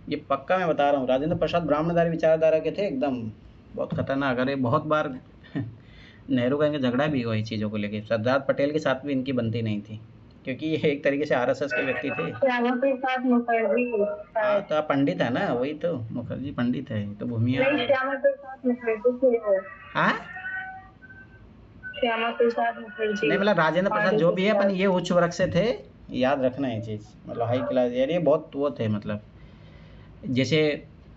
ये पक्का मैं बता रहा हूँ, राजेंद्र प्रसाद ब्राह्मणधारी विचारधारा के थे, एकदम बहुत खतरनाक। अरे बहुत बार नेहरू का इनका झगड़ा भी हुआ इस चीज़ों को लेके। सरदार पटेल के साथ भी इनकी बनती नहीं थी, क्योंकि ये एक तरीके से आरएसएस के व्यक्ति थे। श्यामा प्रसाद मुखर्जी, हाँ तो पंडित है ना, वही तो मुखर्जी पंडित है, तो भूमिहार। नहीं, श्यामा प्रसाद मुखर्जी थे वो। हाँ, श्यामा प्रसाद मुखर्जी नहीं मतलब राजेंद्र प्रसाद जो भी है, अपन ये उच्च वर्ग से थे, याद रखना ये चीज़, मतलब हाई क्लास यार, बहुत वो थे। मतलब जैसे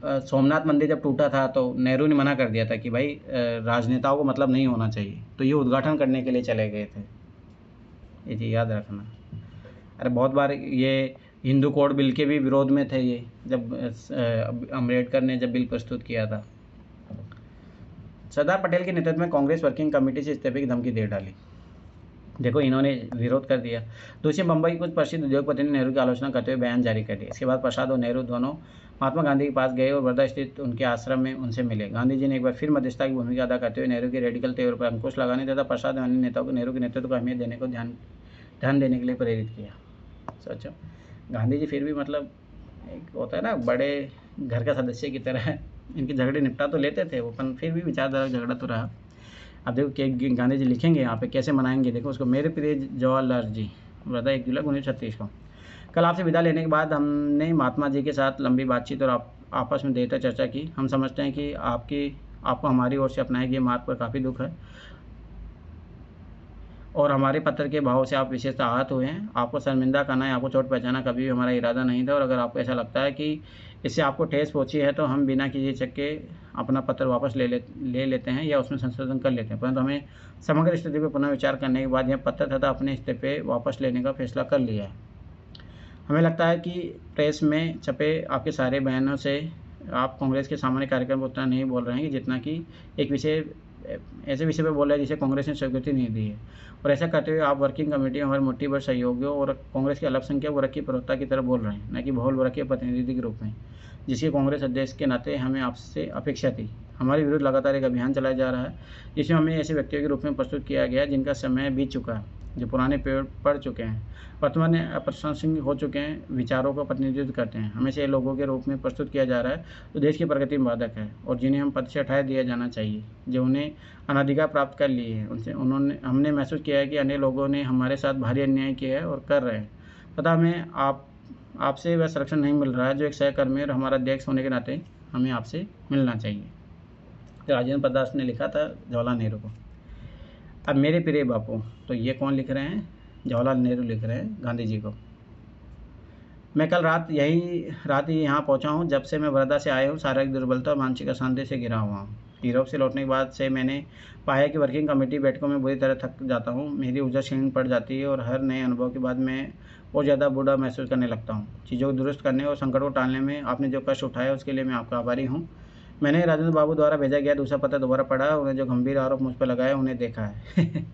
सोमनाथ मंदिर जब टूटा था तो नेहरू ने मना कर दिया था कि भाई राजनेताओं को मतलब नहीं होना चाहिए, तो ये उद्घाटन करने के लिए चले गए थे। ये चीज़ याद रखना। अरे बहुत बार ये हिंदू कोड बिल के भी विरोध में थे ये, जब अम्बेडकर ने जब बिल प्रस्तुत किया था। सरदार पटेल के नेतृत्व में कांग्रेस वर्किंग कमेटी से इस्तीफे की धमकी दे डाली। देखो इन्होंने विरोध कर दिया। दूसरी बम्बई के कुछ प्रसिद्ध उद्योगपति ने नेहरू की आलोचना करते हुए बयान जारी कर दिया। इसके बाद प्रसाद और नेहरू दोनों महात्मा गांधी के पास गए और वर्धा स्थित उनके आश्रम में उनसे मिले। गांधी जी ने एक बार फिर मध्यस्थता की भूमिका अदा करते हुए नेहरू के रेडिकल तेवर पर अंकुश लगाने तथा प्रसाद और अन्य नेताओं को नेहरू के नेतृत्व को अहमियत देने को ध्यान देने के लिए प्रेरित किया। सोचो, गांधी जी फिर भी मतलब एक होता है ना, बड़े घर का सदस्य की तरह इनके झगड़े निपटा तो लेते थे वो, पर फिर भी विचारधारा झगड़ा तो रहा। अब देखो कि गांधी जी लिखेंगे यहाँ पे कैसे मनाएंगे। देखो उसको, मेरे प्रिय जवाहरलाल जी, वर्धा 1 जुलाई 1936 को। कल आपसे विदा लेने के बाद हमने महात्मा जी के साथ लंबी बातचीत और आपस में देर तक चर्चा की। हम समझते हैं कि आपको हमारी ओर से अपनाए गए मार्ग पर काफ़ी दुख है और हमारे पत्र के भाव से आप विशेषतः आहत हुए हैं। आपको शर्मिंदा करना है, आपको चोट पहुँचाना कभी भी हमारा इरादा नहीं था और अगर आपको ऐसा लगता है कि इससे आपको ठेस पहुँची है तो हम बिना किसी झिझक के अपना पत्र वापस ले लेते हैं या उसमें संशोधन कर लेते हैं, परंतु हमें समग्र स्थिति पर पुनः विचार करने के बाद यह पत्र तथा अपने इस्तीफे वापस लेने का फैसला कर लिया है। हमें लगता है कि प्रेस में छपे आपके सारे बयानों से आप कांग्रेस के सामान्य कार्यक्रम पर उतना नहीं बोल रहे हैं जितना कि एक ऐसे विषय पर बोल रहे हैं जिसे कांग्रेस ने स्वीकृति नहीं दी है, और ऐसा करते हुए आप वर्किंग कमेटी में हर मुट्ठी भर सहयोगियों और कांग्रेस के अल्पसंख्यक वर्ग की प्रवक्ता की तरह बोल रहे हैं, न कि बहुल वर्ग के प्रतिनिधि के रूप में, जिसकी कांग्रेस अध्यक्ष के नाते हमें आपसे अपेक्षा थी। हमारे विरुद्ध लगातार एक अभियान चलाया जा रहा है जिसमें हमें ऐसे व्यक्तियों के रूप में प्रस्तुत किया गया जिनका समय बीत चुका है, जो पुराने पेड़ पड़ चुके हैं, वर्तमान में अप्रशंसनीय हो चुके हैं, विचारों का प्रतिनिधित्व करते हैं। हमें से लोगों के रूप में प्रस्तुत किया जा रहा है तो देश की प्रगति में बाधक है और जिन्हें हम पद से हटा दिया जाना चाहिए, जो उन्हें अनाधिकार प्राप्त कर लिए हैं। हमने महसूस किया है कि अन्य लोगों ने हमारे साथ भारी अन्याय किया है और कर रहे हैं, तथा हमें आपसे वह संरक्षण नहीं मिल रहा है जो एक सहकर्मी और हमारा अध्यक्ष होने के नाते हमें आपसे मिलना चाहिए। तो राजेंद्र प्रसाद ने लिखा था जवाहरलाल नेहरू को। अब मेरे प्रिय बापू, तो ये कौन लिख रहे हैं? जवाहरलाल नेहरू लिख रहे हैं गांधी जी को। मैं कल रात ही यहाँ पहुँचा हूँ। जब से मैं वर्धा से आया हूँ शारीरिक दुर्बलता और मानसिक अशांति से घिरा हुआ हूँ। यूरोप से लौटने के बाद से मैंने पाया कि वर्किंग कमेटी बैठकों में बुरी तरह थक जाता हूँ। मेरी ऊर्जा क्षीण पड़ जाती है और हर नए अनुभव के बाद मैं और ज़्यादा बूढ़ा महसूस करने लगता हूँ। चीज़ों को दुरुस्त करने और संकट को टालने में आपने जो कष्ट उठाया उसके लिए मैं आपका आभारी हूँ। मैंने राजेंद्र बाबू द्वारा भेजा गया दूसरा पत्र दोबारा पढ़ा, उन्हें जो गंभीर आरोप मुझ पर लगाए उन्हें देखा है।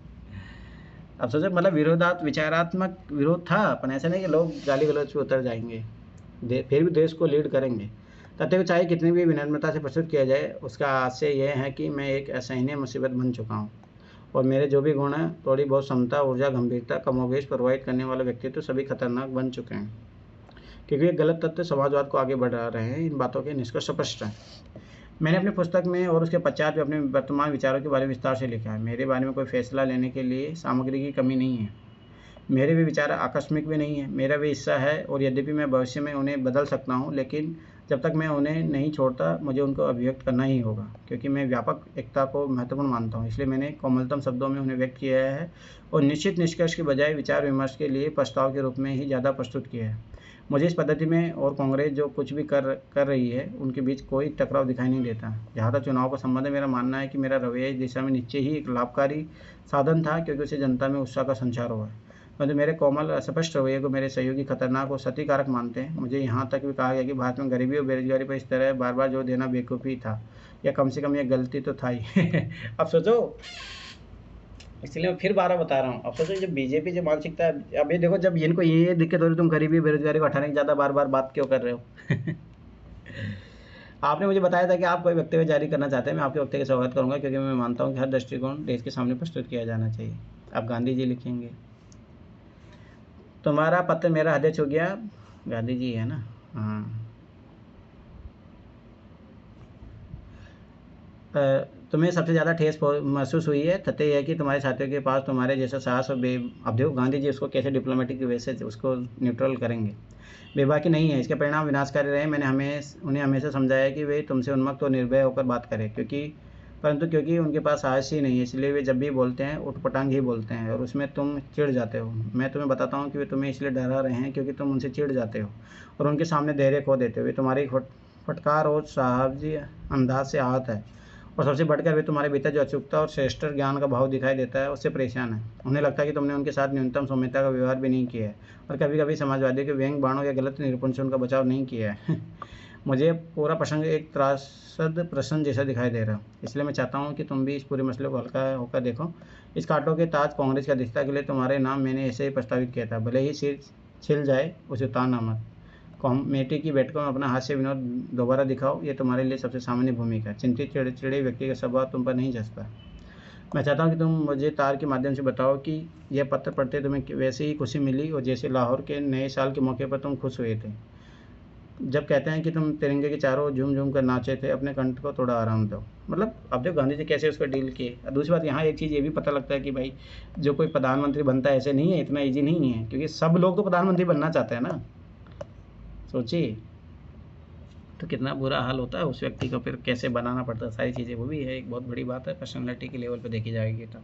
अब सोचो, मतलब विचारात्मक विरोध था, पर ऐसा नहीं कि लोग गाली गलौज पे उतर जाएंगे, फिर भी देश को लीड करेंगे। तथ्य को चाहे कितनी भी विनम्रता से प्रस्तुत किया जाए, उसका आशय यह है कि मैं एक असहनीय मुसीबत बन चुका हूँ और मेरे जो भी गुण हैं, थोड़ी बहुत क्षमता, ऊर्जा, गंभीरता, कमोबेश प्रभावित करने वाले व्यक्तित्व सभी खतरनाक बन चुके हैं, क्योंकि ये गलत तथ्य समाजवाद को आगे बढ़ा रहे हैं। इन बातों के निष्कर्ष स्पष्ट हैं। मैंने अपनी पुस्तक में और उसके पश्चात भी अपने वर्तमान विचारों के बारे में विस्तार से लिखा है। मेरे बारे में कोई फैसला लेने के लिए सामग्री की कमी नहीं है। मेरे भी विचार आकस्मिक भी नहीं है, मेरा भी हिस्सा है और यद्यपि मैं भविष्य में उन्हें बदल सकता हूँ, लेकिन जब तक मैं उन्हें नहीं छोड़ता मुझे उनको अभिव्यक्त करना ही होगा, क्योंकि मैं व्यापक एकता को महत्वपूर्ण मानता हूँ। इसलिए मैंने कोमलतम शब्दों में उन्हें व्यक्त किया है और निश्चित निष्कर्ष के बजाय विचार विमर्श के लिए प्रस्ताव के रूप में ही ज़्यादा प्रस्तुत किया है। मुझे इस पद्धति में और कांग्रेस जो कुछ भी कर रही है उनके बीच कोई टकराव दिखाई नहीं देता। जहाँ तक चुनाव का संबंध है, मेरा मानना है कि मेरा रवैया इस दिशा में निश्चय ही एक लाभकारी साधन था, क्योंकि उससे जनता में उत्साह का संचार हुआ है। परंतु मेरे कोमल अस्पष्ट रवैये को मेरे सहयोगी खतरनाक और क्षतिकारक मानते हैं। मुझे यहाँ तक भी कहा गया कि भारत में गरीबी और बेरोजगारी पर इस तरह बार बार जोर देना बेवकूफ़ी था, या कम से कम यह गलती तो था ही। अब सोचो, इसलिए मैं फिर 12 बता रहा हूँ। अब सोचो, जब बीजेपी जो मानसिकता है, अब ये देखो, जब इनको ये दिक्कत हो रही, तुम गरीबी बेरोजगारी को हटाने की ज़्यादा बार बार बात क्यों कर रहे हो? आपने मुझे बताया था कि आप कोई वक्तव्य जारी करना चाहते हैं। मैं आपके वक्तव्य का स्वागत करूंगा, क्योंकि मैं मानता हूं कि हर दृष्टिकोण देश के सामने प्रस्तुत किया जाना चाहिए। अब गांधी जी लिखेंगे, तुम्हारा पत्र मेरा हृदय छू गया। गांधी जी है ना? हाँ। तुम्हें सबसे ज़्यादा ठेस महसूस हुई है। तथ्य यह है कि तुम्हारे साथियों के पास तुम्हारे जैसा साहस और अब देखो गांधी जी उसको कैसे डिप्लोमेटिक वे से उसको न्यूट्रल करेंगे, बेबाकी नहीं है। इसके परिणाम विनाशकारी रहे। मैंने उन्हें हमेशा समझाया कि वे तुमसे उन्मत्त और निर्भय होकर बात करें, क्योंकि उनके पास साहस ही नहीं है, इसलिए वे जब भी बोलते हैं उठपटांग ही बोलते हैं और उसमें तुम चिढ़ जाते हो। मैं तुम्हें बताता हूँ कि वे तुम्हें इसलिए डरा रहे हैं क्योंकि तुम उनसे चिढ़ जाते हो और उनके सामने धैर्य खो देते हो। वे तुम्हारी फटकार और साहसी अंदाज से आहत है, और सबसे बढ़कर वे तुम्हारे भीतर जो अचूकता और श्रेष्ठ ज्ञान का भाव दिखाई देता है उससे परेशान है। उन्हें लगता है कि तुमने उनके साथ न्यूनतम सौम्यता का व्यवहार भी नहीं किया है और कभी कभी समाजवादियों के व्यंग बाणों या गलत निरूपण से उनका बचाव नहीं किया है। मुझे पूरा प्रसंग एक त्रासद प्रश्न जैसा दिखाई दे रहा है, इसलिए मैं चाहता हूँ कि तुम भी इस पूरे मसले को हल्का होकर देखो। इस कांटों के ताज कांग्रेस की अध्यक्षता के लिए तुम्हारे नाम मैंने ऐसे ही प्रस्तावित किया था, भले ही सिर छिल जाए उसे उतारना मत। कमेटी की बैठकों में अपना हास्य विनोद दोबारा दिखाओ, ये तुम्हारे लिए सबसे सामान्य भूमिका है। चिंतित चिड़चिड़े व्यक्ति का स्वभाव तुम पर नहीं जचता। मैं चाहता हूँ कि तुम मुझे तार के माध्यम से बताओ कि यह पत्र पढ़ते तुम्हें वैसे ही खुशी मिली और जैसे लाहौर के नए साल के मौके पर तुम खुश हुए थे। जब कहते हैं कि तुम तिरंगे के चारों झूम झूम कर नाचे थे, अपने कंठ को थोड़ा आराम दो। मतलब अब जब गांधी जी कैसे उसको डील किए। दूसरी बात, यहाँ एक चीज़ ये भी पता लगता है कि भाई जो कोई प्रधानमंत्री बनता है ऐसे नहीं है, इतना ईजी नहीं है, क्योंकि सब लोग तो प्रधानमंत्री बनना चाहते हैं ना। सोचिए तो कितना बुरा हाल होता है उस व्यक्ति को, फिर कैसे बनाना पड़ता है सारी चीज़ें, वो भी है एक बहुत बड़ी बात है पर्सनैलिटी के लेवल पर देखी जाएगी। तो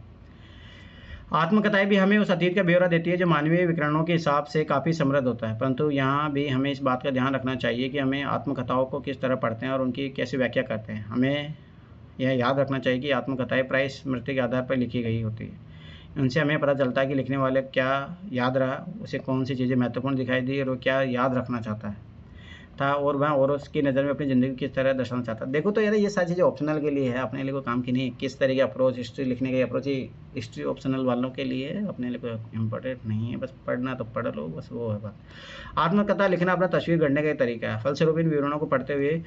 आत्मकथाएं भी हमें उस अतीत का ब्यौरा देती है जो मानवीय विकरणों के हिसाब से काफ़ी समृद्ध होता है, परंतु यहाँ भी हमें इस बात का ध्यान रखना चाहिए कि हमें आत्मकथाओं को किस तरह पढ़ते हैं और उनकी कैसे व्याख्या करते हैं। हमें यह याद रखना चाहिए कि आत्मकथाएं प्राय स्मृति के आधार पर लिखी गई होती है। उनसे हमें पता चलता है कि लिखने वाले क्या याद रहा, उसे कौन सी चीज़ें महत्वपूर्ण दिखाई दी और वो क्या याद रखना चाहता है था, और वह और उसकी नज़र में अपनी ज़िंदगी किस तरह दर्शाना चाहता है। देखो तो यार ये सारी चीज़ें ऑप्शनल के लिए है, अपने लिए कोई काम की नहीं। किस तरह की अप्रोच, हिस्ट्री लिखने की अप्रोच ही हिस्ट्री ऑप्शनल वालों के लिए है, अपने लिए कोई इम्पोर्टेंट नहीं है। बस पढ़ना तो पढ़ लो, बस वो है बात। आत्मकथा लिखना अपना तस्वीर गढ़ने का एक तरीका है। फलस्वरूप इन विवरणों को पढ़ते हुए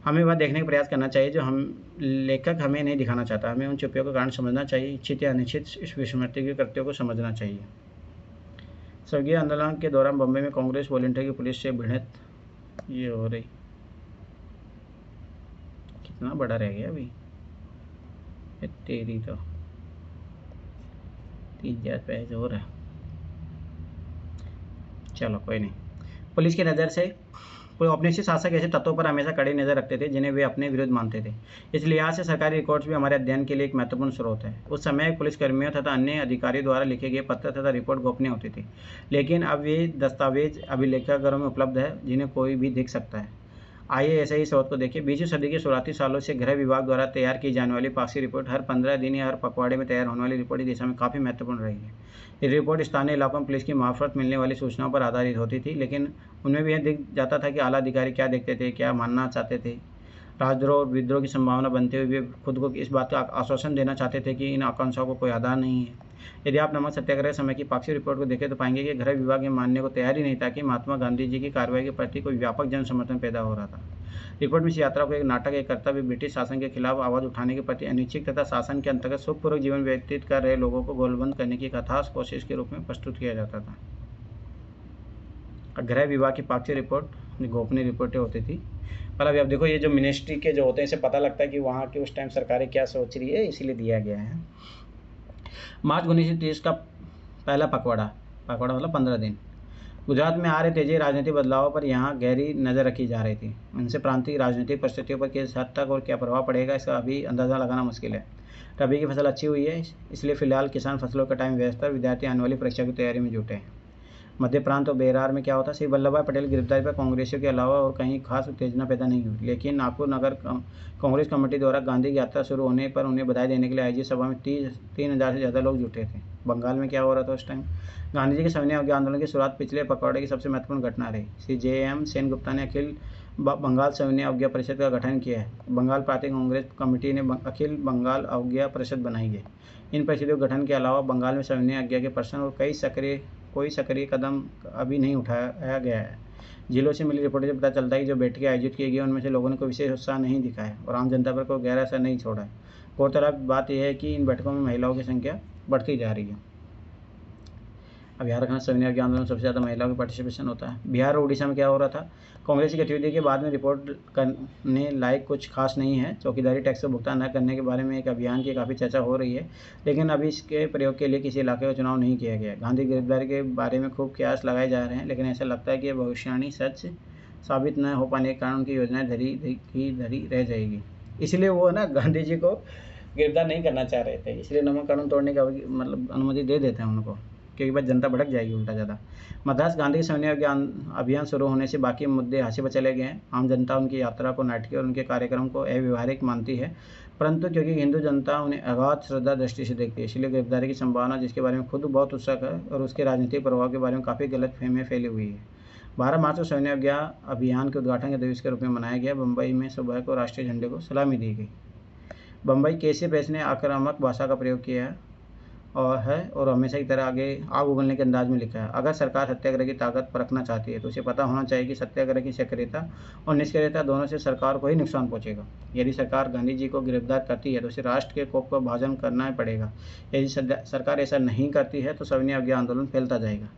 हमें वह देखने का प्रयास करना चाहिए जो हम लेखक हमें नहीं दिखाना चाहता। हमें उन चुप्पियों का कारण समझना चाहिए, इच्छित या अनिश्चित इस विस्मृति के कृत्यों को समझना चाहिए। स्वर्गीय आंदोलन के दौरान बम्बई में कांग्रेस वॉलंटियर की पुलिस से भिड़ंत ये हो रही, कितना बड़ा रह गया अभी तेरी तो 30,000 पेज हो रहा है। चलो कोई नहीं। पुलिस की नज़र से कोई औपनिवेशिक शासक ऐसे तत्वों पर हमेशा कड़ी नज़र रखते थे जिन्हें वे अपने विरुद्ध मानते थे। इस लिहाज से सरकारी रिकॉर्ड्स भी हमारे अध्ययन के लिए एक महत्वपूर्ण स्रोत है। उस समय पुलिसकर्मियों तथा अन्य अधिकारियों द्वारा लिखे गए पत्र तथा रिपोर्ट गोपनीय होती थी, लेकिन अब ये दस्तावेज अभिलेखागारों में उपलब्ध है जिन्हें कोई भी देख सकता है। आइए ऐसे ही स्रोत को देखिए। 20वीं सदी के शुरुआती सालों से गृह विभाग द्वारा तैयार की जाने वाली पाक्षिक रिपोर्ट हर 15 दिन या हर पखवाड़े में तैयार होने वाली रिपोर्ट इस दिशा में काफ़ी महत्वपूर्ण रही है। ये रिपोर्ट स्थानीय इलाकों में पुलिस की मार्फत मिलने वाली सूचनाओं पर आधारित होती थी, लेकिन उनमें भी यह दिख जाता था कि आला अधिकारी क्या देखते थे, क्या मानना चाहते थे। राजद्रोह और विद्रोह की संभावना बनते हुए वे खुद को इस बात का आश्वासन देना चाहते थे कि इन आकांक्षाओं को कोई आधार नहीं है। यदि आप नमक सत्याग्रह समय की पाक्षिक रिपोर्ट को देखें तो पाएंगे कि गृह विभाग ये मानने को तैयार ही नहीं था कि महात्मा गांधी जी की कार्रवाई के प्रति कोई व्यापक जन समर्थन पैदा हो रहा था। रिपोर्ट में इस यात्रा को एक नाटक, एक कर्तव्य, ब्रिटिश शासन के खिलाफ आवाज़ उठाने के प्रति अनिच्छुक तथा शासन के अंतर्गत सुखपूर्वक जीवन व्यतीत कर रहे लोगों को गोलबंद करने की एक अथाह कोशिश के रूप में प्रस्तुत किया जाता था। गृह विभाग की पाक्षिक रिपोर्ट गोपनीय रिपोर्टें होती थी। पर अभी अब देखो ये जो मिनिस्ट्री के जो होते हैं इसे पता लगता है कि वहाँ की उस टाइम सरकारें क्या सोच रही है, इसीलिए दिया गया है। मार्च 1930 का पहला पखवाड़ा मतलब 15 दिन। गुजरात में आ रहे तेजी राजनीतिक बदलावों पर यहाँ गहरी नज़र रखी जा रही थी। उनसे प्रांतीय राजनीतिक परिस्थितियों पर किस हद तक और क्या प्रभाव पड़ेगा इसका अभी अंदाज़ा लगाना मुश्किल है। रबी की फसल अच्छी हुई है, इसलिए फिलहाल किसान फसलों का टाइम व्यस्त है, विद्यार्थी आने वाली परीक्षा की तैयारी में जुटे हैं। मध्य प्रांत और बेरार में क्या होता, श्री वल्लभ भाई पटेल की गिरफ्तारी पर कांग्रेसियों के अलावा और कहीं खास उत्तेजना पैदा नहीं हुई, लेकिन नागपुर नगर कांग्रेस कमेटी द्वारा गांधी की यात्रा शुरू होने पर उन्हें बधाई देने के लिए आयोजित सभा में 3,000 से ज़्यादा लोग जुटे थे। बंगाल में क्या हो रहा था उस टाइम, गांधी जी के सविनय अवज्ञा आंदोलन की शुरुआत पिछले पखवाड़े की सबसे महत्वपूर्ण घटना रही। श्री JM सेनगुप्ता ने अखिल बंगाल सविनय अवज्ञा परिषद का गठन किया है। बंगाल प्रांतीय कांग्रेस कमेटी ने अखिल बंगाल अवज्ञा परिषद बनाई है। इन परिषदों के गठन के अलावा बंगाल में सविनय अवज्ञा के प्रश्न और कोई सक्रिय कदम अभी नहीं उठाया गया है। जिलों से मिली रिपोर्टों से पता चलता है कि जो बैठकें आयोजित की गई उनमें से लोगों ने कोई विशेष उत्साह नहीं दिखाया और आम जनता पर कोई गहरा असर नहीं छोड़ा है। गौरतलब बात यह है कि इन बैठकों में महिलाओं की संख्या बढ़ती जा रही है। अब यहाँ रखना सविनय अवज्ञा आंदोलन में सबसे ज़्यादा महिलाओं का पार्टिसिपेशन होता है। बिहार और उड़ीसा में क्या हो रहा था, कांग्रेस की गतिविधि के बाद में रिपोर्ट करने लायक कुछ खास नहीं है। चौकीदारी टैक्स का भुगतान न करने के बारे में एक अभियान की काफ़ी चर्चा हो रही है, लेकिन अभी इसके प्रयोग के लिए किसी इलाके का चुनाव नहीं किया गया। गांधी गिरफ्तारी के बारे में खूब कयास लगाए जा रहे हैं, लेकिन ऐसा लगता है कि भविष्यवाणी सच साबित न हो पाने के कारण उनकी योजनाएं धरी रह जाएगी। इसलिए वो ना गांधी जी को गिरफ्तार नहीं करना चाह रहे थे, इसलिए नमक कानून तोड़ने का मतलब अनुमति दे देते हैं उनको, क्योंकि बस जनता भड़क जाएगी उल्टा ज़्यादा। मद्रास गांधी सविनय अभियान शुरू होने से बाकी मुद्दे हाशिए पर चले गए हैं। आम जनता उनकी यात्रा को नाटकीय और उनके कार्यक्रम को अव्यवहारिक मानती है, परंतु क्योंकि हिंदू जनता उन्हें अगाध श्रद्धा दृष्टि से देखती है, इसलिए गिरफ्तारी की संभावना, जिसके बारे में खुद बहुत उत्सुक है और उसके राजनीतिक प्रभाव के बारे में काफ़ी गलतफहमियां फैली हुई है। 12 मार्च को सविनय अभियान के उद्घाटन के दिवस के रूप में मनाया गया। मुंबई में सुबह को राष्ट्रीय झंडे को सलामी दी गई। बम्बई केसी प्रेस ने आक्रामक भाषा का प्रयोग किया और हमेशा की तरह आगे आग उगलने के अंदाज में लिखा है। अगर सरकार सत्याग्रह की ताकत परखना चाहती है तो उसे पता होना चाहिए कि सत्याग्रह की सक्रियता और निष्क्रियता दोनों से सरकार को ही नुकसान पहुंचेगा। यदि सरकार गांधी जी को गिरफ्तार करती है तो उसे राष्ट्र के कोप का भाजन करना ही पड़ेगा। यदि सरकार ऐसा नहीं करती है तो सविनय अवज्ञा आंदोलन फैलता जाएगा।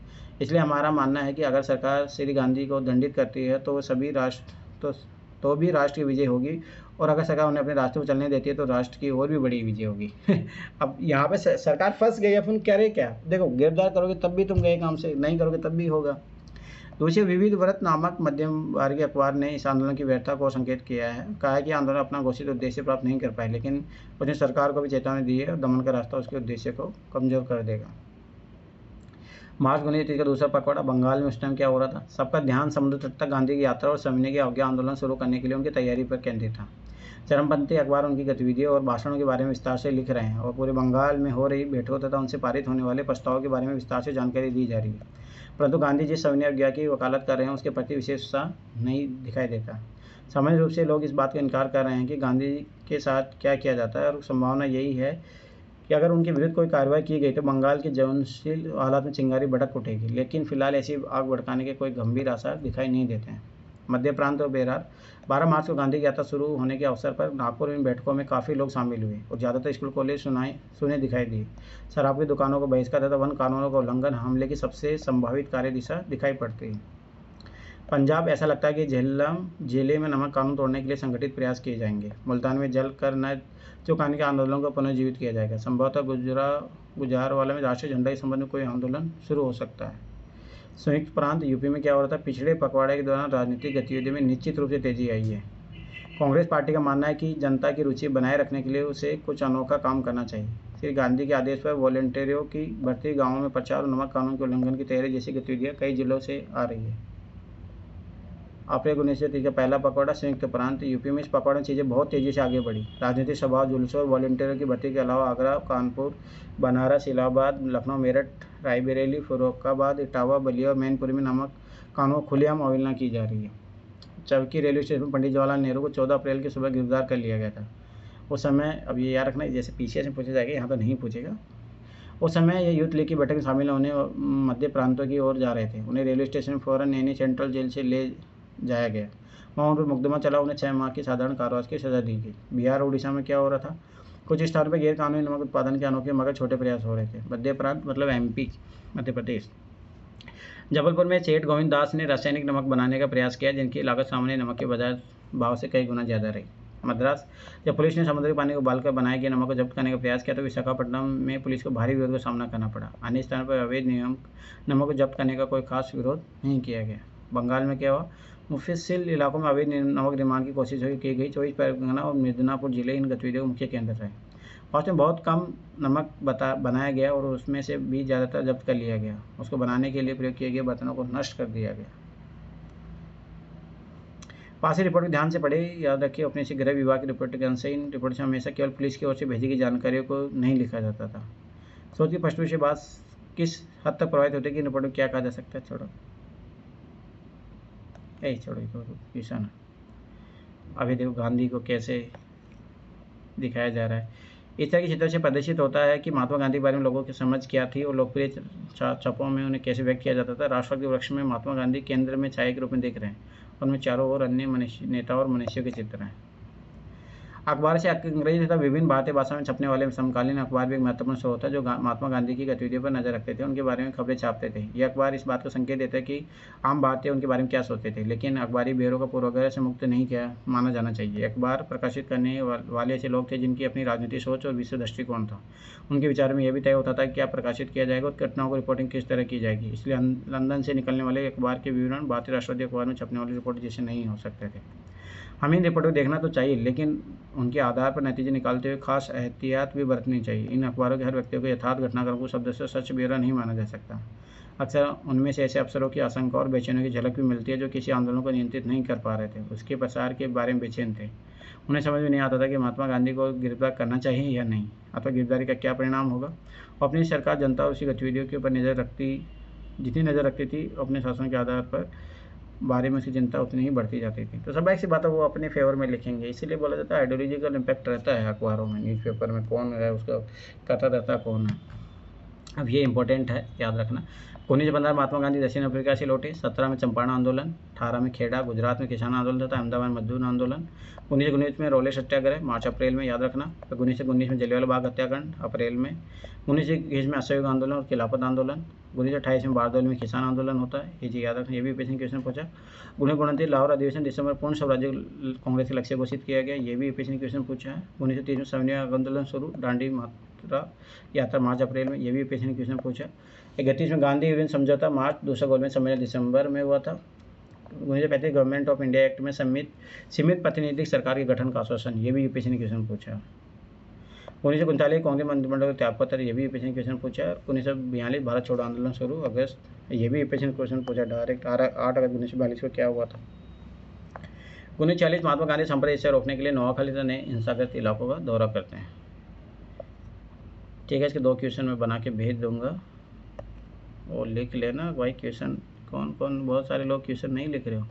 इसलिए हमारा मानना है कि अगर सरकार श्री गांधी को दंडित करती है तो सभी राष्ट्र तो भी राष्ट्र की विजय होगी, और अगर सरकार उन्हें अपने रास्ते पर चलने देती है तो राष्ट्र की और भी बड़ी विजय होगी। अब यहाँ पे सरकार फंस गई, अपन करे क्या? देखो, गिरफ्तार करोगे तब भी तुम गए काम से, नहीं करोगे तब भी होगा। दूसरे विविध व्रत नामक मध्यम वर्गीय अखबार ने इस आंदोलन की व्यर्थता को संकेत किया है। कहा है कि आंदोलन अपना घोषित उद्देश्य प्राप्त नहीं कर पाए, लेकिन उसने सरकार को भी चेतावनी दी है और दमन का रास्ता उसके उद्देश्य को कमजोर कर देगा। मार्च 1930 का दूसरा पखवाड़ा। बंगाल में उस टाइम क्या हो रहा था? सबका ध्यान समुद्र तट तक गांधी की यात्रा और सविनय की अवज्ञा आंदोलन शुरू करने के लिए उनकी तैयारी पर केंद्रित था। चरमपंथी अखबार उनकी गतिविधियों और भाषणों के बारे में विस्तार से लिख रहे हैं और पूरे बंगाल में हो रही बैठकों तथा उनसे पारित होने वाले प्रस्तावों के बारे में विस्तार से जानकारी दी जा रही है। परंतु गांधी जिस सविनय अवज्ञा की वकालत कर रहे हैं उसके प्रति विशेष उत्साह नहीं दिखाई देता। सामान्य रूप से लोग इस बात का इनकार कर रहे हैं कि गांधी के साथ क्या किया जाता है, और संभावना यही है कि अगर उनके विरुद्ध कोई कार्रवाई की गई तो बंगाल के ज्वलनशील हालात में चिंगारी भड़क उठेगी, लेकिन फिलहाल ऐसी आग भड़काने के कोई गंभीर आसार दिखाई नहीं देते हैं। मध्य प्रांत और बेरार। 12 मार्च को गांधी की यात्रा शुरू होने के अवसर पर नागपुर में बैठकों में काफ़ी लोग शामिल हुए और ज़्यादातर स्कूल कॉलेज सुने दिखाई दिए। शराब की दुकानों को बहिष्कार तथा वन कानूनों का उल्लंघन हमले की सबसे संभावित कार्य दिशा दिखाई पड़ती है। पंजाब। ऐसा लगता है कि झेलम जिले में नमक कानून तोड़ने के लिए संगठित प्रयास किए जाएंगे। मुल्तान में जल कर न चुकाने के आंदोलन को पुनर्जीवित किया जाएगा। संभवतः गुजरावाला में राष्ट्रीय झंडा के संबंध में कोई आंदोलन शुरू हो सकता है। संयुक्त प्रांत। यूपी में क्या हो रहा था? पिछले पखवाड़े के दौरान राजनीतिक गतिविधियों में निश्चित रूप से तेजी आई है। कांग्रेस पार्टी का मानना है कि जनता की रुचि बनाए रखने के लिए उसे कुछ अनोखा काम करना चाहिए। श्री गांधी के आदेश पर वॉलंटियरों की भर्ती, गाँवों में प्रचार और नमक कानून के उल्लंघन की तैयारी जैसी गतिविधियाँ कई जिलों से आ रही है। अप्रैल 1930 का पहला पखवाड़ा। संयुक्त प्रांत। यूपी में इस पखवाड़े में चीज़ें बहुत तेज़ी से आगे बढ़ी। राजनीतिक सभाओं, जुलूसों और वॉलंटियरों की भर्ती के अलावा आगरा, कानपुर, बनारस, इलाहाबाद, लखनऊ, मेरठ, रायबरेली, फर्रुखाबाद, इटावा, बलिया और मैनपुरी में नमक कानून खुलेआम अवहेलना की जा रही है। चौकी रेलवे स्टेशन पर पंडित जवाहरलाल नेहरू को 14 अप्रैल की सुबह गिरफ्तार कर लिया गया था। उस समय, अब ये याद रखना, जैसे पीछे से पूछा जाएगा, यहाँ तो नहीं पूछेगा। उस समय ये यूथ लीग की बैठक में शामिल होने मध्य प्रांतों की ओर जा रहे थे। उन्हें रेलवे स्टेशन में फौरन नैनी सेंट्रल जेल से ले जाया गया। वहाँ उन पर मुकदमा चला। उन्हें 6 माह की साधारण कारावास की सजा दी गई। बिहार और उड़ीसा में क्या हो रहा था? कुछ स्थानों पर गैर कानूनी नमक उत्पादन के अनोखे मगर छोटे प्रयास हो रहे थे। मध्य प्रांत मतलब MP, मध्य प्रदेश। जबलपुर में सेठ गोविंद दास ने रासायनिक नमक बनाने का प्रयास किया, जिनकी लागत सामान्य नमक के बाजार भाव से कई गुना ज़्यादा रही। मद्रास। जब पुलिस ने समुद्री पानी को उबालकर बनाए गए नमक को जब्त करने का प्रयास किया तो विशाखापट्टनम में पुलिस को भारी विरोध का सामना करना पड़ा। अन्य स्थानों पर अवैध नमक को जब्त करने का कोई खास विरोध नहीं किया गया। बंगाल में क्या हुआ? मुफस्सिल इलाकों में अवैध नमक निर्माण की कोशिश की गई। 24 परगना और मिदनापुर जिले इन गतिविधियों के मुख्य केंद्र रहे। उसमें बहुत कम नमक बनाया गया और उसमें से भी ज़्यादातर जब्त कर लिया गया। उसको बनाने के लिए प्रयोग किए गए बर्तनों को नष्ट कर दिया गया। पासी रिपोर्ट को ध्यान से पढ़े, याद रखिए अपने से गृह विभाग की रिपोर्ट के अनुसार इन रिपोर्ट से हमेशा केवल पुलिस की ओर से भेजी गई जानकारियों को नहीं लिखा जाता था। सोच की स्पष्ट से बात किस हद तक प्रभावित होती है कि रिपोर्ट में क्या कहा जा सकता है। छोड़ो किसान। अभी देखो गांधी को कैसे दिखाया जा रहा है। इस तरह की चित्रों से प्रदर्शित होता है कि महात्मा गांधी के बारे में लोगों की समझ क्या थी और लोकप्रिय छापों में उन्हें कैसे व्यक्त किया जाता था। राष्ट्रवाद के वृक्ष में महात्मा गांधी केंद्र में छाया के रूप में दिख रहे हैं, उनमें चारों ओर अन्य नेताओं और मनुष्यों के चित्र हैं। अखबार से अंग्रेजी तथा विभिन्न भारतीय भाषा में छपने वाले समकालीन अखबार भी एक महत्वपूर्ण स्रोत है जो महात्मा गांधी की गतिविधियों पर नजर रखते थे, उनके बारे में खबरें छापते थे। ये अखबार इस बात को संकेत देता है कि आम भारतीय उनके बारे में क्या सोचते थे, लेकिन अखबारी ब्यूरो का पूर्वाग्रह से मुक्त नहीं क्या माना जाना चाहिए। अखबार प्रकाशित करने वाले ऐसे लोग थे जिनकी अपनी राजनीतिक सोच और विश्व दृष्टिकोण था। उनके विचार में यह भी तय होता था कि क्या प्रकाशित किया जाएगा और घटनाओं को रिपोर्टिंग किस तरह की जाएगी। इसलिए लंदन से निकलने वाले अखबार के विवरण भारतीय राष्ट्रवादी अखबार में छपने वाली रिपोर्ट जैसे नहीं हो सकते थे। हमें इन रिपोर्टों को देखना तो चाहिए, लेकिन उनके आधार पर नतीजे निकालते हुए खास एहतियात भी बरतनी चाहिए। इन अखबारों के हर व्यक्ति को यथार्थ घटनाक्रम को शब्द से सच ब्यौरा नहीं माना जा सकता। अक्सर उनमें से ऐसे अफसरों की आशंका और बेचैनी की झलक भी मिलती है जो किसी आंदोलन को नियंत्रित नहीं कर पा रहे थे, उसके प्रसार के बारे में बेचैन थे। उन्हें समझ में नहीं आता था कि महात्मा गांधी को गिरफ्तार करना चाहिए या नहीं, अथवा गिरफ्तारी का क्या परिणाम होगा। अपनी सरकार जनता और उसकी गतिविधियों के ऊपर जितनी नज़र रखती थी, अपने शासन के आधार पर बारे में उसकी चिंता उतनी ही बढ़ती जाती थी। तो सब ऐसी बातें वो अपने फेवर में लिखेंगे, इसीलिए बोला जाता है आइडियोलॉजिकल इम्पैक्ट रहता है अखबारों में, न्यूज़पेपर में कौन है उसका कहता रहता है कौन है। अब ये इंपॉर्टेंट है, याद रखना। 1915 महात्मा गांधी दक्षिण अफ्रीका से लौटे। 17 में चंपारण आंदोलन, 18 में खेड़ा गुजरात में किसान आंदोलन तथा अहमदाबाद मजदूर आंदोलन। 1919 में रोले सत्याग्रह, मार्च अप्रैल में, याद रखना। 1919 में जलियांवाला बाग हत्याकांड, अप्रैल में। 1921 में असहयोग आंदोलन और खिलाफत आंदोलन। 1928 में बारदौली में किसान आंदोलन होता है, ये चीज़ याद रखना, ये भी यूपीएससी क्वेश्चन पूछा। 1929 लाहौर अधिवेशन दिसंबर पूर्ण स्वराज्य कांग्रेस के लक्ष्य घोषित किया गया, ये भी यूपीएससी क्वेश्चन पूछा है। 1930 में सविनय आंदोलन शुरू, दांडी यात्रा मार्च अप्रैल में, ये भी यूपीएससी ने क्वेश्चन पूछा। 31 में गांधी यूनियन समझौता मार्च, दूसरा गोलमेज सम्मेलन दिसंबर में हुआ था। 1935 गवर्नमेंट ऑफ इंडिया एक्ट में सीमित प्रतिनिधिक सरकार के गठन का आश्वासन, ये भी यूपीएससी ने क्वेश्चन पूछा। 1939 कांग्रेस मंत्रिमंडल का त्यागपत्र, ये भी यूपीएससी ने क्वेश्चन पूछा। 1942 भारत छोड़ो आंदोलन शुरू अगस्त, ये भी यूपीएससी ने क्वेश्चन पूछा डायरेक्ट। 8 अगस्त 1942 को क्या हुआ था। 1940 महात्मा गांधी सांप्रदायिक हिंसा रोकने के लिए नोआखाली तथा हिंसाग्रस्त इलाकों का दौरा करते हैं। ठीक है, इसके 2 क्वेश्चन मैं बना के भेज दूंगा और लिख लेना भाई क्वेश्चन। कौन कौन, बहुत सारे लोग क्वेश्चन नहीं लिख रहे हो।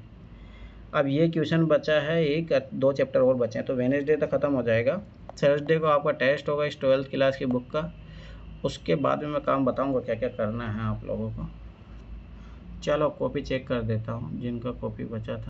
अब ये क्वेश्चन बचा है, 1-2 चैप्टर और बचे हैं, तो वेडनेसडे तक ख़त्म हो जाएगा। थर्सडे को आपका टेस्ट होगा इस 12th क्लास की बुक का। उसके बाद में मैं काम बताऊंगा क्या क्या करना है आप लोगों को। चलो कॉपी चेक कर देता हूँ जिनका कॉपी बचा था।